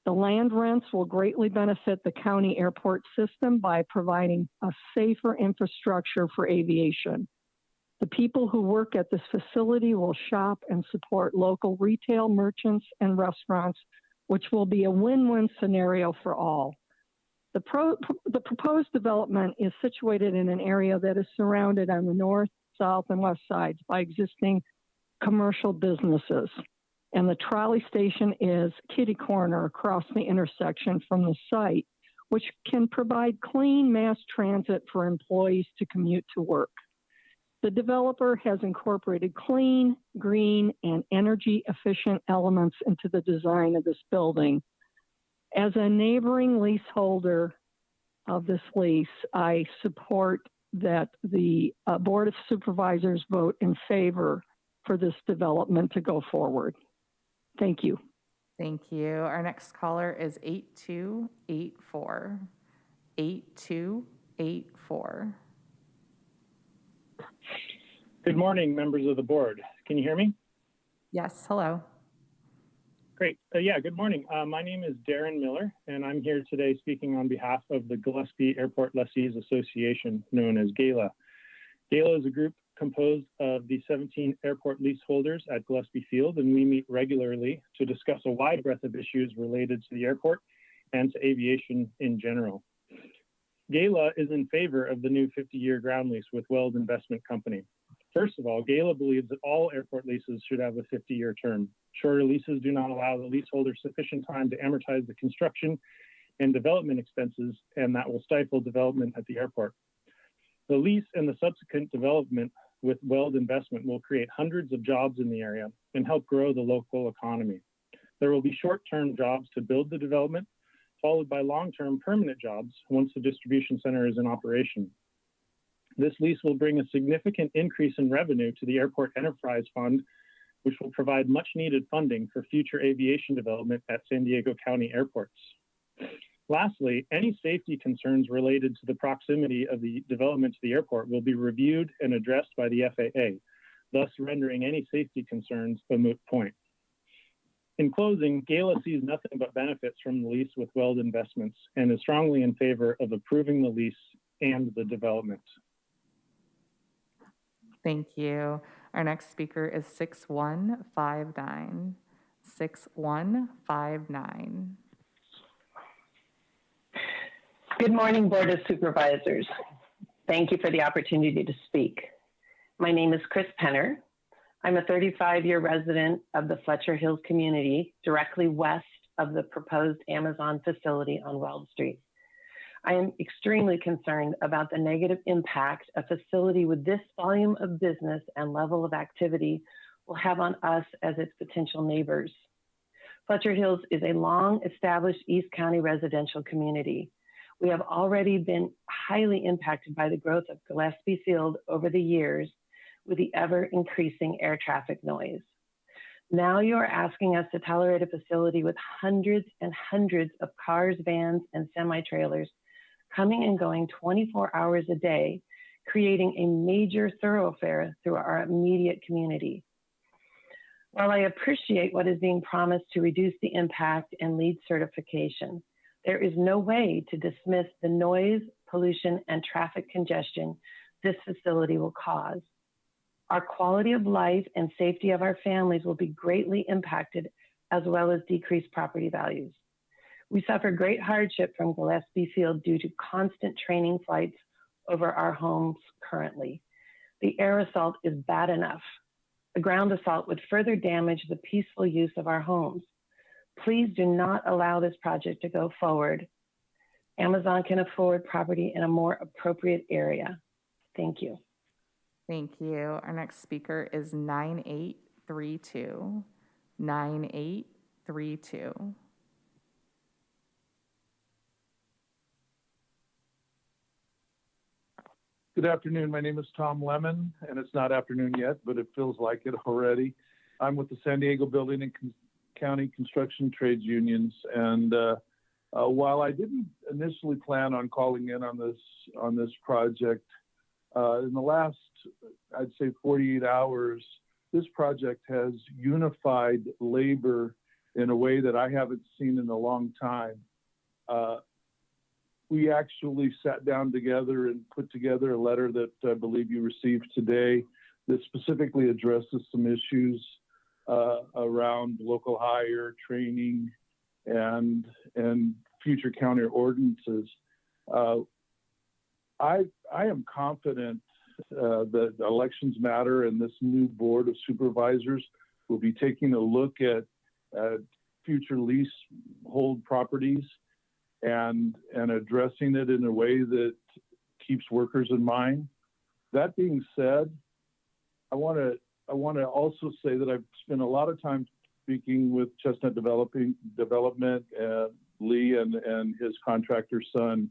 The land rents will greatly benefit the county airport system by providing a safer infrastructure for aviation. The people who work at this facility will shop and support local retail merchants and restaurants, which will be a win-win scenario for all. The proposed development is situated in an area that is surrounded on the north, south, and west sides by existing commercial businesses. And the trolley station is kitty corner across the intersection from the site, which can provide clean mass transit for employees to commute to work. The developer has incorporated clean, green, and energy efficient elements into the design of this building. As a neighboring leaseholder of this lease, I support that the Board of Supervisors vote in favor for this development to go forward. Thank you. Thank you. Our next caller is 8284. 8284. Good morning, members of the board. Can you hear me? Yes, hello. Great. Yeah, good morning. My name is Darren Miller, and I'm here today speaking on behalf of the Gillespie Airport Lessees Association, known as GALA. GALA is a group composed of the 17 airport leaseholders at Gillespie Field, and we meet regularly to discuss a wide breadth of issues related to the airport and to aviation in general. GALA is in favor of the new 50-year ground lease with Weld Investment Company. First of all, GALA believes that all airport leases should have a 50-year term. Shorter leases do not allow the leaseholder sufficient time to amortize the construction and development expenses, and that will stifle development at the airport. The lease and the subsequent development with Weld Investment will create hundreds of jobs in the area and help grow the local economy. There will be short-term jobs to build the development, followed by long-term permanent jobs once the distribution center is in operation. This lease will bring a significant increase in revenue to the Airport Enterprise Fund, which will provide much-needed funding for future aviation development at San Diego County airports. Lastly, any safety concerns related to the proximity of the development to the airport will be reviewed and addressed by the FAA, thus rendering any safety concerns a moot point. In closing, Guerra sees nothing but benefits from the lease with Weld Investments and is strongly in favor of approving the lease and the development. Thank you. Our next speaker is 6159. 6159. Good morning, Board of Supervisors. Thank you for the opportunity to speak. My name is Chris Penner. I'm a 35-year resident of the Fletcher Hills community, directly west of the proposed Amazon facility on Weld Street. I am extremely concerned about the negative impact a facility with this volume of business and level of activity will have on us as its potential neighbors. Fletcher Hills is a long-established East County residential community. We have already been highly impacted by the growth of Gillespie Field over the years with the ever-increasing air traffic noise. Now you are asking us to tolerate a facility with hundreds and hundreds of cars, vans, and semi-trailers coming and going 24 hours a day, creating a major thoroughfare through our immediate community. While I appreciate what is being promised to reduce the impact and LEED certification, there is no way to dismiss the noise, pollution, and traffic congestion this facility will cause. Our quality of life and safety of our families will be greatly impacted, as well as decreased property values. We suffer great hardship from Gillespie Field due to constant training flights over our homes currently. The air assault is bad enough. A ground assault would further damage the peaceful use of our homes. Please do not allow this project to go forward. Amazon can afford property in a more appropriate area. Thank you. Thank you. Our next speaker is 9832. 9832. Good afternoon. My name is Tom Lemon, and it's not afternoon yet, but it feels like it already. I'm with the San Diego Building and County Construction Trades Unions, and while I didn't initially plan on calling in on this project, in the last, I'd say 48 hours, this project has unified labor in a way that I haven't seen in a long time. We actually sat down together and put together a letter that I believe you received today that specifically addresses some issues around local hire, training, and future counter ordinances. I am confident that elections matter, and this new board of supervisors will be taking a look at future leasehold properties and addressing it in a way that keeps workers in mind. That being said, I want to also say that I've spent a lot of time speaking with Chestnut Development, Lee and his contractor son,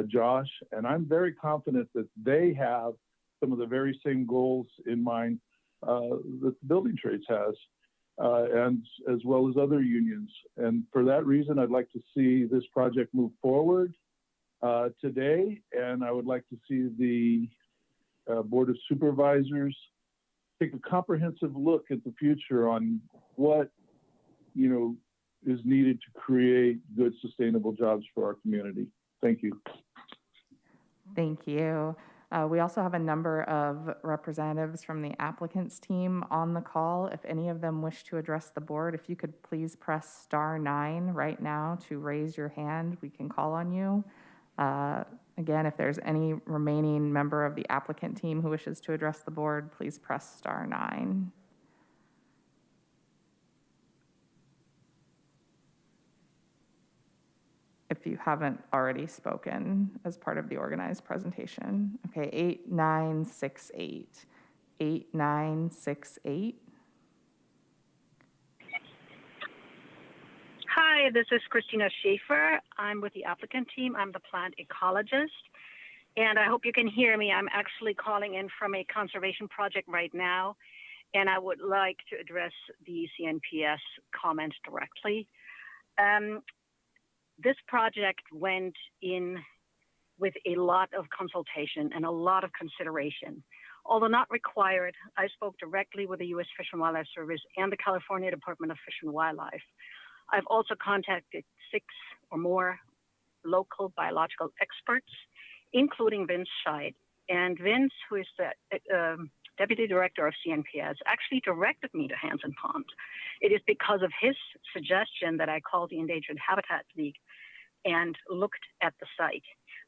Josh, and I'm very confident that they have some of the very same goals in mind that the building trades has, and as well as other unions. And for that reason, I'd like to see this project move forward today, and I would like to see the Board of Supervisors take a comprehensive look at the future on what is needed to create good, sustainable jobs for our community. Thank you. Thank you. We also have a number of representatives from the applicants team on the call. If any of them wish to address the board, if you could please press *9 right now to raise your hand, we can call on you. Again, if there's any remaining member of the applicant team who wishes to address the board, please press *9. If you haven't already spoken as part of the organized presentation. Okay, 8968. 8968. Hi, Hi, this is Christina Schaefer. I'm with the applicant team. I'm the plant ecologist. And I hope you can hear me. I'm actually calling in from a conservation project right now. And I would like to address the CNPS comments directly. This project went in with a lot of consultation and a lot of consideration. Although not required, I spoke directly with the U.S. Fish and Wildlife Service and the California Department of Fish and Wildlife. I've also contacted 6 or more local biological experts, including Vince Scheid. And Vince, who is the Deputy Director of CNPS, actually directed me to Hansen Pond. It is because of his suggestion that I called the Endangered Habitat League and looked at the site.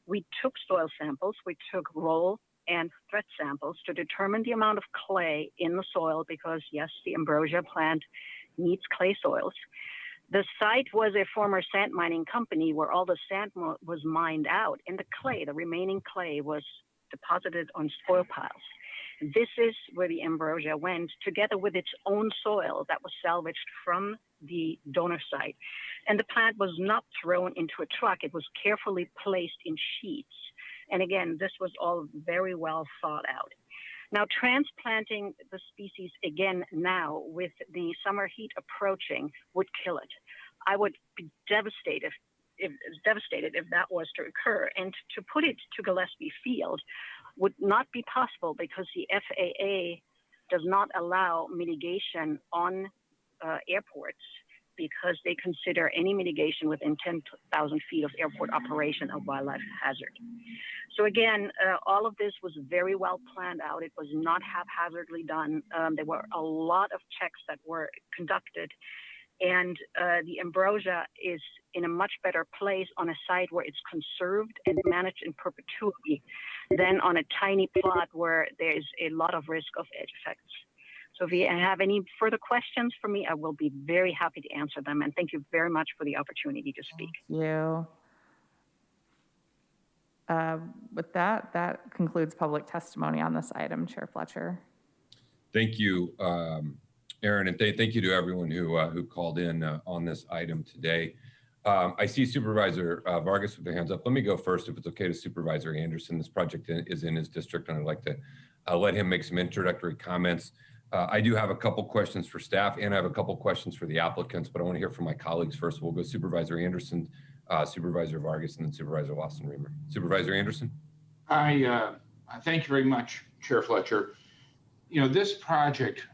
We took soil samples, we took roll and threat samples to determine the amount of clay in the soil because, yes, the ambrosia plant needs clay soils. The site was a former sand mining company where all the sand was mined out, and the clay, the remaining clay, was deposited on soil piles. This is where the ambrosia went, together with its own soil that was salvaged from the donor site. And the plant was not thrown into a truck. It was carefully placed in sheets. And again, this was all very well thought out. Now, transplanting the species again now with the summer heat approaching would kill it. I would be devastated if that was to occur. And to put it to Gillespie Field would not be possible because the FAA does not allow mitigation on airports because they consider any mitigation within 10,000 feet of airport operation a wildlife hazard. So again, all of this was very well planned out. It was not haphazardly done. There were a lot of checks that were conducted, and the ambrosia is in a much better place on a site where it's conserved and managed in perpetuity than on a tiny plot where there is a lot of risk of edge effects. So if you have any further questions for me, I will be very happy to answer them. And thank you very much for the opportunity to speak. Thank you. With that, that concludes public testimony on this item. Chair Fletcher. Thank you, Aaron, and thank you to everyone who called in on this item today. I see Supervisor Vargas with their hands up. Let me go first, if it's okay, to Supervisor Anderson. This project is in his district, and I'd like to let him make some introductory comments. I do have a couple questions for staff, and I have a couple questions for the applicants, but I want to hear from my colleagues first. We'll go Supervisor Anderson, Supervisor Vargas, and then Supervisor Lawson-Remer. Supervisor Anderson. Thank you very much, Chair Fletcher. You know, this project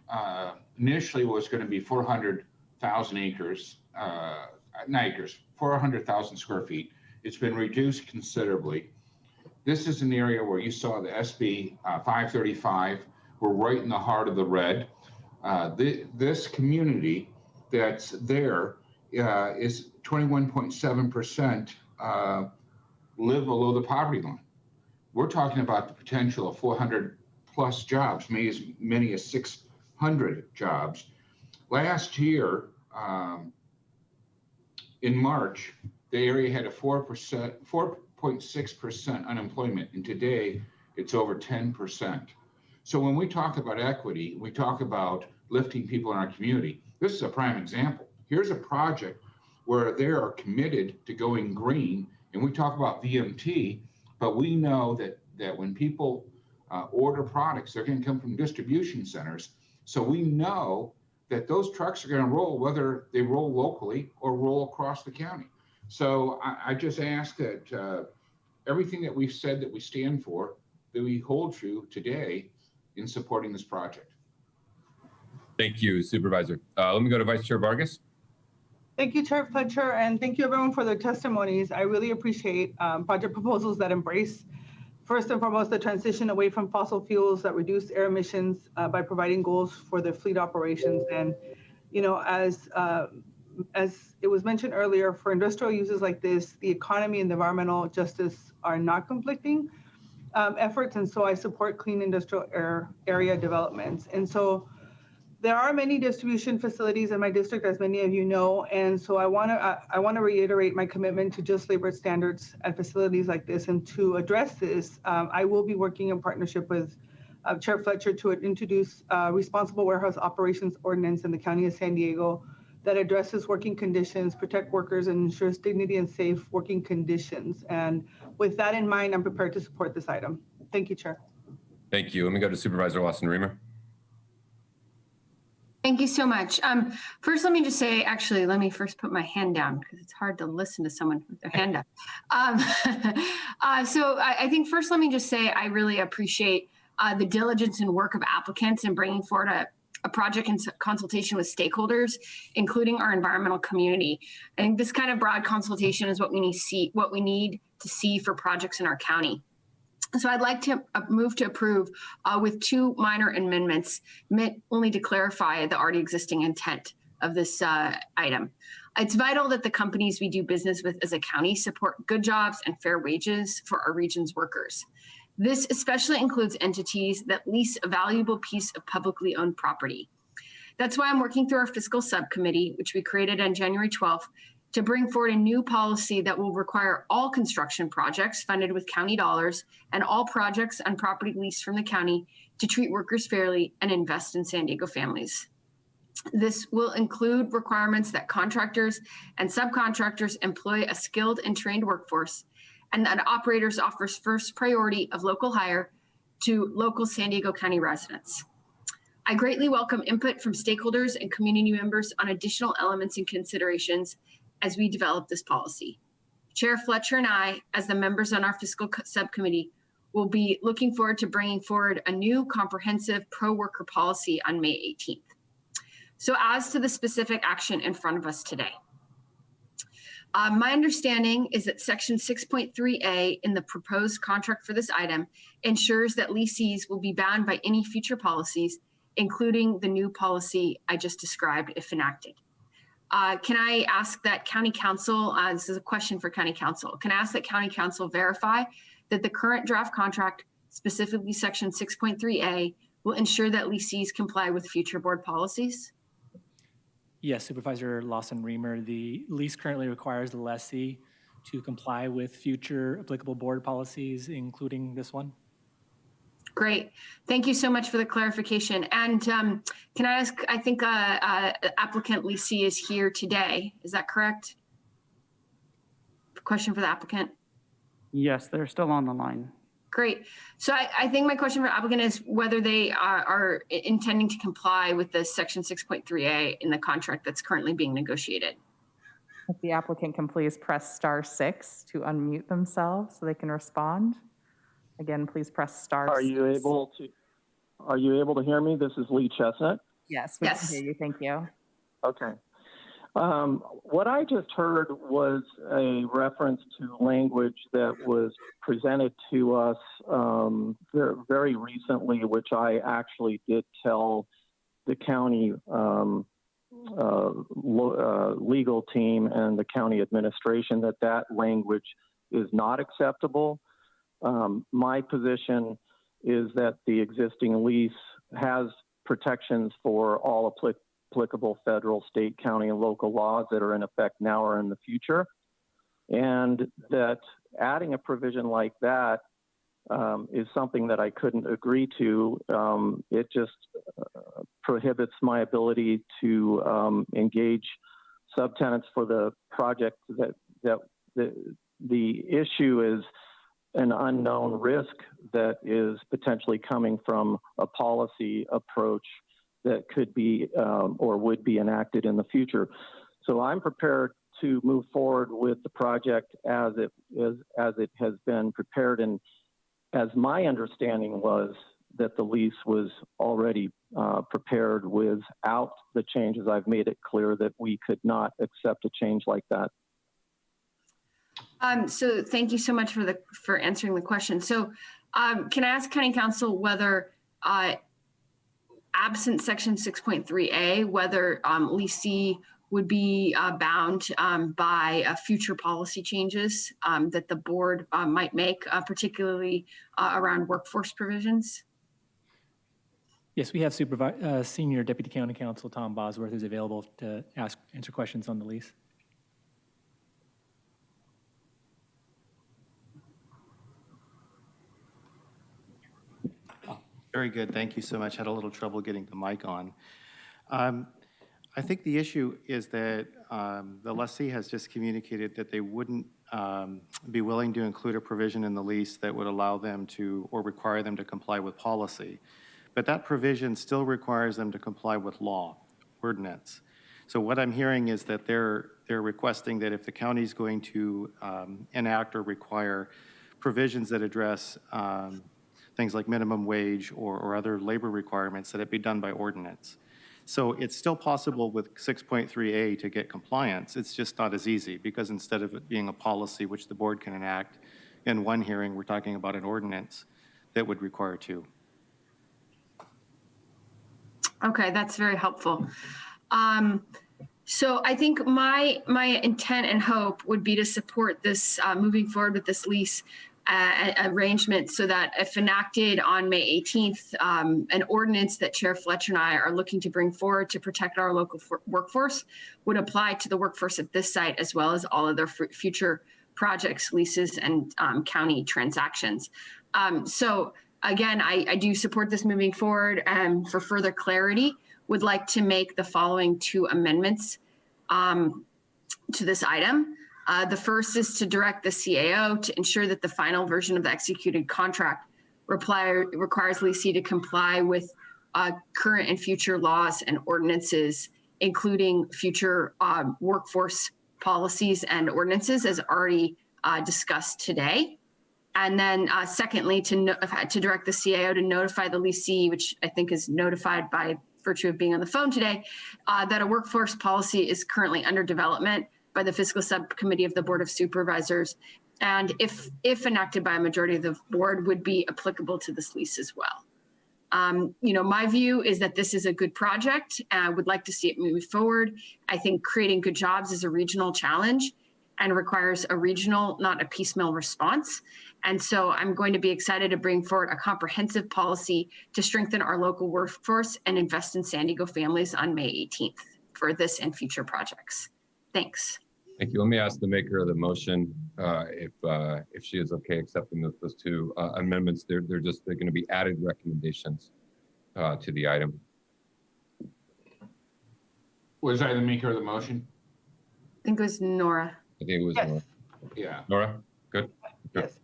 initially was going to be 400,000 acres, not acres, 400,000 square feet. It's been reduced considerably. This is an area where you saw the SB 535. We're right in the heart of the red. This community that's there is 21.7% live below the poverty line. We're talking about the potential of 400 plus jobs, maybe as many as 600 jobs. Last year, in March, the area had a 4.6% unemployment, and today it's over 10%. So when we talk about equity, we talk about lifting people in our community. This is a prime example. Here's a project where they are committed to going green, and we talk about VMT, but we know that when people order products, they're going to come from distribution centers. So we know that those trucks are going to roll, whether they roll locally or roll across the county. So I just ask that everything that we've said that we stand for, that we hold true today in supporting this project. Thank you, Supervisor. Let me go to Vice Chair Vargas. Thank you, Chair Fletcher, and thank you everyone for their testimonies. I really appreciate project proposals that embrace, first and foremost, the transition away from fossil fuels that reduce air emissions by providing goals for their fleet operations. And, you know, as it was mentioned earlier, for industrial uses like this, the economy and environmental justice are not conflicting efforts, and so I support clean industrial area developments. And so there are many distribution facilities in my district, as many of you know, and so I want to reiterate my commitment to just labor standards at facilities like this. And to address this, I will be working in partnership with Chair Fletcher to introduce responsible warehouse operations ordinance in the County of San Diego that addresses working conditions, protect workers, and ensures dignity and safe working conditions. And with that in mind, I'm prepared to support this item. Thank you, Chair. Thank you. Let me go to Supervisor Lawson-Remer. Thank you so much. First, let me just say, actually, let me first put my hand down because it's hard to listen to someone with their hand up. So I think first, let me just say, I really appreciate the diligence and work of applicants in bringing forward a project in consultation with stakeholders, including our environmental community. I think this kind of broad consultation is what we need to see for projects in our county. So I'd like to move to approve with two minor amendments meant only to clarify the already existing intent of this item. It's vital that the companies we do business with as a county support good jobs and fair wages for our region's workers. This especially includes entities that lease a valuable piece of publicly owned property. That's why I'm working through our fiscal subcommittee, which we created on January 12th, to bring forward a new policy that will require all construction projects funded with county dollars and all projects on property leased from the county to treat workers fairly and invest in San Diego families. This will include requirements that contractors and subcontractors employ a skilled and trained workforce, and that operators offers first priority of local hire to local San Diego County residents. I greatly welcome input from stakeholders and community members on additional elements and considerations as we develop this policy. Chair Fletcher and I, as the members on our fiscal subcommittee, will be looking forward to bringing forward a new comprehensive pro-worker policy on May 18th. So as to the specific action in front of us today, my understanding is that section 6.3A in the proposed contract for this item ensures that lessees will be bound by any future policies, including the new policy I just described if enacted. Can I ask that County Council, this is a question for County Council, can I ask that County Council verify that the current draft contract, specifically section 6.3A, will ensure that lessees comply with future board policies? Yes, Supervisor Lawson-Remer, the lease currently requires the lessee to comply with future applicable board policies, including this one. Great. Thank you so much for the clarification. And can I ask, I think applicant lessee is here today. Is that correct? Question for the applicant. Yes, they're still on the line. Great. So I think my question for applicant is whether they are intending to comply with the section 6.3A in the contract that's currently being negotiated. If the applicant can please press *6 to unmute themselves so they can respond. Again, please press *6. Are you able to hear me? This is Lee Chestnut. Yes, we can hear you. Thank you. Okay. What I just heard was a reference to language that was presented to us very recently, which I actually did tell the county legal team and the county administration that language is not acceptable. My position is that the existing lease has protections for all applicable federal, state, county, and local laws that are in effect now or in the future. And that adding a provision like that is something that I couldn't agree to. It just prohibits my ability to engage subtenants for the project. The issue is an unknown risk that is potentially coming from a policy approach that could be or would be enacted in the future. So I'm prepared to move forward with the project as it has been prepared, and as my understanding was that the lease was already prepared without the changes. I've made it clear that we could not accept a change like that. So thank you so much for answering the question. So can I ask County Council whether absent section 6.3A, whether lessee would be bound by future policy changes that the board might make, particularly around workforce provisions? Yes, we have Senior Deputy County Counsel Tom Bosworth who's available to answer questions on the lease. Very good. Thank you so much. Had a little trouble getting the mic on. I think the issue is that the lessee has just communicated that they wouldn't be willing to include a provision in the lease that would allow them to or require them to comply with policy. But that provision still requires them to comply with law, ordinance. So what I'm hearing is that they're requesting that if the county is going to enact or require provisions that address things like minimum wage or other labor requirements, that it be done by ordinance. So it's still possible with 6.3A to get compliance. It's just not as easy because instead of it being a policy which the board can enact in one hearing, we're talking about an ordinance that would require two. Okay, that's very helpful. So I think my intent and hope would be to support this moving forward with this lease arrangement so that if enacted on May 18th, an ordinance that Chair Fletcher and I are looking to bring forward to protect our local workforce would apply to the workforce at this site as well as all other future projects, leases, and county transactions. So again, I do support this moving forward, and for further clarity, would like to make the following two amendments to this item. The first is to direct the CAO to ensure that the final version of the executed contract requires leasee to comply with current and future laws and ordinances, including future workforce policies and ordinances as already discussed today. And then secondly, to direct the CAO to notify the leasee, which I think is notified by virtue of being on the phone today, that a workforce policy is currently under development by the Fiscal Subcommittee of the Board of Supervisors, and if enacted by a majority of the board, would be applicable to this lease as well. My view is that this is a good project, and I would like to see it move forward. I think creating good jobs is a regional challenge and requires a regional, not a piecemeal response. And so I'm going to be excited to bring forward a comprehensive policy to strengthen our local workforce and invest in San Diego families on May 18th for this and future projects. Thanks. Thank you. Let me ask the maker of the motion if she is okay accepting those two amendments. They're going to be added recommendations to the item. Was I the maker of the motion? I think it was Nora. I think it was Nora. Yeah. Nora, good. Yes.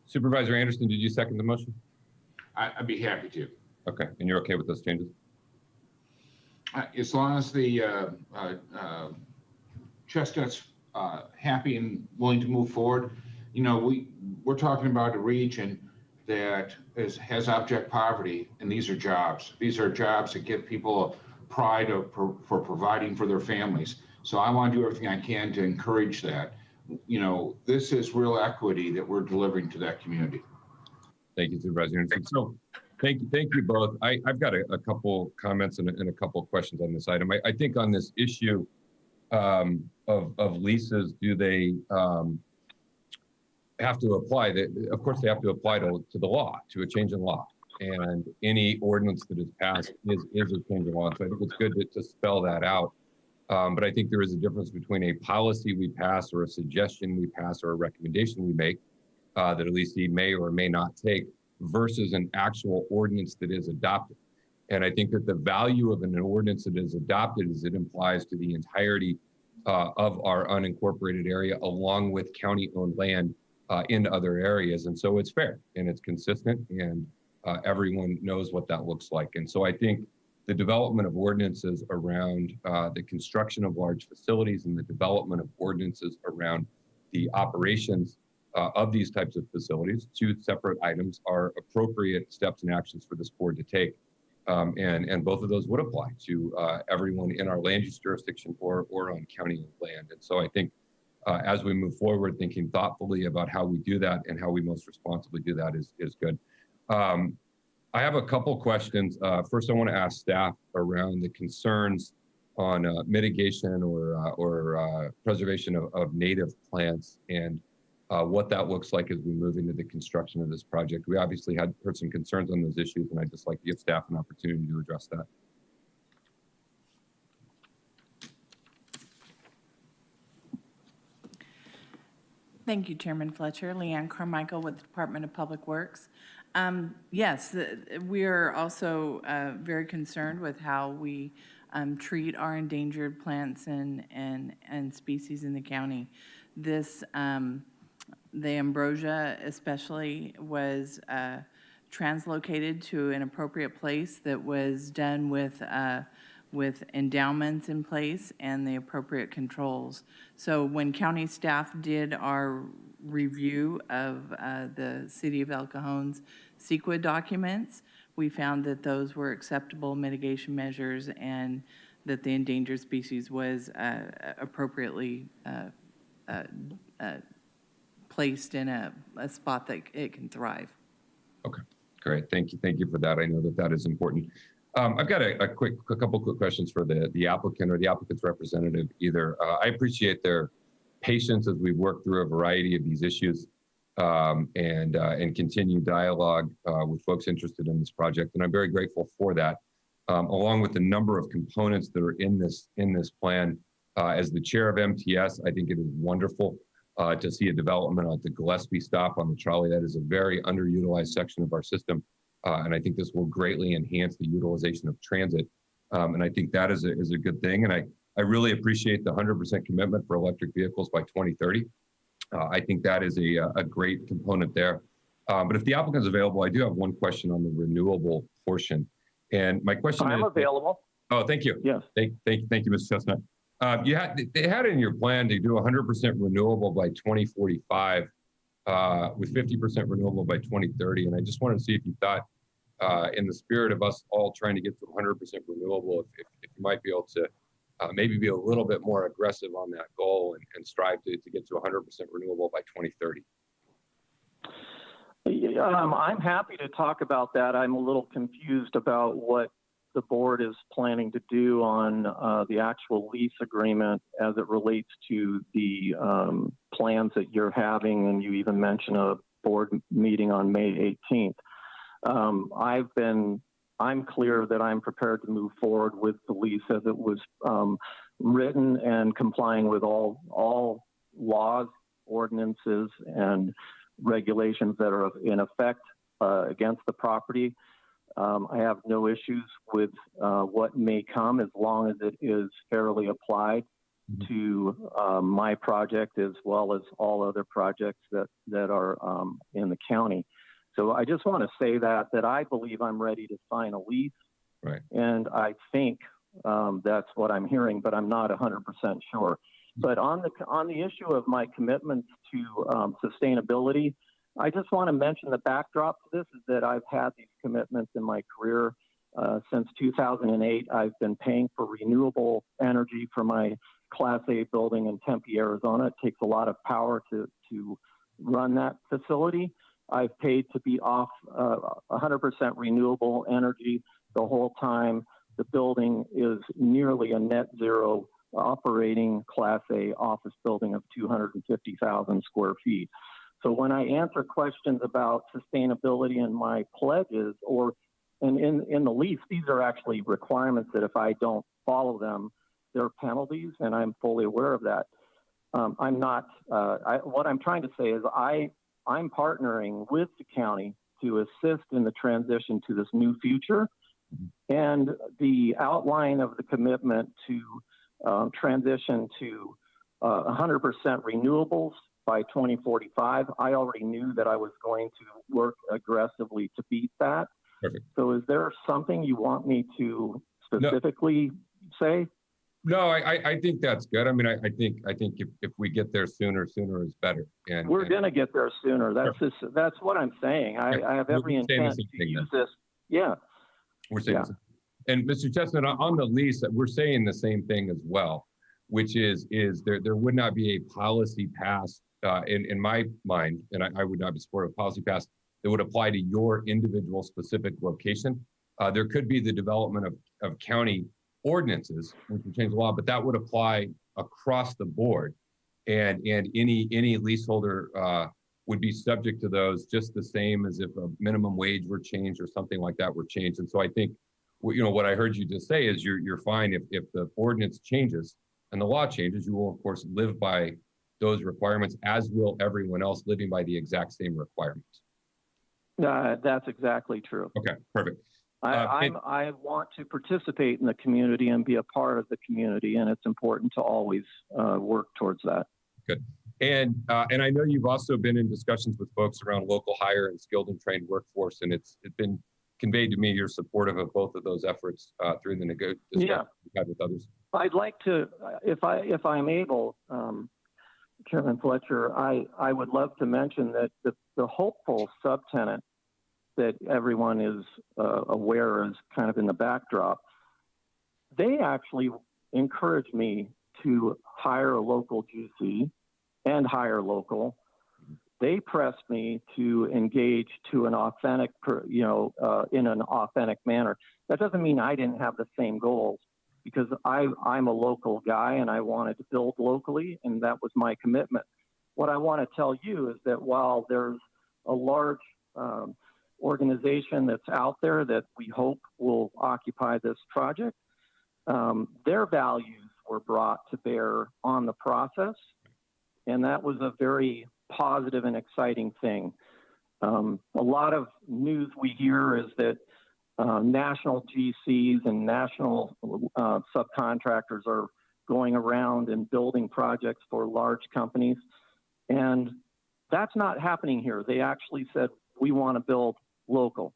Supervisor Anderson, did you second the motion? I'd be happy to. Okay, and you're okay with those changes? As long as the Chestnut's happy and willing to move forward. We're talking about a region that has abject poverty, and these are jobs. These are jobs that give people pride for providing for their families. So I want to do everything I can to encourage that. This is real equity that we're delivering to that community. Thank you, Supervisor Anderson. So thank you both. I've got a couple comments and a couple questions on this item. I think on this issue of leases, do they have to apply? Of course, they have to apply to the law, to a change in law. And any ordinance that is passed is a change in law. So I think it's good to spell that out. But I think there is a difference between a policy we pass or a suggestion we pass or a recommendation we make that a leasee may or may not take versus an actual ordinance that is adopted. And I think that the value of an ordinance that is adopted is it implies to the entirety of our unincorporated area along with county-owned land in other areas. And so it's fair and it's consistent and everyone knows what that looks like. And so I think the development of ordinances around the construction of large facilities and the development of ordinances around the operations of these types of facilities, two separate items, are appropriate steps and actions for this board to take. And both of those would apply to everyone in our land use jurisdiction or on county land. And so I think as we move forward, thinking thoughtfully about how we do that and how we most responsibly do that is good. I have a couple questions. First, I want to ask staff around the concerns on mitigation or preservation of native plants and what that looks like as we move into the construction of this project. We obviously heard some concerns on those issues, and I'd just like to give staff an opportunity to address that. Thank you, Chairman Fletcher. Leanne Carmichael with the Department of Public Works. Yes, we are also very concerned with how we treat our endangered plants and species in the county. This, the ambrosia especially was translocated to an appropriate place that was done with endowments in place and the appropriate controls. So when county staff did our review of the City of El Cajon's CEQA documents, we found that those were acceptable mitigation measures and that the endangered species was appropriately placed in a spot that it can thrive. Okay, great. Thank you for that. I know that that is important. I've got a couple quick questions for the applicant or the applicant's representative either. I appreciate their patience as we work through a variety of these issues and continue dialogue with folks interested in this project. And I'm very grateful for that, along with the number of components that are in this plan. As the chair of MTS, I think it is wonderful to see a development at the Gillespie stop on the trolley. That is a very underutilized section of our system. And I think this will greatly enhance the utilization of transit. And I think that is a good thing. And I really appreciate the 100% commitment for electric vehicles by 2030. I think that is a great component there. But if the applicant is available, I do have one question on the renewable portion. And my question is— I'm available. Oh, thank you. Yes. Thank you, Mr. Chestnut. They had in your plan to do 100% renewable by 2045 with 50% renewable by 2030. And I just wanted to see if you thought, in the spirit of us all trying to get to 100% renewable, if you might be able to maybe be a little bit more aggressive on that goal and strive to get to 100% renewable by 2030. I'm happy to talk about that. I'm a little confused about what the board is planning to do on the actual lease agreement as it relates to the plans that you're having, and you even mentioned a board meeting on May 18th. I'm clear that I'm prepared to move forward with the lease as it was written and complying with all laws, ordinances, and regulations that are in effect against the property. I have no issues with what may come as long as it is fairly applied to my project as well as all other projects that are in the county. So I just want to say that I believe I'm ready to sign a lease. Right. And I think that's what I'm hearing, but I'm not 100% sure. But on the issue of my commitments to sustainability, I just want to mention the backdrop to this is that I've had these commitments in my career since 2008. I've been paying for renewable energy for my Class A building in Tempe, Arizona. It takes a lot of power to run that facility. I've paid to be off 100% renewable energy the whole time. The building is nearly a net zero operating Class A office building of 250,000 square feet. So when I answer questions about sustainability and my pledges, and in the lease, these are actually requirements that if I don't follow them, there are penalties, and I'm fully aware of that. What I'm trying to say is I'm partnering with the county to assist in the transition to this new future, and the outline of the commitment to transition to 100% renewables by 2045. I already knew that I was going to work aggressively to beat that. Perfect. So is there something you want me to specifically say? No, I think that's good. I mean, I think if we get there sooner is better. And we're going to get there sooner. That's what I'm saying. I have every intent to use this. Yeah. We're saying and Mr. Chestnut, on the lease, we're saying the same thing as well, which is there would not be a policy passed in my mind, and I would not be supportive of policy passed that would apply to your individual specific location. There could be the development of county ordinances, which would change the law, but that would apply across the board, and any leaseholder would be subject to those just the same as if a minimum wage were changed or something like that were changed. And so I think, what I heard you just say is you're fine if the ordinance changes and the law changes, you will of course live by those requirements, as will everyone else living by the exact same requirements. That's exactly true. Okay, perfect. I want to participate in the community and be a part of the community, and it's important to always work towards that. Good. And I know you've also been in discussions with folks around local hire and skilled and trained workforce, and it's been conveyed to me you're supportive of both of those efforts through the discussions you've had with others. I'd like to, if I'm able, Chairman Fletcher, I would love to mention that the hopeful subtenant that everyone is aware is kind of in the backdrop, they actually encouraged me to hire a local GC and hire local. They pressed me to engage to an authentic, in an authentic manner. That doesn't mean I didn't have the same goals, because I'm a local guy and I wanted to build locally, and that was my commitment. What I want to tell you is that while there's a large organization that's out there that we hope will occupy this project, their values were brought to bear on the process, and that was a very positive and exciting thing. A lot of news we hear is that national GCs and national subcontractors are going around and building projects for large companies, and that's not happening here. They actually said, we want to build local,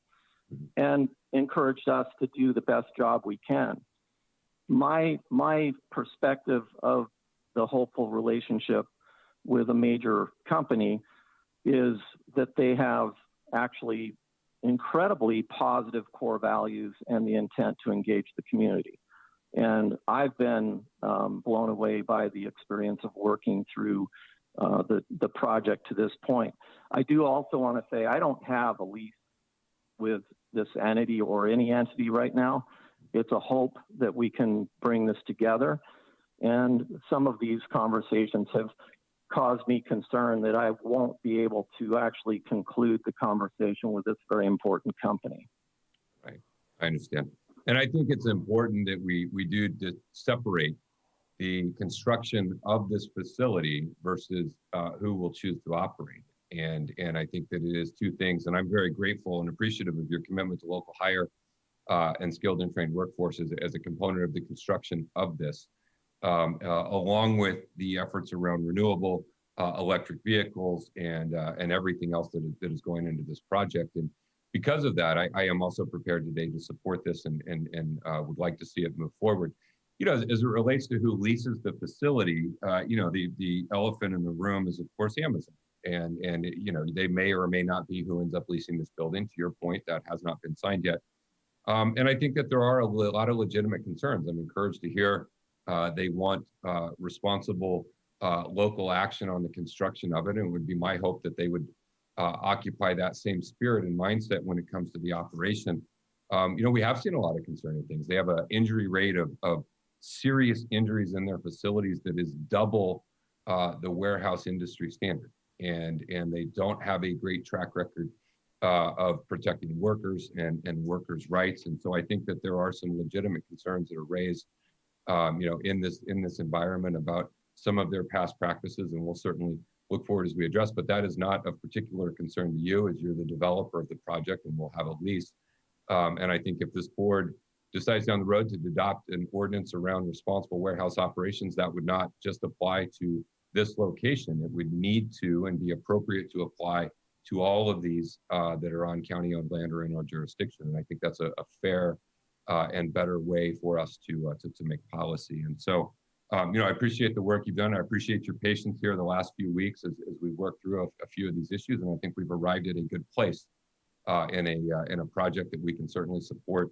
and encouraged us to do the best job we can. My perspective of the hopeful relationship with a major company is that they have actually incredibly positive core values and the intent to engage the community. And I've been blown away by the experience of working through the project to this point. I do also want to say I don't have a lease with this entity or any entity right now. It's a hope that we can bring this together. And some of these conversations have caused me concern that I won't be able to actually conclude the conversation with this very important company. Right, I understand. And I think it's important that we do separate the construction of this facility versus who will choose to operate. And I think that it is two things. And I'm very grateful and appreciative of your commitment to local hire and skilled and trained workforce as a component of the construction of this, along with the efforts around renewable electric vehicles and everything else that is going into this project. And because of that, I am also prepared today to support this and would like to see it move forward. You know, as it relates to who leases the facility, the elephant in the room is, of course, Amazon. And they may or may not be who ends up leasing this building. To your point, that has not been signed yet. And I think that there are a lot of legitimate concerns. I'm encouraged to hear they want responsible local action on the construction of it. And it would be my hope that they would occupy that same spirit and mindset when it comes to the operation. We have seen a lot of concerning things. They have an injury rate of serious injuries in their facilities that is double the warehouse industry standard. And they don't have a great track record of protecting workers and workers' rights. And so I think that there are some legitimate concerns that are raised, in this environment about some of their past practices, and we'll certainly look forward as we address. But that is not of particular concern to you, as you're the developer of the project, and we'll have a lease. And I think if this board decides down the road to adopt an ordinance around responsible warehouse operations, that would not just apply to this location. It would need to and be appropriate to apply to all of these that are on county-owned land or in our jurisdiction. And I think that's a fair and better way for us to make policy. And so, I appreciate the work you've done. I appreciate your patience here the last few weeks as we work through a few of these issues. And I think we've arrived at a good place in a project that we can certainly support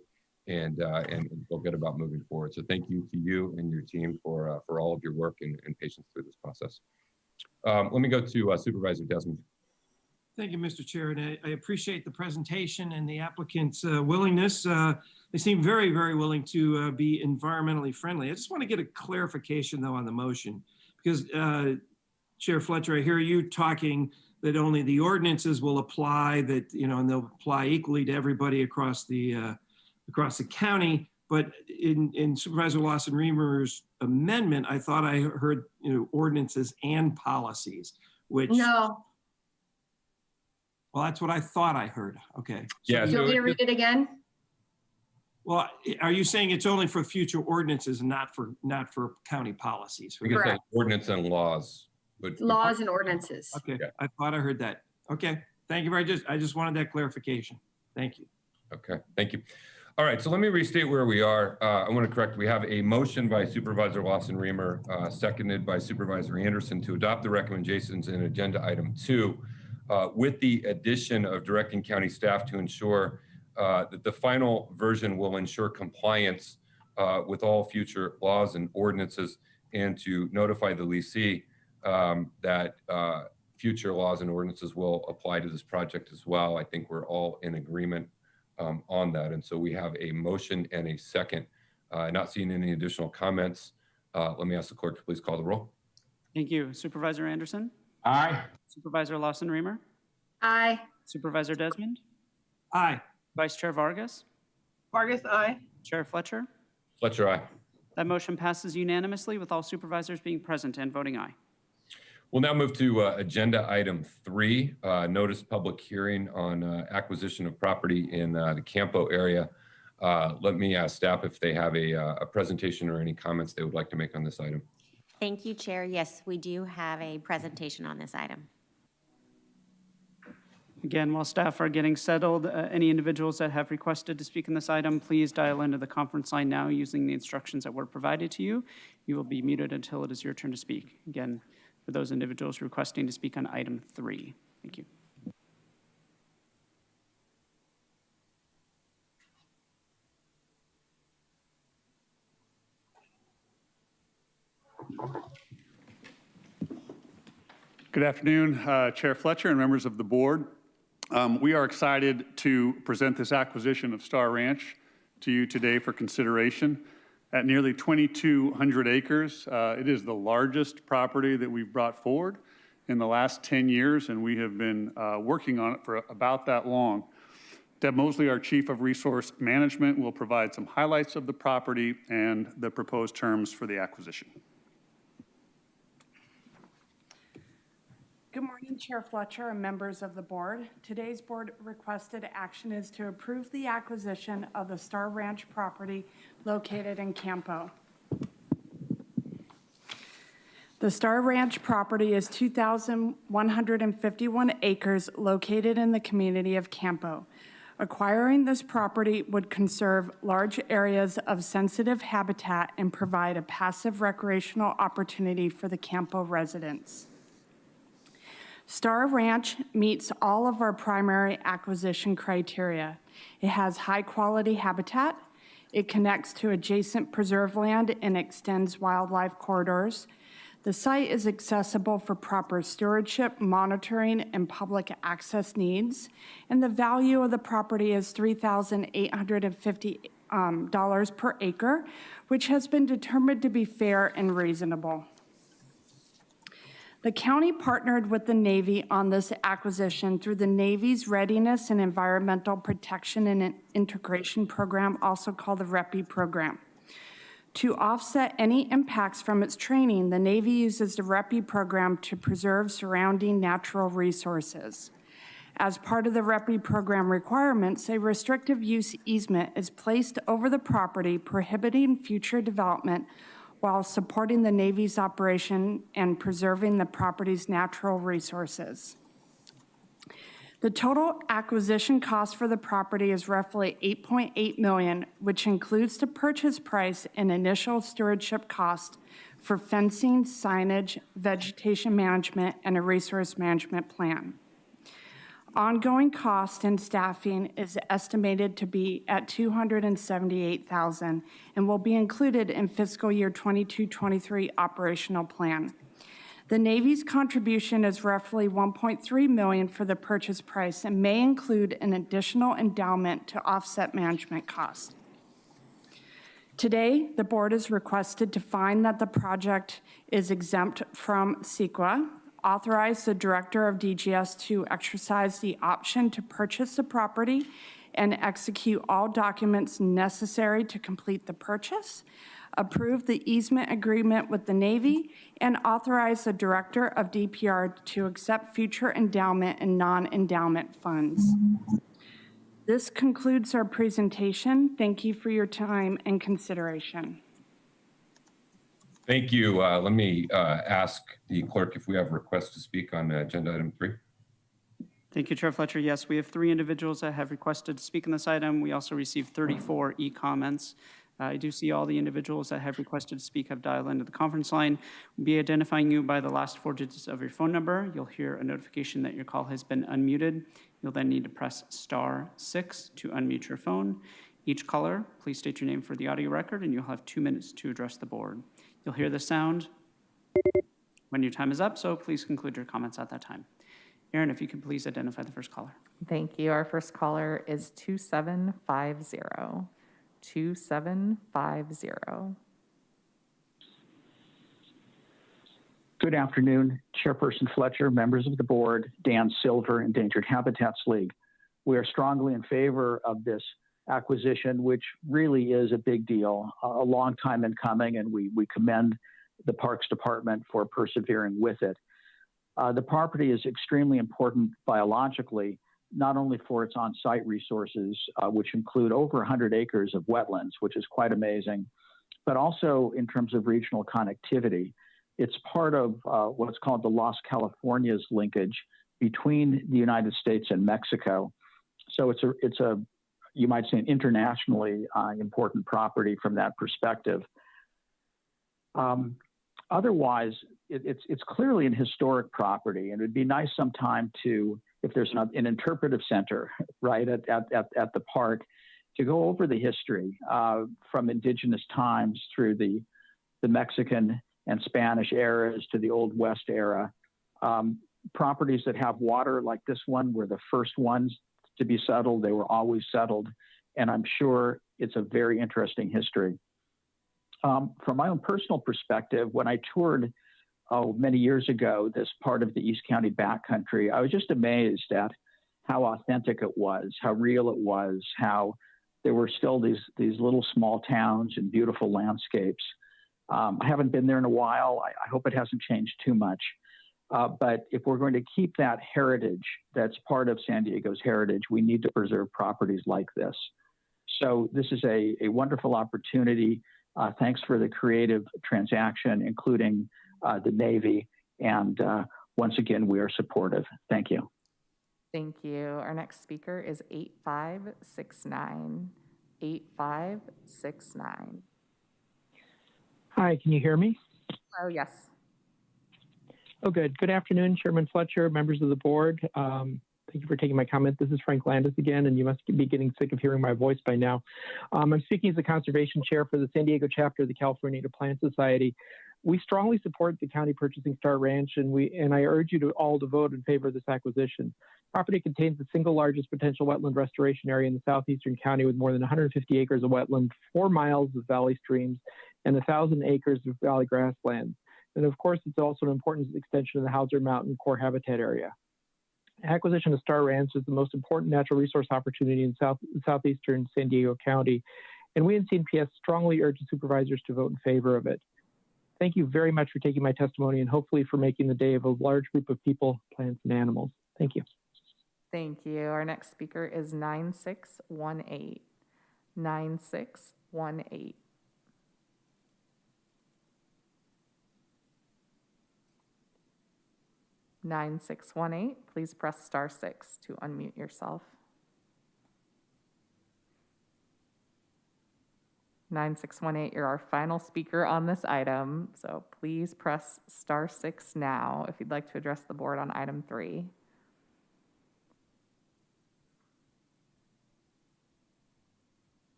and feel good about moving forward. So thank you to you and your team for all of your work and patience through this process. Let me go to Supervisor Desmond. Thank you, Mr. Chair, and I appreciate the presentation and the applicant's willingness. They seem very, very willing to be environmentally friendly. I just want to get a clarification, though, on the motion, because Chair Fletcher, I hear you talking that only the ordinances will apply, that and they'll apply equally to everybody across the county. But in Supervisor Lawson-Remer's amendment, I thought I heard ordinances and policies, which no. Well, that's what I thought I heard. Okay. Yeah. So you'll read it again? Well, are you saying it's only for future ordinances and not for county policies? I guess that's ordinance and laws. But Laws and ordinances. Okay, yeah. I thought I heard that. Okay, thank you very much. I just wanted that clarification. Thank you. Okay, thank you. All right, so let me restate where we are. I want to correct, we have a motion by Supervisor Lawson-Remer, seconded by Supervisor Anderson to adopt the recommendations in Agenda Item 2, with the addition of directing county staff to ensure that the final version will ensure compliance with all future laws and ordinances, and to notify the leasee that future laws and ordinances will apply to this project as well. I think we're all in agreement on that. And so we have a motion and a second. Not seeing any additional comments. Let me ask the clerk to please call the roll. Thank you. Supervisor Anderson? Aye. Supervisor Lawson-Remer? Aye. Supervisor Desmond? Aye. Vice Chair Vargas? Vargas, aye. Chair Fletcher? Fletcher, aye. That motion passes unanimously with all supervisors being present and voting aye. We'll now move to Agenda Item 3, notice public hearing on acquisition of property in the Campo area. Let me ask staff if they have a presentation or any comments they would like to make on this item. Thank you, Chair. Yes, we do have a presentation on this item. Again, while staff are getting settled, any individuals that have requested to speak on this item, please dial into the conference line now using the instructions that were provided to you. You will be muted until it is your turn to speak. Again, for those individuals requesting to speak on Item 3. Thank you. Good afternoon, Chair Fletcher and members of the board. We are excited to present this acquisition of Star Ranch to you today for consideration. At nearly 2,200 acres, it is the largest property that we've brought forward in the last 10 years, and we have been working on it for about that long. Deb Mosley, our Chief of Resource Management, will provide some highlights of the property and the proposed terms for the acquisition. Good morning, Chair Fletcher and members of the board. Today's board requested action is to approve the acquisition of the Star Ranch property located in Campo. The Star Ranch property is 2,151 acres located in the community of Campo. Acquiring this property would conserve large areas of sensitive habitat and provide a passive recreational opportunity for the Campo residents. Star Ranch meets all of our primary acquisition criteria. It has high-quality habitat. It connects to adjacent preserve land and extends wildlife corridors. The site is accessible for proper stewardship, monitoring, and public access needs. And the value of the property is $3,850 per acre, which has been determined to be fair and reasonable. The county partnered with the Navy on this acquisition through the Navy's Readiness and Environmental Protection and Integration Program, also called the REPI program. To offset any impacts from its training, the Navy uses the REPI program to preserve surrounding natural resources. As part of the REPI program requirements, a restrictive use easement is placed over the property, prohibiting future development while supporting the Navy's operation and preserving the property's natural resources. The total acquisition cost for the property is roughly $8.8 million, which includes the purchase price and initial stewardship cost for fencing, signage, vegetation management, and a resource management plan. Ongoing cost and staffing is estimated to be at $278,000 and will be included in fiscal year 22-23 operational plan. The Navy's contribution is roughly $1.3 million for the purchase price and may include an additional endowment to offset management costs. Today, the board is requested to find that the project is exempt from CEQA, authorize the director of DGS to exercise the option to purchase the property and execute all documents necessary to complete the purchase, approve the easement agreement with the Navy, and authorize the director of DPR to accept future endowment and non-endowment funds. This concludes our presentation. Thank you for your time and consideration. Thank you. Let me ask the clerk if we have requests to speak on agenda item 3. Thank you, Chair Fletcher. Yes, we have 3 individuals that have requested to speak on this item. We also received 34 e-comments. I do see all the individuals that have requested to speak have dialed into the conference line. We'll be identifying you by the last 4 digits of your phone number. You'll hear a notification that your call has been unmuted. You'll then need to press *6 to unmute your phone. Each caller, please state your name for the audio record, and you'll have 2 minutes to address the board. You'll hear the sound when your time is up, so please conclude your comments at that time. Aaron, if you could please identify the first caller. Thank you. Our first caller is 2750. 2750. Good afternoon, Chairperson Fletcher, members of the board, Dan Silver, Endangered Habitats League. We are strongly in favor of this acquisition, which really is a big deal, a long time in coming, and we commend the Parks Department for persevering with it. The property is extremely important biologically, not only for its on-site resources, which include over 100 acres of wetlands, which is quite amazing, but also in terms of regional connectivity. It's part of what's called the Las Californias linkage between the United States and Mexico. So it's a you might say, an internationally important property from that perspective. Otherwise, it's clearly an historic property, and it'd be nice sometime to, if there's an interpretive center right at the park, to go over the history from indigenous times through the Mexican and Spanish eras to the Old West era. Properties that have water like this one were the first ones to be settled. They were always settled, and I'm sure it's a very interesting history. From my own personal perspective, when I toured many years ago this part of the East County backcountry, I was just amazed at how authentic it was, how real it was, how there were still these little small towns and beautiful landscapes. I haven't been there in a while. I hope it hasn't changed too much. But if we're going to keep that heritage that's part of San Diego's heritage, we need to preserve properties like this. So this is a wonderful opportunity. Thanks for the creative transaction, including the Navy. And once again, we are supportive. Thank you. Thank you. Our next speaker is 8569. 8569. Hi, can you hear me? Oh, yes. Oh, good. Good afternoon, Chairman Fletcher, members of the board. Thank you for taking my comment. This is Frank Landis again, and you must be getting sick of hearing my voice by now. I'm speaking as the conservation chair for the San Diego chapter of the California Native Plant Society. We strongly support the county purchasing Star Ranch, and I urge you all to vote in favor of this acquisition. Property contains the single largest potential wetland restoration area in the southeastern county, with more than 150 acres of wetland, 4 miles of valley streams, and 1,000 acres of valley grasslands. And of course, it's also an important extension of the Hauser Mountain core habitat area. Acquisition of Star Ranch is the most important natural resource opportunity in southeastern San Diego County, and we in CNPS strongly urge the supervisors to vote in favor of it. Thank you very much for taking my testimony and hopefully for making the day of a large group of people, plants, and animals. Thank you. Thank you. Our next speaker is 9618. 9618. Please press *6 to unmute yourself. 9618, you're our final speaker on this item, so please press *6 now if you'd like to address the board on item 3.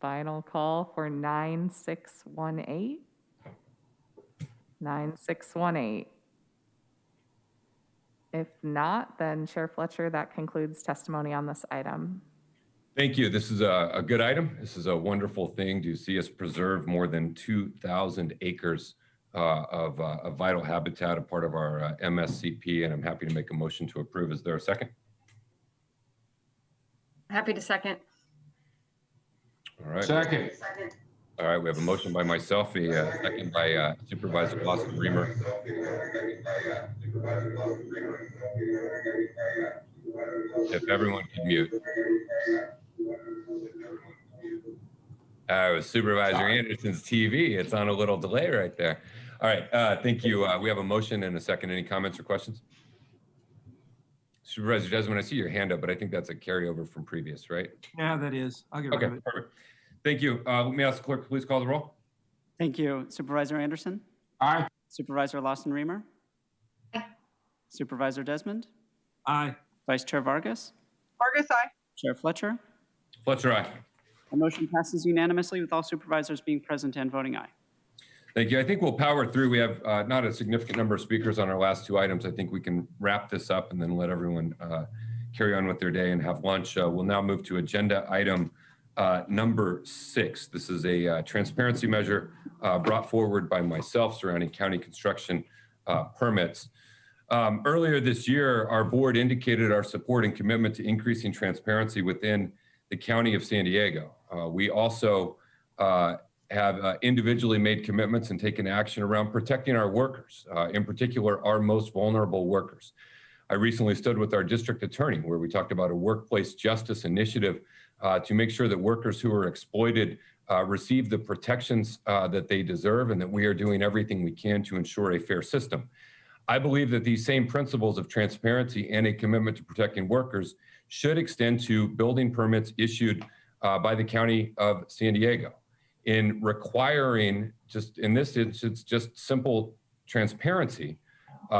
Final call for 9618. 9618. If not, then Chair Fletcher, that concludes testimony on this item. Thank you. This is a good item. This is a wonderful thing to see us preserve more than 2,000 acres of vital habitat, a part of our MSCP, and I'm happy to make a motion to approve. Is there a second? Happy to second. All right. Second. All right, we have a motion by myself, a second by Supervisor Lawson Reamer. If everyone could mute. Supervisor Anderson's TV. It's on a little delay right there. All right, thank you. We have a motion and a second. Any comments or questions? Supervisor Desmond, I see your hand up, but I think that's a carryover from previous, right? Yeah, that is. I'll get rid of it. Perfect. Thank you. Let me ask the clerk, please call the roll. Thank you. Supervisor Anderson? Aye. Supervisor Lawson-Remer? Aye. Supervisor Desmond? Aye. Vice Chair Vargas? Vargas, aye. Chair Fletcher? Fletcher, aye. The motion passes unanimously with all supervisors being present and voting aye. Thank you. I think we'll power through. We have not a significant number of speakers on our last two items. I think we can wrap this up and then let everyone carry on with their day and have lunch. We'll now move to agenda item number 6. This is a transparency measure brought forward by myself surrounding county construction permits. Earlier this year, our board indicated our support and commitment to increasing transparency within the County of San Diego. We also have individually made commitments and taken action around protecting our workers, in particular, our most vulnerable workers. I recently stood with our district attorney where we talked about a workplace justice initiative to make sure that workers who are exploited receive the protections that they deserve, and that we are doing everything we can to ensure a fair system. I believe that these same principles of transparency and a commitment to protecting workers should extend to building permits issued by the County of San Diego. In requiring, just in this instance, just simple transparency,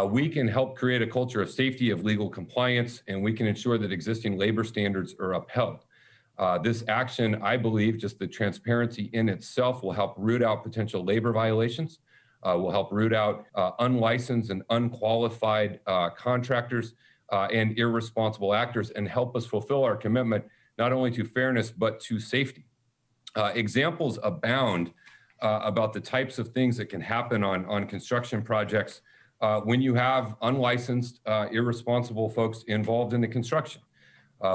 we can help create a culture of safety, of legal compliance, and we can ensure that existing labor standards are upheld. This action, I believe, just the transparency in itself will help root out potential labor violations, will help root out unlicensed and unqualified contractors and irresponsible actors, and help us fulfill our commitment not only to fairness, but to safety. Examples abound about the types of things that can happen on construction projects when you have unlicensed, irresponsible folks involved in the construction.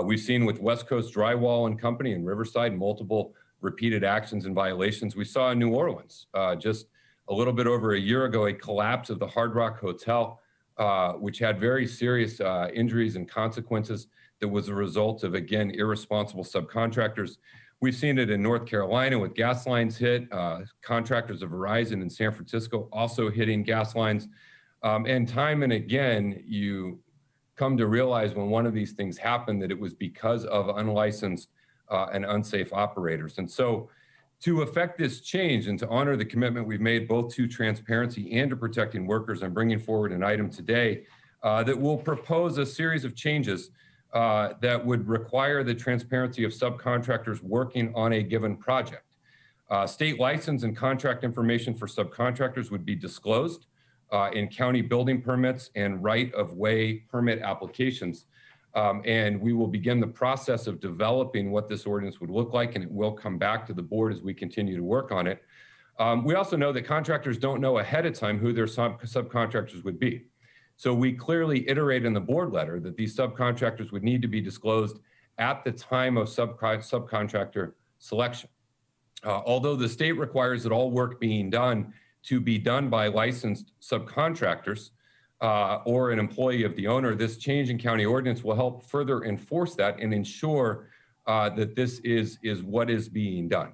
We've seen with West Coast Drywall and Company in Riverside, multiple repeated actions and violations. We saw in New Orleans just a little bit over a year ago, a collapse of the Hard Rock Hotel, which had very serious injuries and consequences that was a result of, again, irresponsible subcontractors. We've seen it in North Carolina with gas lines hit, contractors of Verizon in San Francisco also hitting gas lines. And time and again, you come to realize when one of these things happened that it was because of unlicensed and unsafe operators. And so to effect this change and to honor the commitment we've made both to transparency and to protecting workers, I'm bringing forward an item today that will propose a series of changes that would require the transparency of subcontractors working on a given project. State license and contract information for subcontractors would be disclosed in county building permits and right-of-way permit applications. And we will begin the process of developing what this ordinance would look like, and it will come back to the board as we continue to work on it. We also know that contractors don't know ahead of time who their subcontractors would be. So we clearly iterate in the board letter that these subcontractors would need to be disclosed at the time of subcontractor selection. Although the state requires that all work being done to be done by licensed subcontractors or an employee of the owner, this change in county ordinance will help further enforce that and ensure that this is what is being done.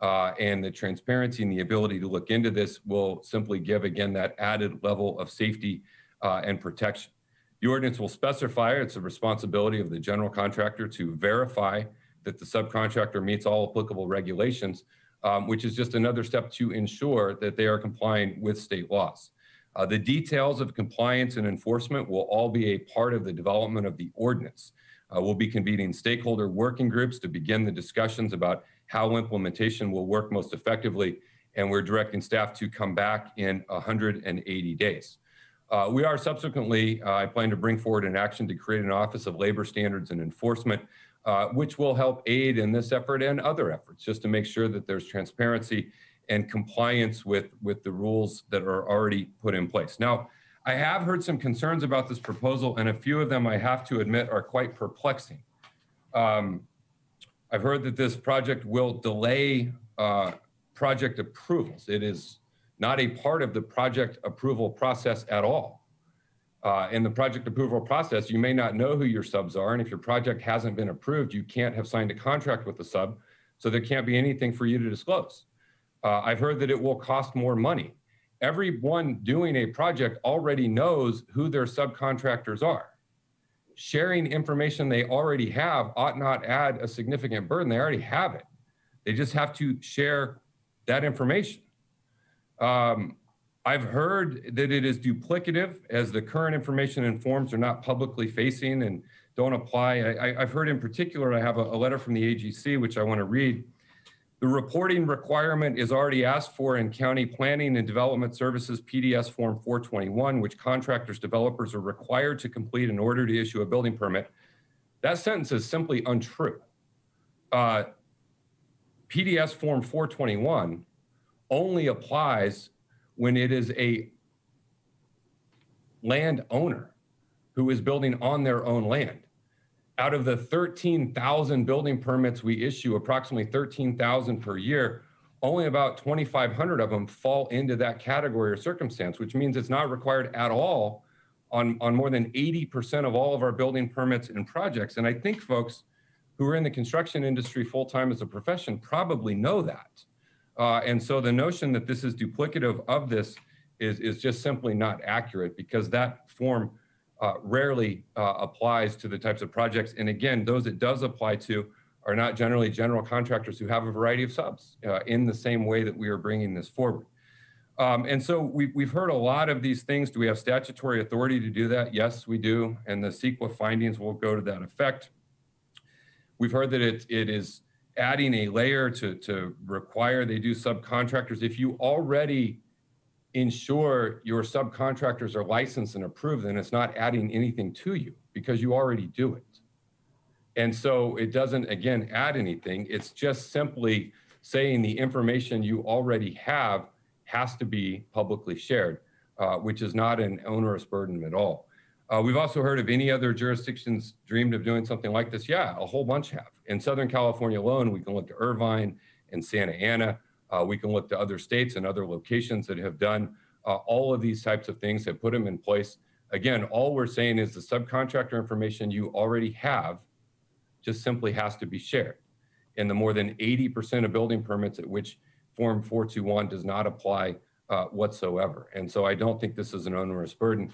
And the transparency and the ability to look into this will simply give, again, that added level of safety and protection. The ordinance will specify it's the responsibility of the general contractor to verify that the subcontractor meets all applicable regulations, which is just another step to ensure that they are complying with state laws. The details of compliance and enforcement will all be a part of the development of the ordinance. We'll be convening stakeholder working groups to begin the discussions about how implementation will work most effectively, and we're directing staff to come back in 180 days. We are subsequently, I plan to bring forward an action to create an Office of Labor Standards and Enforcement, which will help aid in this effort and other efforts, just to make sure that there's transparency and compliance with the rules that are already put in place. Now, I have heard some concerns about this proposal, and a few of them, I have to admit, are quite perplexing. I've heard that this project will delay project approvals. It is not a part of the project approval process at all. In the project approval process, you may not know who your subs are, and if your project hasn't been approved, you can't have signed a contract with the sub. So there can't be anything for you to disclose. I've heard that it will cost more money. Everyone doing a project already knows who their subcontractors are. Sharing information they already have ought not add a significant burden. They already have it. They just have to share that information. I've heard that it is duplicative, as the current information and forms are not publicly facing and don't apply. I've heard in particular, I have a letter from the AGC, which I want to read. The reporting requirement is already asked for in County Planning and Development Services PDS Form 421, which contractors, developers are required to complete in order to issue a building permit. That sentence is simply untrue. PDS Form 421 only applies when it is a landowner who is building on their own land. Out of the 13,000 building permits we issue, approximately 13,000 per year, only about 2,500 of them fall into that category or circumstance, which means it's not required at all on more than 80% of all of our building permits and projects. And I think folks who are in the construction industry full-time as a profession probably know that. And so the notion that this is duplicative of this is just simply not accurate, because that form rarely applies to the types of projects. And again, those it does apply to are not generally general contractors who have a variety of subs in the same way that we are bringing this forward. And so we've heard a lot of these things. Do we have statutory authority to do that? Yes, we do. And the CEQA findings will go to that effect. We've heard that it is adding a layer to require they do subcontractors. If you already ensure your subcontractors are licensed and approved, then it's not adding anything to you because you already do it. And so it doesn't, again, add anything. It's just simply saying the information you already have has to be publicly shared, which is not an onerous burden at all. We've also heard of any other jurisdictions dreamed of doing something like this. Yeah, a whole bunch have. In Southern California alone, we can look to Irvine and Santa Ana. We can look to other states and other locations that have done all of these types of things, have put them in place. Again, all we're saying is the subcontractor information you already have just simply has to be shared. And the more than 80% of building permits at which Form 421 does not apply whatsoever. And so I don't think this is an onerous burden.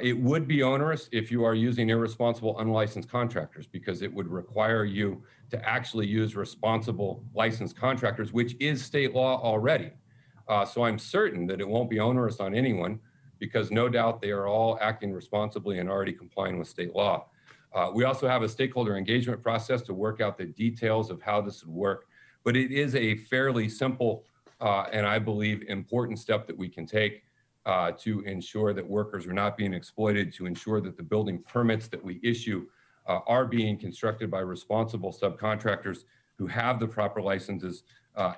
It would be onerous if you are using irresponsible unlicensed contractors, because it would require you to actually use responsible licensed contractors, which is state law already. So I'm certain that it won't be onerous on anyone, because no doubt they are all acting responsibly and already complying with state law. We also have a stakeholder engagement process to work out the details of how this would work, but it is a fairly simple and I believe important step that we can take to ensure that workers are not being exploited, to ensure that the building permits that we issue are being constructed by responsible subcontractors who have the proper licenses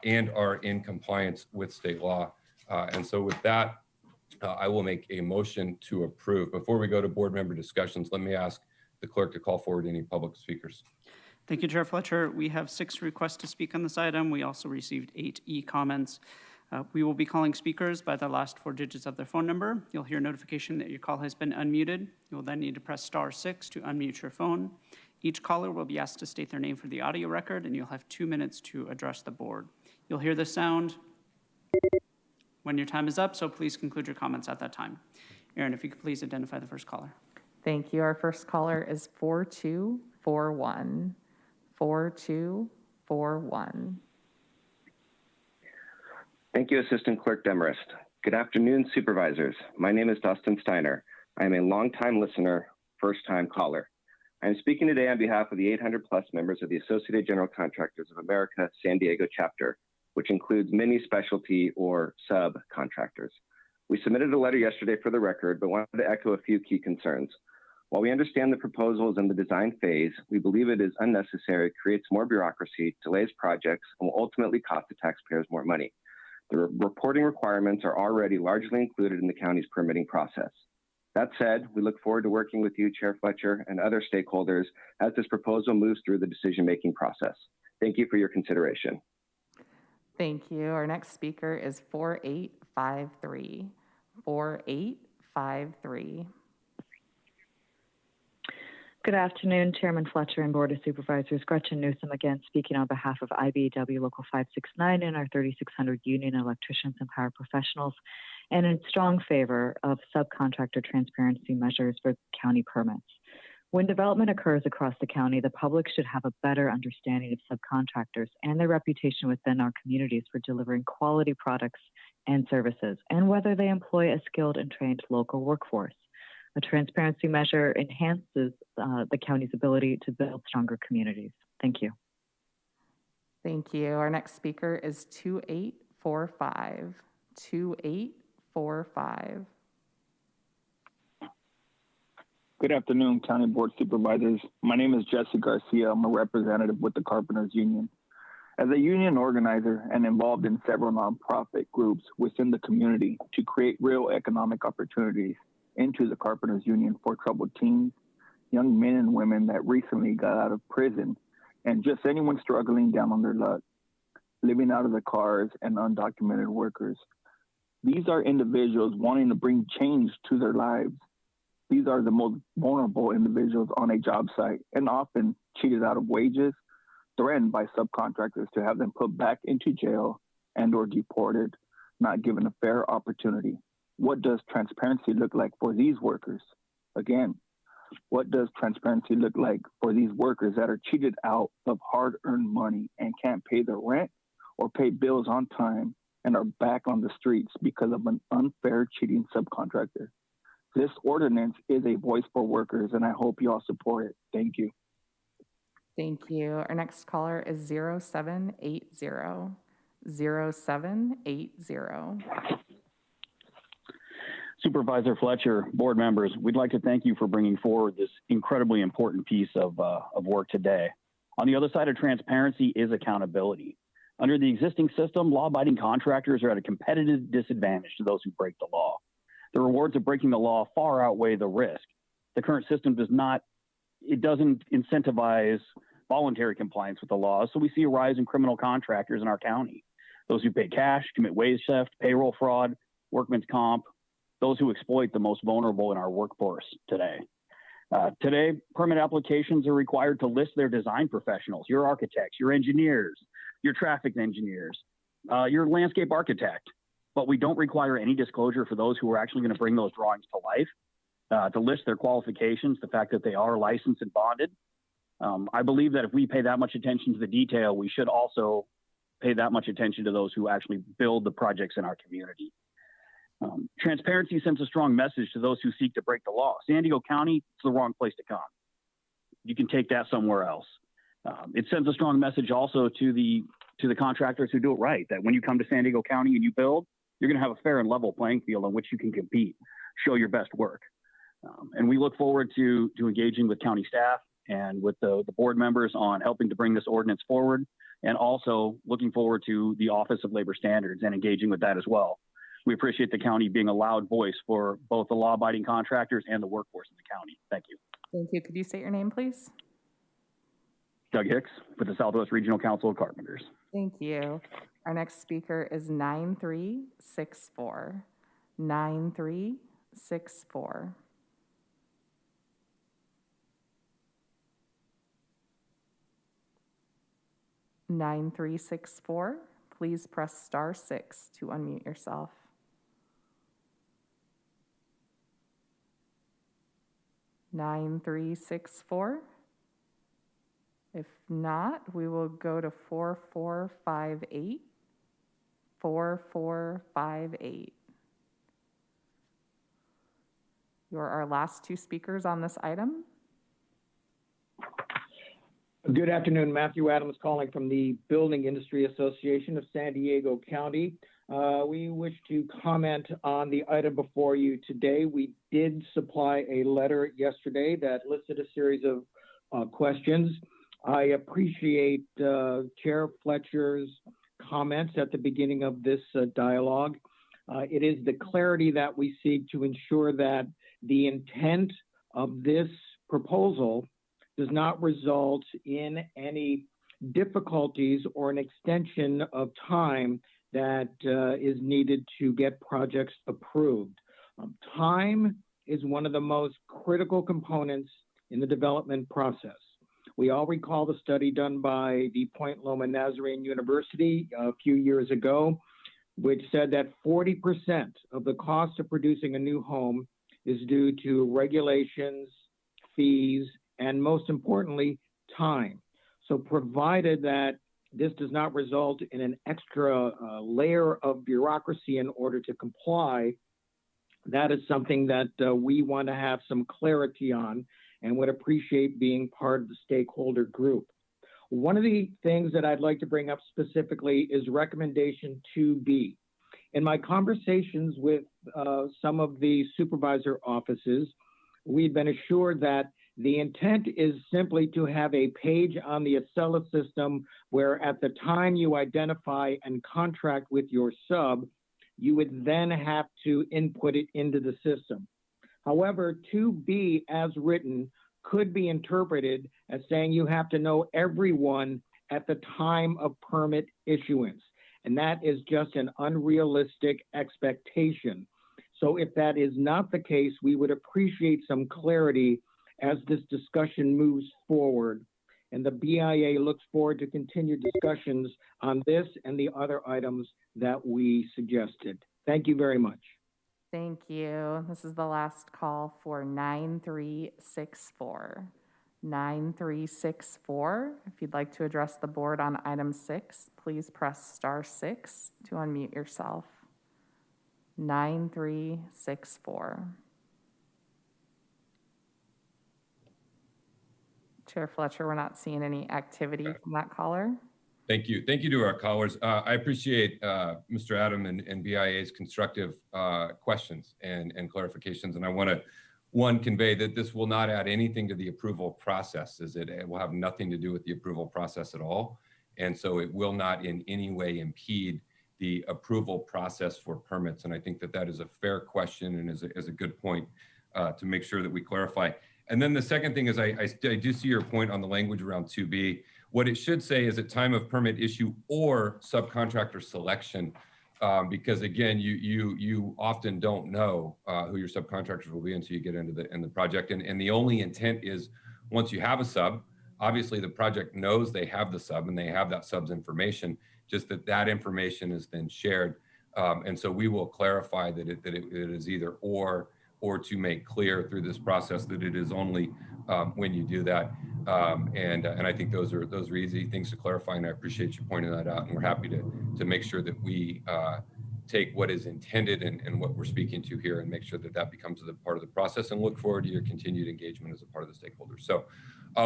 and are in compliance with state law. And so with that, I will make a motion to approve. Before we go to board member discussions, let me ask the clerk to call forward any public speakers. Thank you, Chair Fletcher. We have 6 requests to speak on this item. We also received 8 e-comments. We will be calling speakers by the last 4 digits of their phone number. You'll hear a notification that your call has been unmuted. You'll then need to press *6 to unmute your phone. Each caller will be asked to state their name for the audio record, and you'll have 2 minutes to address the board. You'll hear the sound when your time is up, so please conclude your comments at that time. Aaron, if you could please identify the first caller. Thank you. Our first caller is 4241. 4241. Thank you, Assistant Clerk Demarest. Good afternoon, Supervisors. My name is Dustin Steiner. I am a longtime listener, first-time caller. I am speaking today on behalf of the 800-plus members of the Associated General Contractors of America San Diego chapter, which includes many specialty or subcontractors. We submitted a letter yesterday for the record, but wanted to echo a few key concerns. While we understand the proposals in the design phase, we believe it is unnecessary, creates more bureaucracy, delays projects, and will ultimately cost the taxpayers more money. The reporting requirements are already largely included in the county's permitting process. That said, we look forward to working with you, Chair Fletcher, and other stakeholders as this proposal moves through the decision-making process. Thank you for your consideration. Thank you. Our next speaker is 4853. 4853. Good afternoon, Chairman Fletcher and Board of Supervisors. Gretchen Newsom again speaking on behalf of IBEW Local 569 and our 3,600 union electricians and power professionals, and in strong favor of subcontractor transparency measures for county permits. When development occurs across the county, the public should have a better understanding of subcontractors and their reputation within our communities for delivering quality products and services, and whether they employ a skilled and trained local workforce. A transparency measure enhances the county's ability to build stronger communities. Thank you. Thank you. Our next speaker is 2845. 2845. Good afternoon, County Board Supervisors. My name is Jesse Garcia. I'm a representative with the Carpenters Union. As a union organizer and involved in several nonprofit groups within the community to create real economic opportunities into the Carpenters Union for troubled teens, young men and women that recently got out of prison, and just anyone struggling down on their luck, living out of the cars and undocumented workers. These are individuals wanting to bring change to their lives. These are the most vulnerable individuals on a job site and often cheated out of wages, threatened by subcontractors to have them put back into jail and or deported, not given a fair opportunity. What does transparency look like for these workers? Again, what does transparency look like for these workers that are cheated out of hard-earned money and can't pay their rent or pay bills on time and are back on the streets because of an unfair cheating subcontractor? This ordinance is a voice for workers, and I hope you all support it. Thank you. Thank you. Our next caller is 0780. 0780. Supervisor Fletcher, board members, we'd like to thank you for bringing forward this incredibly important piece of work today. On the other side of transparency is accountability. Under the existing system, law-abiding contractors are at a competitive disadvantage to those who break the law. The rewards of breaking the law far outweigh the risk. The current system doesn't incentivize voluntary compliance with the law, so we see a rise in criminal contractors in our county. Those who pay cash, commit wage theft, payroll fraud, workman's comp, those who exploit the most vulnerable in our workforce today. Today, permit applications are required to list their design professionals, your architects, your engineers, your traffic engineers, your landscape architect, but we don't require any disclosure for those who are actually going to bring those drawings to life, to list their qualifications, the fact that they are licensed and bonded. I believe that if we pay that much attention to the detail, we should also pay that much attention to those who actually build the projects in our community. Transparency sends a strong message to those who seek to break the law. San Diego County, it's the wrong place to come. You can take that somewhere else. It sends a strong message also to the contractors who do it right, that when you come to San Diego County and you build, you're going to have a fair and level playing field on which you can compete, show your best work. And we look forward to engaging with county staff and with the board members on helping to bring this ordinance forward, and also looking forward to the Office of Labor Standards and engaging with that as well. We appreciate the county being a loud voice for both the law-abiding contractors and the workforce in the county. Thank you. Thank you. Could you state your name, please? Doug Hicks with the Southwest Regional Council of Carpenters. Thank you. Our next speaker is 9364. 9364. Please press *6 to unmute yourself. Nine, 3, 6, 4. If not, we will go to 4458. 4458. You're our last two speakers on this item. Good afternoon, Matthew Adams calling from the Building Industry Association of San Diego County. We wish to comment on the item before you today. We did supply a letter yesterday that listed a series of questions. I appreciate Chair Fletcher's comments at the beginning of this dialogue. It is the clarity that we seek to ensure that the intent of this proposal does not result in any difficulties or an extension of time that is needed to get projects approved. Time is one of the most critical components in the development process. We all recall the study done by the Point Loma Nazarene University a few years ago, which said that 40% of the cost of producing a new home is due to regulations, fees, and most importantly, time. So provided that this does not result in an extra layer of bureaucracy in order to comply, that is something that we want to have some clarity on and would appreciate being part of the stakeholder group. One of the things that I'd like to bring up specifically is recommendation 2B. In my conversations with some of the supervisor offices, we've been assured that the intent is simply to have a page on the Acela system where at the time you identify and contract with your sub, you would then have to input it into the system. However, 2B as written could be interpreted as saying you have to know everyone at the time of permit issuance. And that is just an unrealistic expectation. So if that is not the case, we would appreciate some clarity as this discussion moves forward. And the BIA looks forward to continued discussions on this and the other items that we suggested. Thank you very much. Thank you. This is the last call for 9364. 9364. If you'd like to address the board on item 6, please press *6 to unmute yourself. 9364. Chair Fletcher, we're not seeing any activity from that caller. Thank you. Thank you to our callers. I appreciate Mr. Adam and BIA's constructive questions and clarifications. And I want to, one, convey that this will not add anything to the approval process, as it will have nothing to do with the approval process at all. And so it will not in any way impede the approval process for permits. And I think that that is a fair question and is a good point to make sure that we clarify. And then the second thing is I do see your point on the language around 2B. What it should say is at time of permit issue or subcontractor selection, because again, you often don't know who your subcontractors will be until you get into the project. And the only intent is once you have a sub, obviously the project knows they have the sub and they have that sub's information, just that information is then shared. And so we will clarify that it is either or to make clear through this process that it is only when you do that. And I think those are easy things to clarify, and I appreciate you pointing that out. And we're happy to make sure that we take what is intended and what we're speaking to here and make sure that that becomes a part of the process, and look forward to your continued engagement as a part of the stakeholders. So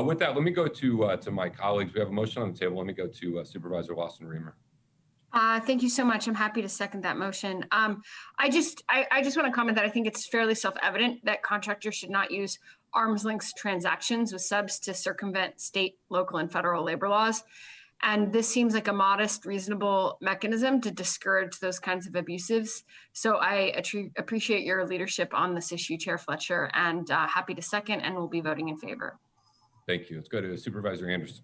with that, let me go to my colleagues. We have a motion on the table. Let me go to Supervisor Lawson-Remer. Thank you so much. I'm happy to second that motion. I just want to comment that I think it's fairly self-evident that contractors should not use arm's length transactions with subs to circumvent state, local, and federal labor laws. And this seems like a modest, reasonable mechanism to discourage those kinds of abuses. So I appreciate your leadership on this issue, Chair Fletcher, and happy to second, and we'll be voting in favor. Thank you. Let's go to Supervisor Anderson.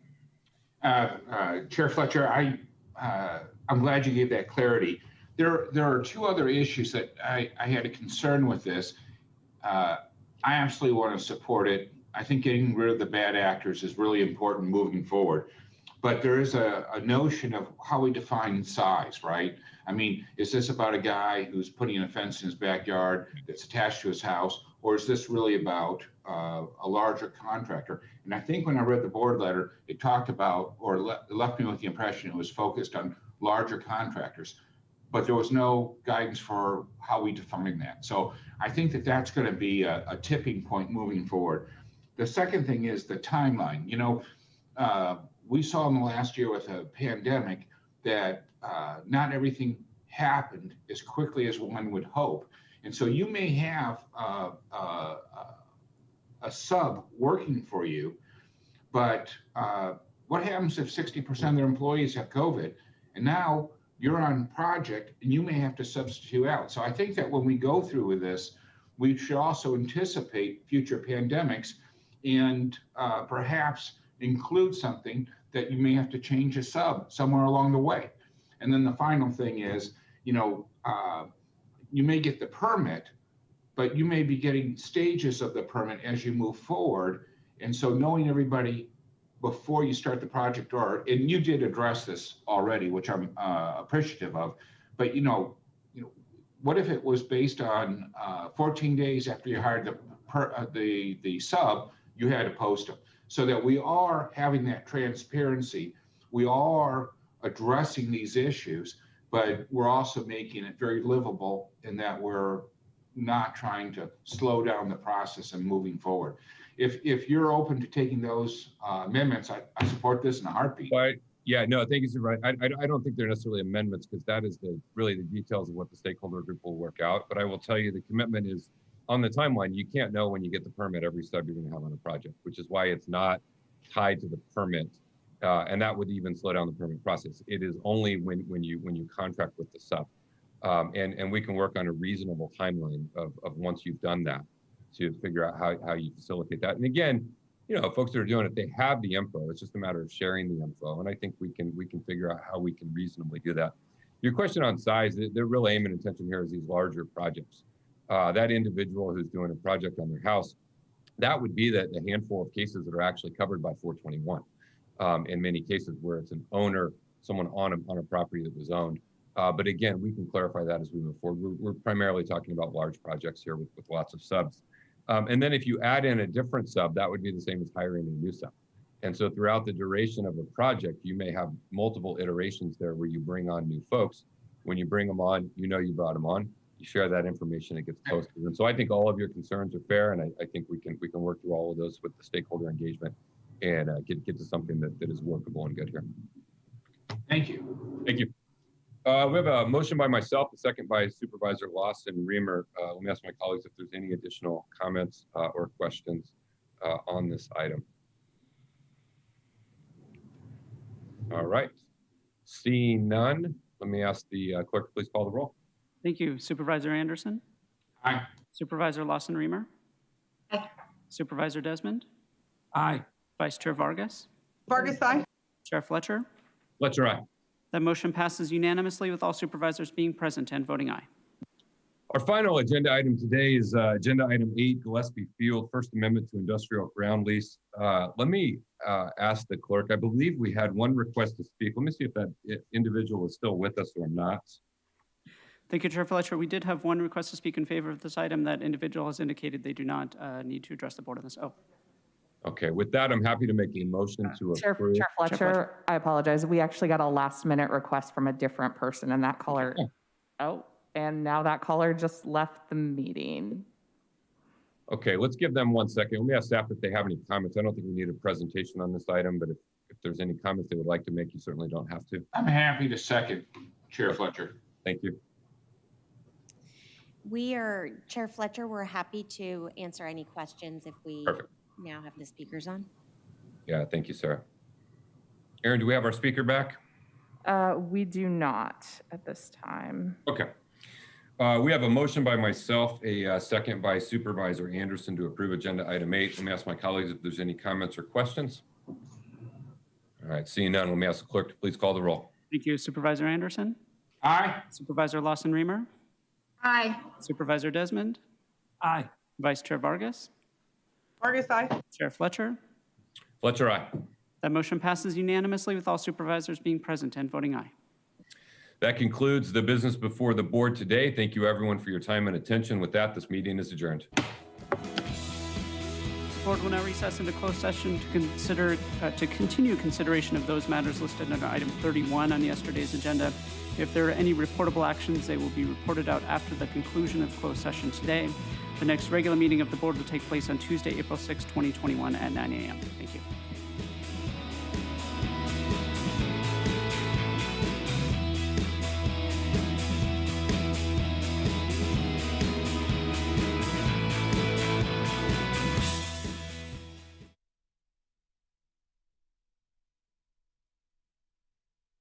Chair Fletcher, I'm glad you gave that clarity. There are two other issues that I had a concern with this. I absolutely want to support it. I think getting rid of the bad actors is really important moving forward. But there is a notion of how we define size, right? I mean, is this about a guy who's putting a fence in his backyard that's attached to his house, or is this really about a larger contractor? And I think when I read the board letter, it talked about, or left me with the impression it was focused on larger contractors, but there was no guidance for how we define that. So I think that that's going to be a tipping point moving forward. The second thing is the timeline. You know, we saw in the last year with a pandemic that not everything happened as quickly as one would hope. And so you may have a sub working for you, but what happens if 60% of their employees have COVID? And now you're on project and you may have to substitute out. So I think that when we go through with this, we should also anticipate future pandemics and perhaps include something that you may have to change a sub somewhere along the way. And then the final thing is, you know, you may get the permit, but you may be getting stages of the permit as you move forward. And so knowing everybody before you start the project, and you did address this already, which I'm appreciative of, but what if it was based on 14 days after you hired the sub, you had to post them, so that we are having that transparency. We are addressing these issues, but we're also making it very livable in that we're not trying to slow down the process and moving forward. If you're open to taking those amendments, I support this in a heartbeat. But yeah, no, thank you, Supervisor. I don't think they're necessarily amendments, because that is really the details of what the stakeholder group will work out. But I will tell you, the commitment is on the timeline. You can't know when you get the permit every sub you're going to have on a project, which is why it's not tied to the permit, and that would even slow down the permit process. It is only when you contract with the sub, and we can work on a reasonable timeline of once you've done that to figure out how you facilitate that. And again, folks that are doing it, they have the info. It's just a matter of sharing the info. And I think we can figure out how we can reasonably do that. Your question on size, the real aim and intention here is these larger projects. That individual who's doing a project on their house, that would be the handful of cases that are actually covered by 421. In many cases where it's an owner, someone on a property that was owned. But again, we can clarify that as we move forward. We're primarily talking about large projects here with lots of subs. And then if you add in a different sub, that would be the same as hiring a new sub. And so throughout the duration of a project, you may have multiple iterations there where you bring on new folks. When you bring them on, you brought them on, you share that information, it gets posted. And so I think all of your concerns are fair, and I think we can work through all of those with the stakeholder engagement and get to something that is workable and good here. Thank you. Thank you. We have a motion by myself, a second by Supervisor Lawson Reamer. Let me ask my colleagues if there's any additional comments or questions on this item. All right. Seeing none, let me ask the clerk to please call the roll. Thank you. Supervisor Anderson? Aye. Supervisor Lawson Reamer? Aye. Supervisor Desmond? Aye. Vice Chair Vargas? Vargas, aye. Chair Fletcher? Fletcher, aye. That motion passes unanimously with all supervisors being present and voting aye. Our final agenda item today is agenda item 8, Gillespie Field, First Amendment to Industrial Ground Lease. Let me ask the clerk, I believe we had one request to speak. Let me see if that individual is still with us or not. Thank you, Chair Fletcher. We did have one request to speak in favor of this item. That individual has indicated they do not need to address the board on this. Oh. Okay, with that, I'm happy to make a motion to approve. Chair Fletcher, I apologize. We actually got a last-minute request from a different person, and that caller, and now that caller just left the meeting. Okay, let's give them 1 second. Let me ask staff if they have any comments. I don't think we need a presentation on this item, but if there's any comments they would like to make, you certainly don't have to. I'm happy to second, Chair Fletcher. Thank you. Chair Fletcher, we're happy to answer any questions if we now have the speakers on. Yeah, thank you, Sarah. Aaron, do we have our speaker back? We do not at this time. Okay. We have a motion by myself, a second by Supervisor Anderson to approve agenda item 8. Let me ask my colleagues if there's any comments or questions. All right, seeing none, let me ask the clerk to please call the roll. Thank you. Supervisor Anderson? Aye. Supervisor Lawson Reamer? Aye. Supervisor Desmond? Aye. Vice Chair Vargas? Vargas, aye. Chair Fletcher? Fletcher, aye. That motion passes unanimously with all supervisors being present and voting aye. That concludes the business before the board today. Thank you, everyone, for your time and attention. With that, this meeting is adjourned. The board will now recess into closed session to continue consideration of those matters listed under item 31 on yesterday's agenda. If there are any reportable actions, they will be reported out after the conclusion of closed session today. The next regular meeting of the board will take place on Tuesday, April 6, 2021 at 9 a.m. Thank you.